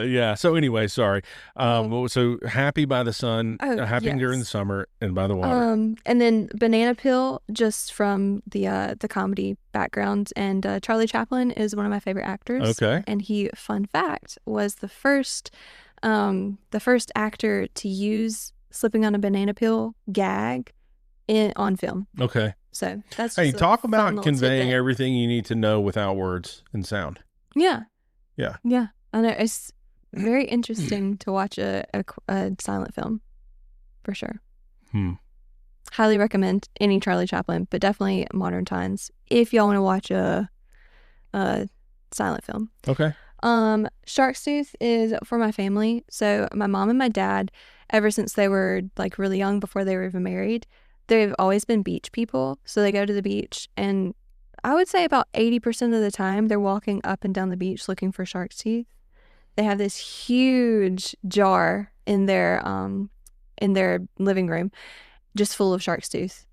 Yeah. So anyway, sorry. So happy by the sun, happy during the summer, and by the water. And then Banana Peel, just from the comedy background, and Charlie Chaplin is one of my favorite actors. Okay. And he, fun fact, was the first actor to use slipping on a banana peel gag on film. Okay. So that's hey, talk about conveying everything you need to know without words and sound. Yeah. Yeah. Yeah. I know. It's very interesting to watch a silent film, for sure. Highly recommend any Charlie Chaplin, but definitely Modern Times. If y'all want to watch a silent film. Okay. Shark's Tooth is for my family. So my mom and my dad, ever since they were like really young, before they were even married, they've always been beach people. So they go to the beach, and I would say about 80% of the time they're walking up and down the beach looking for shark's teeth. They have this huge jar in their living room just full of shark's teeth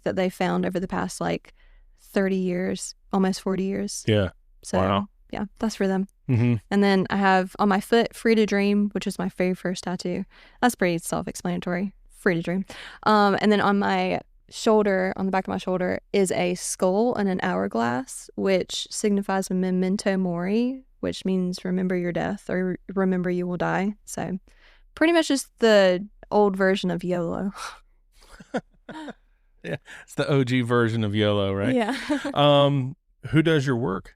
that they found over the past like 30 years, almost 40 years. Yeah. So Wow. yeah, that's for them. Mm-hmm. And then I have on my foot Free to Dream, which is my very first tattoo. That's pretty self-explanatory. Free to Dream. And then on my shoulder, on the back of my shoulder, is a skull and an hourglass, which signifies a memento mori, which means remember your death or remember you will die. So pretty much just the old version of YOLO. Yeah, it's the OG version of YOLO, right? Yeah. Who does your work?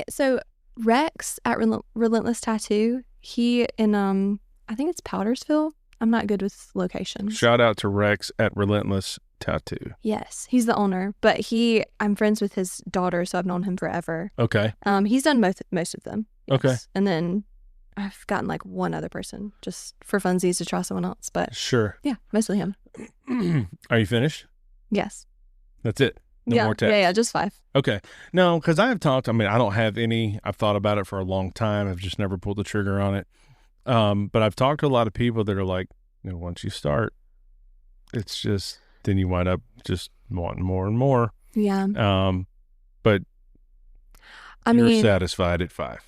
So Rex at Relentless Tattoo, he in I think it's Powdersville. I'm not good with locations. Shout out to Rex at Relentless Tattoo. Yes, he's the owner, but I'm friends with his daughter, so I've known him forever. Okay. He's done most of them. Yes. Okay. And then I've gotten like one other person just for funsies to try someone else, but Sure. yeah, mostly him. Are you finished? Yes. That's it. No more tats. Yeah, just 5. Okay. No, because I have talked. I mean, I don't have any. I've thought about it for a long time. I've just never pulled the trigger on it. But I've talked to a lot of people that are like, once you start, it's just then you wind up just wanting more and more. Yeah. But I you're mean, satisfied at 5.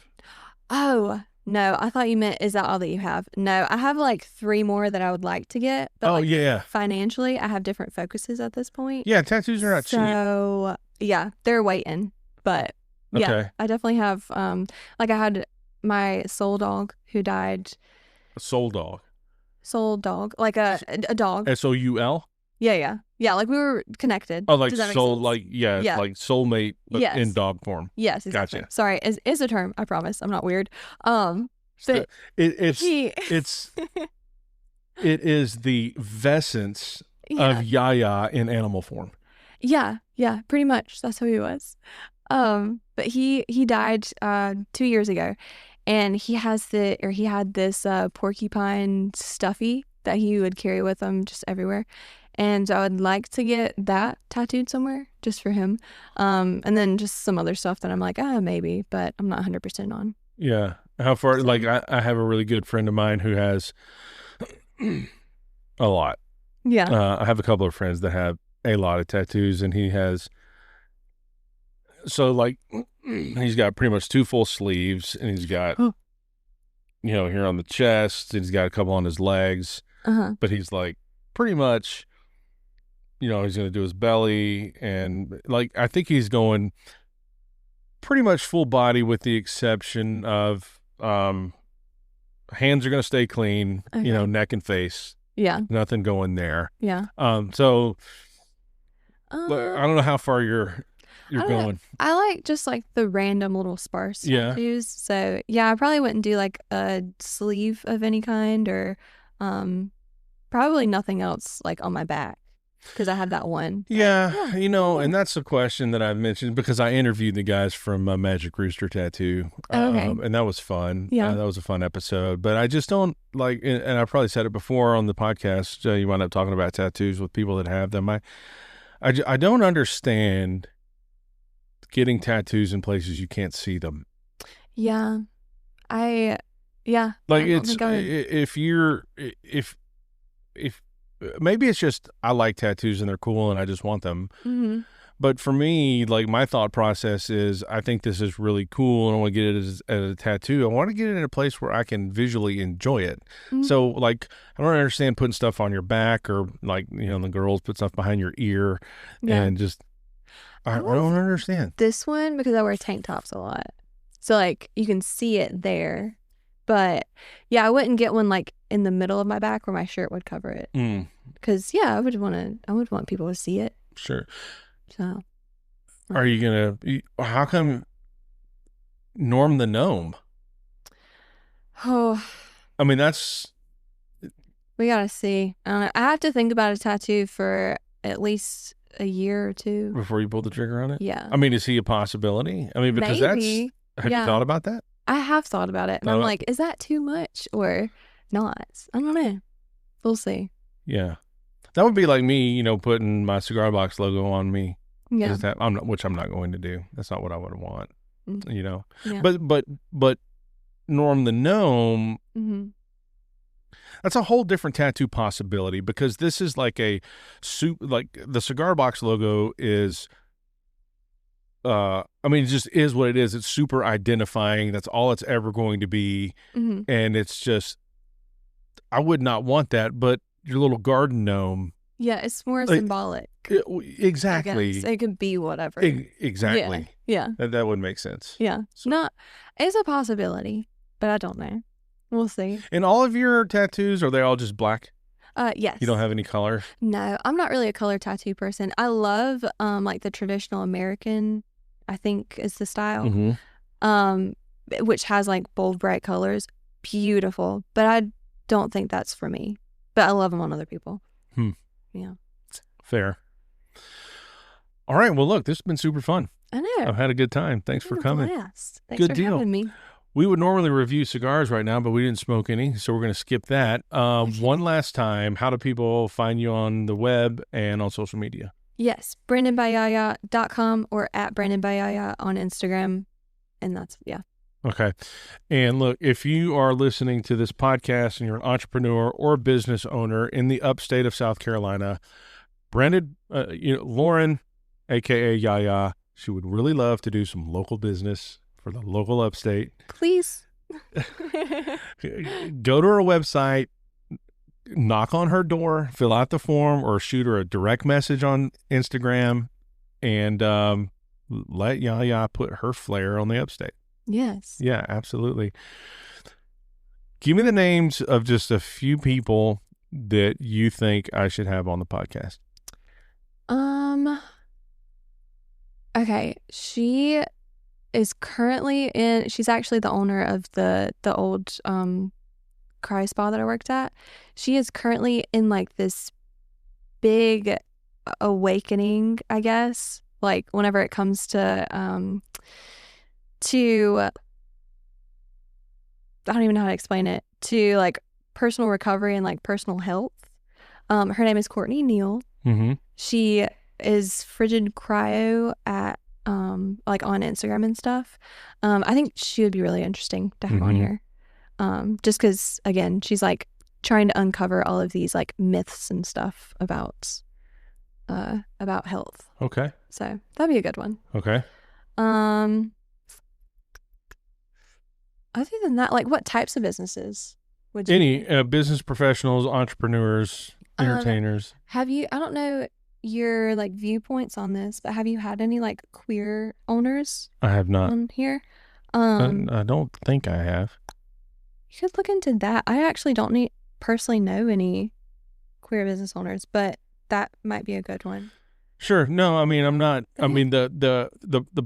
Oh, no, I thought you meant, is that all that you have? No, I have like 3 more that I would like to get. But yeah. Financially, I have different focuses at this point. Yeah, tattoos are not cheap. So, yeah, they're waiting. But yeah, Okay. I definitely have, like I had my soul dog who died. A soul dog. Soul dog, like a dog. SOUL? Yeah. Yeah, like we were connected. Oh, like Does that make soul, sense? like, yeah, like soulmate, but Yes. in dog form. Yes, exactly. Gotcha. Sorry, is a term. I promise. I'm not weird. But it is the vessence of Yaya in animal form. Yeah, pretty much. That's who he was. But he died 2 years ago, and he had this porcupine stuffy that he would carry with him just everywhere. And I would like to get that tattooed somewhere just for him. And then just some other stuff that I'm like, maybe, but I'm not 100% on. Yeah. How far? Like I have a really good friend of mine who has a lot. Yeah. I have a couple of friends that have a lot of tattoos, and he has. So like, he's got pretty much 2 full sleeves, and he's got, here on the chest, and he's got a couple on his legs. But he's like, pretty much, he's going to do his belly, and like I think he's going pretty much full body, with the exception of hands are going to stay clean, neck and face. Yeah. Nothing going there. Yeah. So I don't know how far you're going. I like just like the random little sparse tattoos. So yeah, I probably wouldn't do like a sleeve of any kind, or probably nothing else like on my back, because I have that one. Yeah, and that's a question that I've mentioned because I interviewed the guys from Magic Rooster Tattoo. Okay. And that was fun. Yeah. That was a fun episode. But I just don't like, and I probably said it before on the podcast, you wind up talking about tattoos with people that have them. I don't understand getting tattoos in places you can't see them. Yeah. Like if maybe it's just I like tattoos and they're cool and I just want them. Mm-hmm. But for me, like my thought process is I think this is really cool and I want to get it as a tattoo. I want to get it in a place where I can visually enjoy it. Mm-hmm. So like I don't understand putting stuff on your back, or like, the girls put stuff behind your ear and just I don't understand. This one, because I wear tank tops a lot. So like you can see it there. But yeah, I wouldn't get one like in the middle of my back where my shirt would cover it. Because I would want people to see it. Sure. So are you how come Norm the Gnome? Oh, I mean, that's, we gotta see. I have to think about a tattoo for at least a year or two before you pulled the trigger on it. Yeah. I mean, is he a possibility? I mean, because Maybe. have you thought about that? I have thought about it, and I'm like, is that too much or not? I don't know. We'll see. Yeah, that would be like me, putting my cigar box logo on me. Yeah, which I'm not going to do. That's not what I would want. Yeah. But Norm the Gnome. Mm-hmm. That's a whole different tattoo possibility, because this is like the cigar box logo is. I mean, it just is what it is. It's super identifying. That's all it's ever going to be. Mm-hmm. And it's just, I would not want that, but your little garden gnome. Yeah, it's more symbolic. Exactly. It could be whatever. Exactly. Yeah. That would make sense. Yeah. It's a possibility, but I don't know. We'll see. And all of your tattoos, are they all just black? Yes. You don't have any color? No, I'm not really a color tattoo person. I love like the traditional American, I think is the style. Mm-hmm. Which has like bold, bright colors. Beautiful. But I don't think that's for me. But I love them on other people. Yeah. Fair. All right. Well, look, this has been super fun. I know. I've had a good time. Thanks for coming. Thanks Good for deal. having me. We would normally review cigars right now, but we didn't smoke any, so we're going to skip that. One last time, how do people find you on the web and on social media? Yes, brandonbyaya.com or at brandonbyaya on Instagram, and that's, yeah. Okay. And look, if you are listening to this podcast and you're an entrepreneur or a business owner in the upstate of South Carolina, Lauren, a.k.a. Yaya, she would really love to do some local business for the local upstate. Please. Go to her website, knock on her door, fill out the form, or shoot her a direct message on Instagram, and let Yaya put her flair on the upstate. Yes. Yeah, absolutely. Give me the names of just a few people that you think I should have on the podcast. Okay, she is currently she's actually the owner of the old Cry Spa that I worked at. She is currently in like this big awakening, I guess, like whenever it comes to I don't even know how to explain it, to like personal recovery and like personal health. Her name is Courtney Neal. Mm-hmm. She is Frigid Cryo at like on Instagram and stuff. I think she would be really interesting to have on here. Just because again, she's like trying to uncover all of these like myths and stuff about health. Okay. So that'd be a good one. Okay. Other than that, like what types of businesses would you business professionals, entrepreneurs, entertainers? Have you, I don't know your like viewpoints on this, but have you had any like queer owners? I have not on here. I don't think I have. You could look into that. I actually don't personally know any queer business owners, but that might be a good one. Sure. No, I mean, I'm not. I mean, the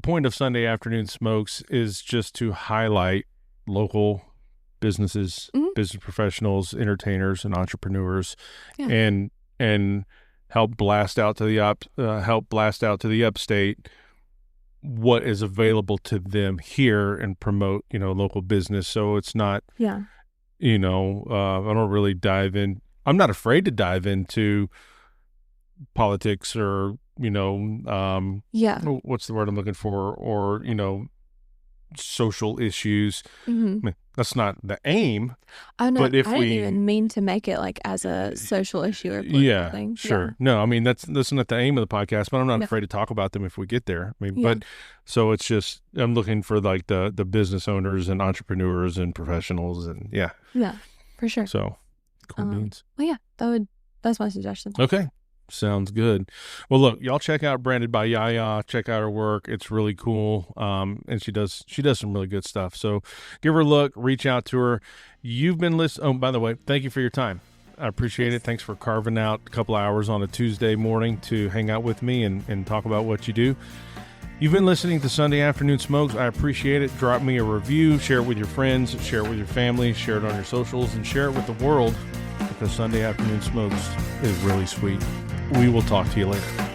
point of Sunday Afternoon Smokes is just to highlight local businesses, business professionals, entertainers, and entrepreneurs, and help blast out to the upstate what is available to them here and promote, local business. So it's not, I don't really dive in. I'm not afraid to dive into politics or, what's the word I'm looking for? Or, social issues. I mean, that's not the aim. Oh no, but if I didn't even mean to make it like as a social issue or political thing. Sure. Yeah. No, I mean that's not the aim of the podcast, but I'm not afraid to talk about them if we get there. I mean, but so it's just I'm looking for like the business owners and entrepreneurs and professionals and yeah, for sure. So cool beans. Well, yeah, that's my suggestion. Okay. Sounds good. Well, look, y'all check out Branded by Yaya. Check out her work. It's really cool. And she does some really good stuff. So give her a look, reach out to her. You've been listening. Oh, by the way, thank you for your time. I appreciate it. Thanks for carving out a couple hours on a Tuesday morning to hang out with me and talk about what you do. You've been listening to Sunday Afternoon Smokes. I appreciate it. Drop me a review, share it with your friends, share it with your family, share it on your socials, and share it with the world because Sunday Afternoon Smokes is really sweet. We will talk to you later.